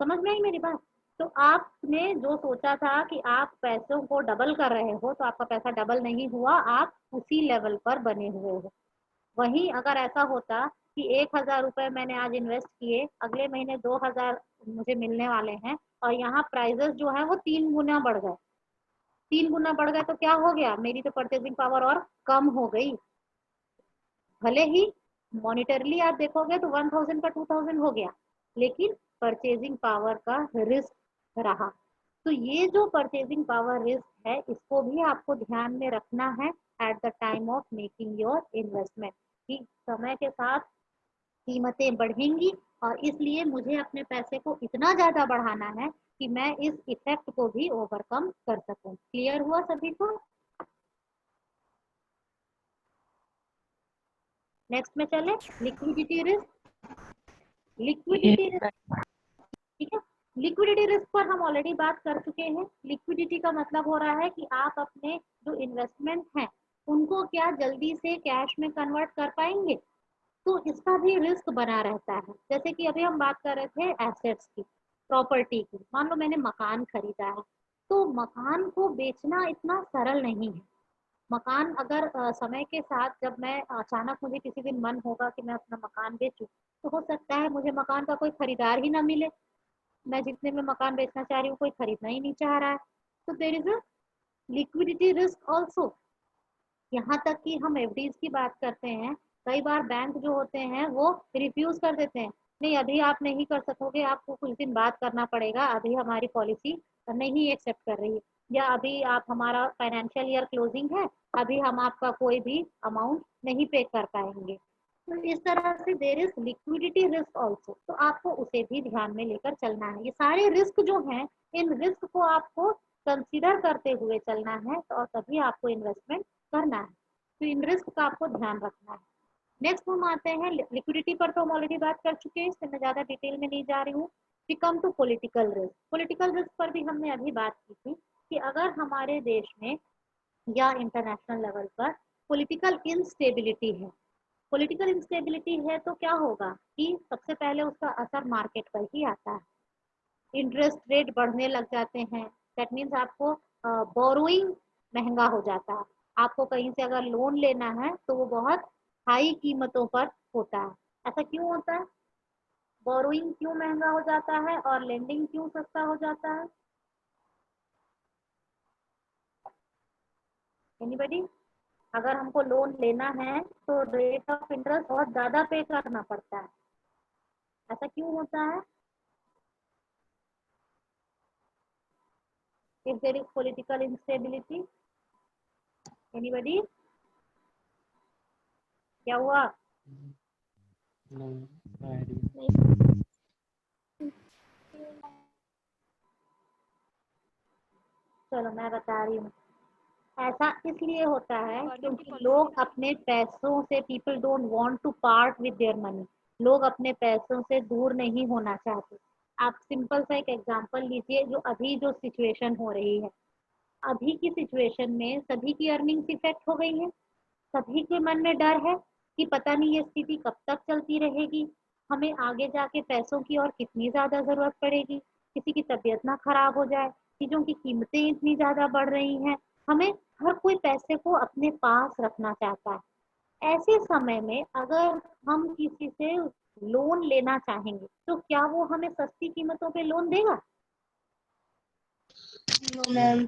[SPEAKER 2] समझ में आई मेरी बात? तो आपने जो सोचा था कि आप पैसों को डबल कर रहे हो, तो आपका पैसा डबल नहीं हुआ, आप उसी लेवल पर बने हुए हो। वहीं अगर ऐसा होता कि 1000 रुपए मैंने आज इन्वेस्ट किए, अगले महीने 2000 मुझे मिलने वाले हैं, और यहाँ प्राइजेस जो है वो 3 गुना बढ़ गए, 3 गुना बढ़ गए, तो क्या हो गया, मेरी तो परचेजिंग पावर और कम हो गई। भले ही मॉनिटरली आप देखोगे तो 1000 का 2000 हो गया, लेकिन परचेजिंग पावर का रिस्क रहा। तो ये जो परचेजिंग पावर रिस्क है, इसको भी आपको ध्यान में रखना है at the time of making your investment, कि समय के साथ कीमतें बढ़ेंगी और इसलिए मुझे अपने पैसे को इतना ज्यादा बढ़ाना है कि मैं इस इफेक्ट को भी ओवरकम कर सकूं। क्लियर हुआ सभी को? नेक्स्ट में चले, लिक्विडिटी रिस्क। लिक्विडिटी रिस्क, ठीक है, लिक्विडिटी रिस्क पर हम ऑलरेडी बात कर चुके हैं। लिक्विडिटी का मतलब हो रहा है कि आप अपने जो इन्वेस्टमेंट हैं उनको क्या जल्दी से कैश में कन्वर्ट कर पाएंगे, तो इसका भी रिस्क बना रहता है। जैसे कि अभी हम बात कर रहे थे एसेट्स की, प्रॉपर्टी की। मान लो मैंने मकान खरीदा है, तो मकान को बेचना इतना सरल नहीं है। मकान अगर समय के साथ, जब मैं अचानक मुझे किसी दिन मन होगा कि मैं अपना मकान बेचूं, तो हो सकता है मुझे मकान का कोई खरीदार ही ना मिले, मैं जितने में मकान बेचना चाह रही हूँ कोई खरीदना ही नहीं चाह रहा है, तो there is a liquidity risk also. यहाँ तक कि हम एफडीज की बात करते हैं, कई बार बैंक जो होते हैं वो रिफ्यूज कर देते हैं, नहीं अभी आप नहीं कर सकोगे, आपको कुछ दिन बाद करना पड़ेगा, अभी हमारी पॉलिसी नहीं एक्सेप्ट कर रही है, या अभी आप हमारा फाइनेंशियल ईयर क्लोजिंग है, अभी हम आपका कोई भी अमाउंट नहीं पे कर पाएंगे। तो इस तरह से there is liquidity risk also, तो आपको उसे भी ध्यान में लेकर चलना है। ये सारे रिस्क जो हैं, इन रिस्क को आपको कंसिडर करते हुए चलना है, तो और तभी आपको इन्वेस्टमेंट करना है। तो इन रिस्क का आपको ध्यान रखना है। नेक्स्ट हम आते हैं लिक्विडिटी पर, तो हम ऑलरेडी बात कर चुके हैं, इससे मैं ज्यादा डिटेल में नहीं जा रही हूँ। We come to political risk. Political risk पर भी हमने अभी बात की थी कि अगर हमारे देश में या इंटरनेशनल लेवल पर पॉलिटिकल इंस्टेबिलिटी है, पॉलिटिकल इंस्टेबिलिटी है तो क्या होगा कि सबसे पहले उसका असर मार्केट पर ही आता है। इंटरेस्ट रेट बढ़ने लग जाते हैं, दैट मीन्स आपको बोरोइंग महंगा हो जाता है। आपको कहीं से अगर लोन लेना है तो वो बहुत हाई कीमतों पर होता है। ऐसा क्यों होता है? बोरोइंग क्यों महंगा हो जाता है और लेंडिंग क्यों सस्ता हो जाता है? एनीबडी? अगर हमको लोन लेना है तो रेट ऑफ इंटरेस्ट बहुत ज्यादा पे करना पड़ता है, ऐसा क्यों होता है? If there is political instability, anybody? क्या हुआ? चलो मैं बता रही हूँ। ऐसा इसलिए होता है क्योंकि लोग अपने पैसों से, people don't want to part with their money, लोग अपने पैसों से दूर नहीं होना चाहते। आप सिंपल सा एक एग्जांपल लीजिए, जो अभी जो सिचुएशन हो रही है, अभी की सिचुएशन में सभी की अर्निंग्स इफेक्ट हो गई है, सभी के मन में डर है कि पता नहीं ये स्थिति कब तक चलती रहेगी, हमें आगे जाके पैसों की और कितनी ज्यादा जरूरत पड़ेगी, किसी की तबीयत ना खराब हो जाए, चीजों की कीमतें इतनी ज्यादा बढ़ रही हैं, हमें हर कोई पैसे को अपने पास रखना चाहता है। ऐसे समय में अगर हम किसी से लोन लेना चाहेंगे तो क्या वो हमें सस्ती कीमतों पे लोन देगा?
[SPEAKER 1] मैम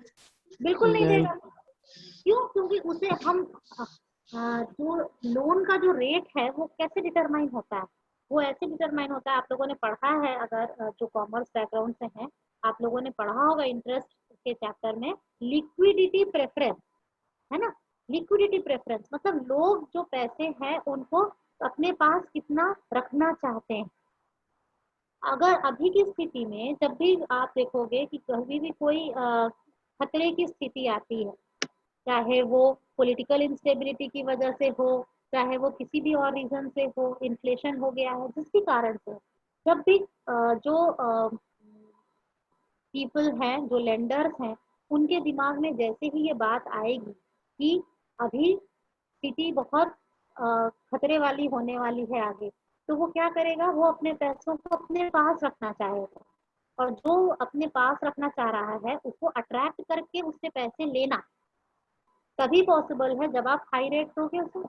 [SPEAKER 2] बिल्कुल नहीं देगा। क्यों? क्योंकि उसे हम जो लोन का जो रेट है वो कैसे डिटरमाइन होता है? वो ऐसे डिटरमाइन होता है, आप लोगों ने पढ़ा है, अगर जो कॉमर्स बैकग्राउंड से हैं आप लोगों ने पढ़ा होगा इंटरेस्ट के चैप्टर में, लिक्विडिटी प्रेफरेंस, है ना? लिक्विडिटी प्रेफरेंस मतलब लोग जो पैसे हैं उनको अपने पास कितना रखना चाहते हैं। अगर अभी की स्थिति में जब भी आप देखोगे कि कभी भी कोई खतरे की स्थिति आती है, चाहे वो पॉलिटिकल इंस्टेबिलिटी की वजह से हो, चाहे वो किसी भी और रीजन से हो, इन्फ्लेशन हो गया है, जिसके कारण से, जब भी जो पीपल हैं, जो लेंडर्स हैं, उनके दिमाग में जैसे ही ये बात आएगी कि अभी स्थिति बहुत खतरे वाली होने वाली है आगे, तो वो क्या करेगा? वो अपने पैसों को अपने पास रखना चाहेगा, और जो अपने पास रखना चाह रहा है उसको अट्रैक्ट करके उससे पैसे लेना तभी पॉसिबल है जब आप हाई रेट दोगे उसे।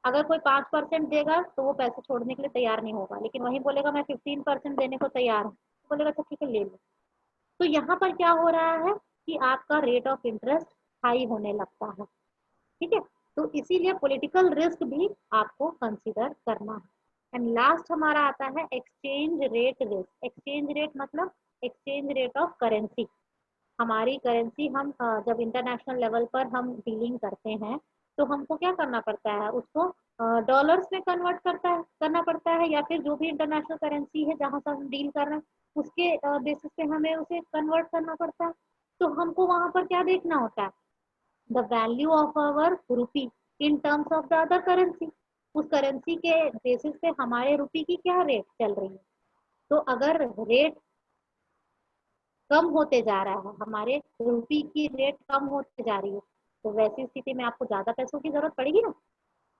[SPEAKER 2] अगर कोई 5% देगा तो वो पैसे छोड़ने के लिए तैयार नहीं होगा, लेकिन वही बोलेगा मैं 15% देने को तैयार हूँ, तो बोलेगा अच्छा ठीक है ले लो। तो यहाँ पर क्या हो रहा है कि आपका रेट ऑफ इंटरेस्ट हाई होने लगता है, ठीक है? तो इसीलिए पॉलिटिकल रिस्क भी आपको कंसीडर करना है। एंड लास्ट हमारा आता है exchange rate risk. Exchange rate मतलब एक्सचेंज रेट ऑफ करेंसी। हमारी करेंसी हम जब इंटरनेशनल लेवल पर हम डीलिंग करते हैं तो हमको क्या करना पड़ता है? उसको डॉलर्स में कन्वर्ट करना पड़ता है, या फिर जो भी इंटरनेशनल करेंसी है जहाँ से हम डील कर रहे हैं उसके बेसिस पे हमें उसे कन्वर्ट करना पड़ता है। तो हमको वहां पर क्या देखना होता है? The value of our rupee in terms of the other currency. उस करेंसी के बेसिस पे हमारे रुपी की क्या रेट चल रही है। तो अगर रेट कम होते जा रहा है, हमारे रुपी की रेट कम होते जा रही है, तो वैसी स्थिति में आपको ज्यादा पैसों की जरूरत पड़ेगी ना।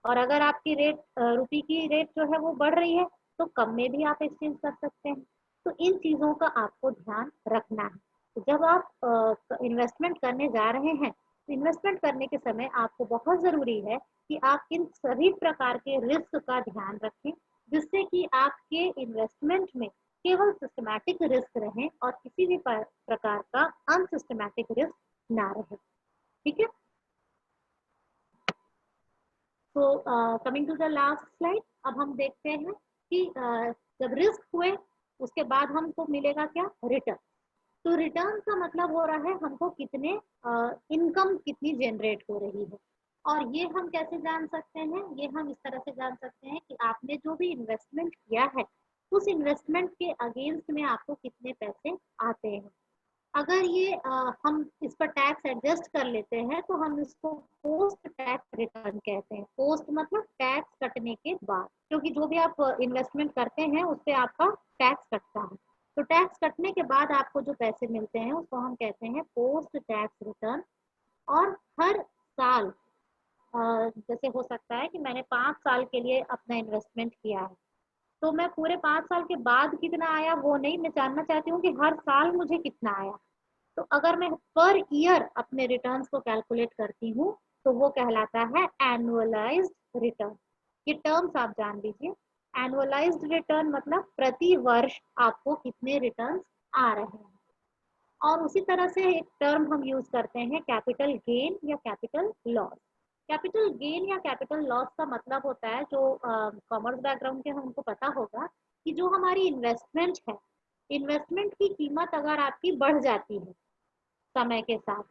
[SPEAKER 2] और अगर आपकी रेट रुपी की रेट जो है वो बढ़ रही है तो कम में भी आप एक्सचेंज कर सकते हैं। तो इन चीजों का आपको ध्यान रखना है। तो जब आप इन्वेस्टमेंट करने जा रहे हैं तो इन्वेस्टमेंट करने के समय आपको बहुत जरूरी है कि आप इन सभी प्रकार के रिस्क का ध्यान रखें, जिससे कि आपके इन्वेस्टमेंट में केवल सिस्टमैटिक रिस्क रहे और किसी भी प्रकार का अनसिस्टमैटिक रिस्क ना रहे। ठीक है। तो coming to the last slide, अब हम देखते हैं कि जब रिस्क हुए उसके बाद हमको मिलेगा क्या, रिटर्न। तो रिटर्न का मतलब हो रहा है हमको कितने इनकम कितनी जनरेट हो रही है। और ये हम कैसे जान सकते हैं, ये हम इस तरह से जान सकते हैं कि आपने जो भी इन्वेस्टमेंट किया है उस इन्वेस्टमेंट के अगेंस्ट में आपको कितने पैसे आते हैं। अगर ये हम इस पर टैक्स एडजस्ट कर लेते हैं तो हम इसको पोस्ट टैक्स रिटर्न कहते हैं। पोस्ट मतलब टैक्स कटने के बाद, क्योंकि जो भी आप इन्वेस्टमेंट करते हैं उस पर आपका टैक्स कटता है। तो टैक्स कटने के बाद आपको जो पैसे मिलते हैं उसको हम कहते हैं पोस्ट टैक्स रिटर्न। और हर साल जैसे हो सकता है कि मैंने 5 साल के लिए अपना इन्वेस्टमेंट किया है, तो मैं पूरे 5 साल के बाद कितना आया वो नहीं, मैं जानना चाहती हूँ कि हर साल मुझे कितना आया। तो अगर मैं पर ईयर अपने रिटर्न्स को कैलकुलेट करती हूँ तो वो कहलाता है एनुअलाइज्ड रिटर्न। ये टर्म्स आप जान लीजिए। एनुअलाइज्ड रिटर्न मतलब प्रति वर्ष आपको कितने रिटर्न्स आ रहे हैं। और उसी तरह से एक टर्म हम यूज करते हैं कैपिटल गेन या कैपिटल लॉस। कैपिटल गेन या कैपिटल लॉस का मतलब होता है, जो कॉमर्स बैकग्राउंड के हमको पता होगा, कि जो हमारी इन्वेस्टमेंट है, इन्वेस्टमेंट की कीमत अगर आपकी बढ़ जाती है समय के साथ,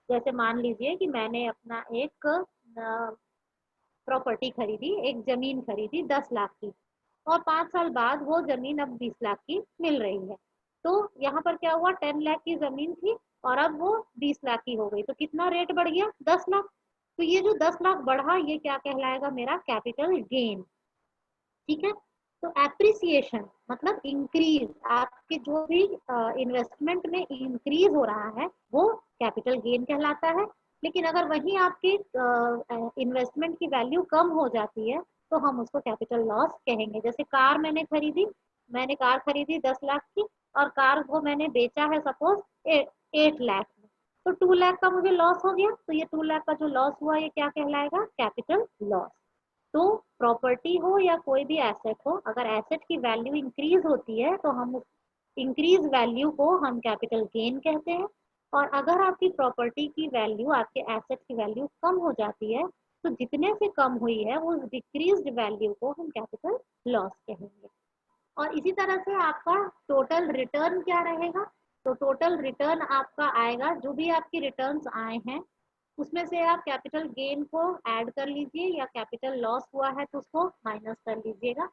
[SPEAKER 2] जैसे मान लीजिए कि मैंने अपना एक प्रॉपर्टी खरीदी, एक जमीन खरीदी 10 लाख की, और 5 साल बाद वो जमीन अब 20 लाख की मिल रही है। तो यहाँ पर क्या हुआ, 10 लाख की जमीन थी और अब वो 20 लाख की हो गई, तो कितना रेट बढ़ गया, 10 लाख। तो ये जो 10 लाख बढ़ा ये क्या कहलाएगा, मेरा कैपिटल गेन। ठीक है। तो एप्रिसिएशन मतलब इंक्रीज, आपके जो भी इन्वेस्टमेंट में इंक्रीज हो रहा है वो कैपिटल गेन कहलाता है। लेकिन अगर वही आपके इन्वेस्टमेंट की वैल्यू कम हो जाती है तो हम उसको कैपिटल लॉस कहेंगे। जैसे कार मैंने कार खरीदी 10 लाख की और कार को मैंने बेचा है सपोज 8 लाख में, तो 2 लाख का मुझे लॉस हो गया। तो ये 2 लाख का जो लॉस हुआ ये क्या कहलाएगा, कैपिटल लॉस। तो प्रॉपर्टी हो या कोई भी एसेट हो, अगर एसेट की वैल्यू इंक्रीज होती है तो हम उस इंक्रीज वैल्यू को हम कैपिटल गेन कहते हैं। और अगर आपकी प्रॉपर्टी की वैल्यू, आपके एसेट की वैल्यू कम हो जाती है तो जितने से कम हुई है उस डिक्रीज्ड वैल्यू को हम कैपिटल लॉस कहेंगे। और इसी तरह से आपका टोटल रिटर्न क्या रहेगा, तो टोटल रिटर्न आपका आएगा, जो भी आपकी रिटर्न्स आए हैं उसमें से आप कैपिटल गेन को ऐड कर लीजिए या कैपिटल लॉस हुआ है तो उसको माइनस कर लीजिएगा।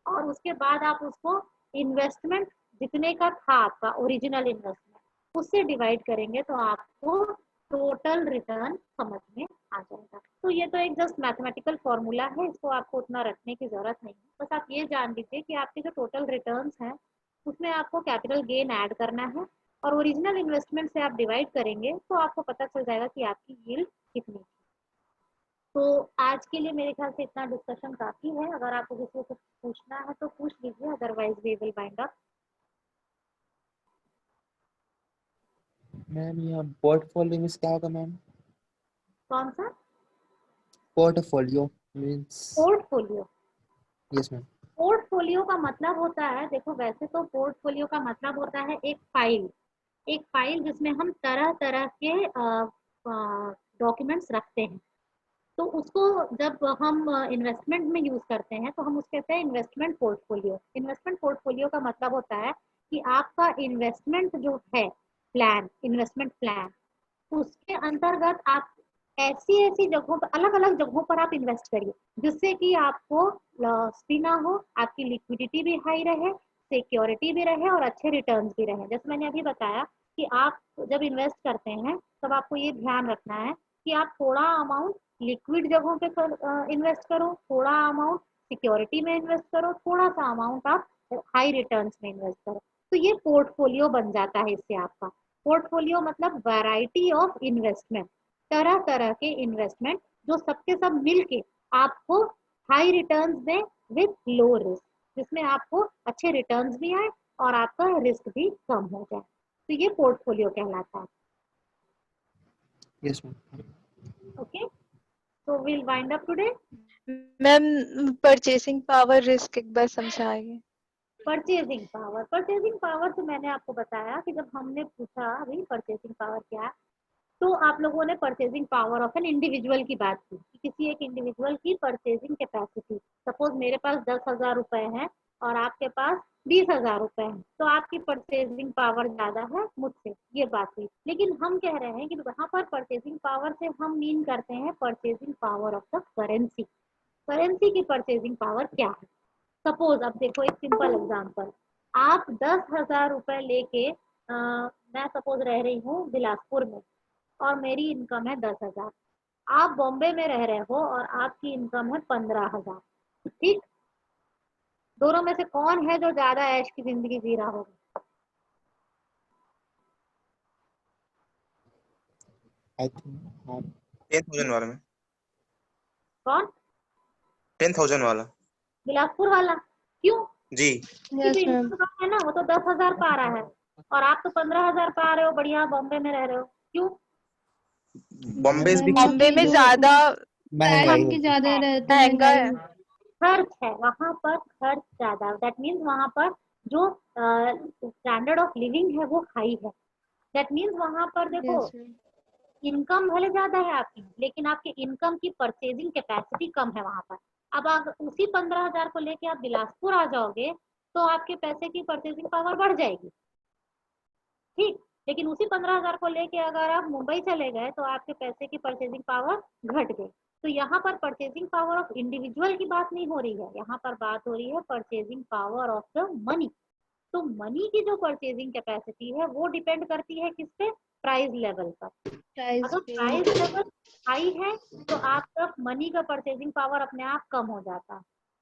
[SPEAKER 2] और उसके बाद आप उसको इन्वेस्टमेंट जितने का था आपका ओरिजिनल इन्वेस्टमेंट उससे डिवाइड करेंगे तो आपको टोटल रिटर्न समझ में आ जाएगा। तो ये तो एक जस्ट मैथमेटिकल फॉर्मूला है, इसको आपको उतना रखने की जरूरत नहीं है। बस आप ये जान लीजिए कि आपके जो टोटल रिटर्न्स हैं उसमें आपको कैपिटल गेन ऐड करना है और ओरिजिनल इन्वेस्टमेंट से आप डिवाइड करेंगे तो आपको पता चल जाएगा कि आपकी यील्ड कितनी है। तो आज के लिए मेरे ख्याल से इतना डिस्कशन काफी है। अगर आपको किसी को कुछ पूछना है तो पूछ लीजिए, otherwise we will wind up.
[SPEAKER 13] Ma'am यहाँ पोर्टफोलियो मीन्स क्या होगा मैम?
[SPEAKER 2] कौन सा
[SPEAKER 13] portfolio means?
[SPEAKER 2] Portfolio.
[SPEAKER 13] Yes ma'am.
[SPEAKER 2] Portfolio का मतलब होता है, देखो वैसे तो पोर्टफोलियो का मतलब होता है एक फाइल जिसमें हम तरह तरह के डॉक्यूमेंट्स रखते हैं। तो उसको जब हम इन्वेस्टमेंट में यूज करते हैं तो हम उसके कहते हैं इन्वेस्टमेंट पोर्टफोलियो। इन्वेस्टमेंट पोर्टफोलियो का मतलब होता है कि आपका इन्वेस्टमेंट जो है प्लान, इन्वेस्टमेंट प्लान, उसके अंतर्गत आप ऐसी जगहों पर, अलग अलग जगहों पर आप इन्वेस्ट करिए जिससे कि आपको लॉस भी ना हो, आपकी लिक्विडिटी भी हाई रहे, सिक्योरिटी भी रहे और अच्छे रिटर्न्स भी रहे। जैसे मैंने अभी बताया कि आप जब इन्वेस्ट करते हैं तब आपको ये ध्यान रखना है कि आप थोड़ा अमाउंट लिक्विड जगहों पे इन्वेस्ट करो, थोड़ा अमाउंट सिक्योरिटी में इन्वेस्ट करो, थोड़ा सा अमाउंट आप हाई रिटर्न्स में इन्वेस्ट करो। तो ये पोर्टफोलियो बन जाता है इससे आपका। पोर्टफोलियो मतलब वैरायटी ऑफ इन्वेस्टमेंट, तरह तरह के इन्वेस्टमेंट जो सबके सब मिलके आपको हाई रिटर्न्स दें विद लो रिस्क, जिसमें आपको अच्छे रिटर्न्स भी आए और आपका रिस्क भी कम हो जाए। तो ये पोर्टफोलियो कहलाता है।
[SPEAKER 13] Yes ma'am.
[SPEAKER 2] Okay, so we'll wind up today.
[SPEAKER 12] Ma'am purchasing power risk एक बार समझाइए।
[SPEAKER 2] परचेजिंग पावर तो मैंने आपको बताया कि जब हमने पूछा अभी परचेजिंग पावर क्या है, तो आप लोगों ने purchasing power of an individual की बात की कि किसी एक इंडिविजुअल की परचेजिंग कैपेसिटी, सपोज मेरे पास 10,000 रुपए हैं और आपके पास 20,000 रुपए हैं, तो आपकी परचेजिंग पावर ज्यादा है मुझसे, ये बात हुई। लेकिन हम कह रहे हैं कि वहां पर परचेजिंग पावर से हम मीन करते हैं purchasing power of the currency. Currency की परचेजिंग पावर क्या है? सपोज अब देखो एक सिंपल एग्जांपल, आप 10,000 रुपए लेके मैं सपोज रह रही हूँ बिलासपुर में और मेरी इनकम है 10,000, आप बॉम्बे में रह रहे हो और आपकी इनकम है 15,000, ठीक? दोनों में से कौन है जो ज्यादा ऐश की जिंदगी जी रहा होगा?
[SPEAKER 13] आई थिंक
[SPEAKER 17] 10,000 वाला में।
[SPEAKER 2] कौन?
[SPEAKER 17] 10,000 वाला।
[SPEAKER 2] बिलासपुर वाला। क्यों?
[SPEAKER 17] जी।
[SPEAKER 2] क्योंकि इनकम है ना, वो तो 10,000 पा रहा है और आप तो 15,000 पा रहे हो, बढ़िया बॉम्बे में रह रहे हो। क्यों?
[SPEAKER 12] बॉम्बे में ज्यादा
[SPEAKER 1] महंगाई ज्यादा रहती है,
[SPEAKER 12] महंगा है।
[SPEAKER 2] खर्च है वहां पर, खर्च ज्यादा, दैट मीन्स वहां पर जो स्टैंडर्ड ऑफ लिविंग है वो हाई है। दैट मीन्स वहां पर देखो इनकम भले ज्यादा है आपकी, लेकिन आपके इनकम की परचेजिंग कैपेसिटी कम है वहां पर। अब आप उसी 15,000 को लेके आप बिलासपुर आ जाओगे तो आपके पैसे की परचेजिंग पावर बढ़ जाएगी, ठीक? लेकिन उसी 15,000 को लेके अगर आप मुंबई चले गए तो आपके पैसे की परचेजिंग पावर घट गई। तो यहाँ पर परचेजिंग पावर ऑफ इंडिविजुअल की बात नहीं हो रही है, यहाँ पर बात हो रही है purchasing power of the money. तो मनी की जो परचेजिंग कैपेसिटी है वो डिपेंड करती है किस पे? प्राइस लेवल पर। अगर प्राइस लेवल हाई है तो आपका मनी का परचेजिंग पावर अपने आप कम हो जाता है,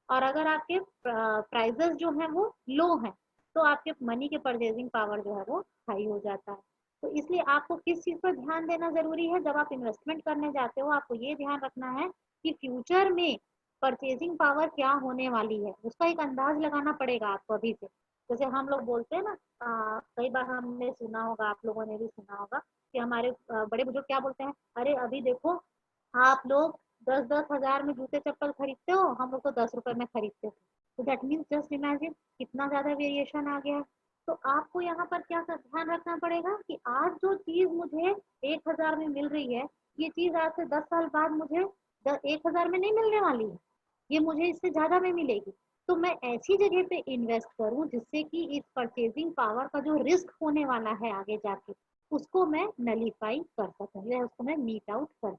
[SPEAKER 2] और अगर आपके प्राइजेस जो हैं वो लो हैं तो आपके मनी के परचेजिंग पावर जो है वो हाई हो जाता है। तो इसलिए आपको किस चीज पर ध्यान देना जरूरी है? जब आप इन्वेस्टमेंट करने जाते हो आपको ये ध्यान रखना है कि फ्यूचर में परचेजिंग पावर क्या होने वाली है, उसका एक अंदाज लगाना पड़ेगा आपको अभी से। जैसे हम लोग बोलते हैं ना, कई बार हमने सुना होगा, आप लोगों ने भी सुना होगा कि हमारे बड़े बुजुर्ग क्या बोलते हैं, अरे अभी देखो आप लोग 10-10 हजार में जूते चप्पल खरीदते हो, हम लोग तो 10 रुपए में खरीदते थे। तो दैट मीन्स जस्ट इमेजिन कितना ज्यादा वेरिएशन आ गया है। तो आपको यहाँ पर क्या ध्यान रखना पड़ेगा कि आज जो चीज मुझे 1,000 में मिल रही है, ये चीज आज से 10 साल बाद मुझे 1,000 में नहीं मिलने वाली है, ये मुझे इससे ज्यादा में मिलेगी। तो मैं ऐसी जगह पे इन्वेस्ट करूं जिससे कि इस परचेजिंग पावर का जो रिस्क होने वाला है आगे जाके, उसको मैं नलीफाई कर सकूं या उसको मैं मीट आउट कर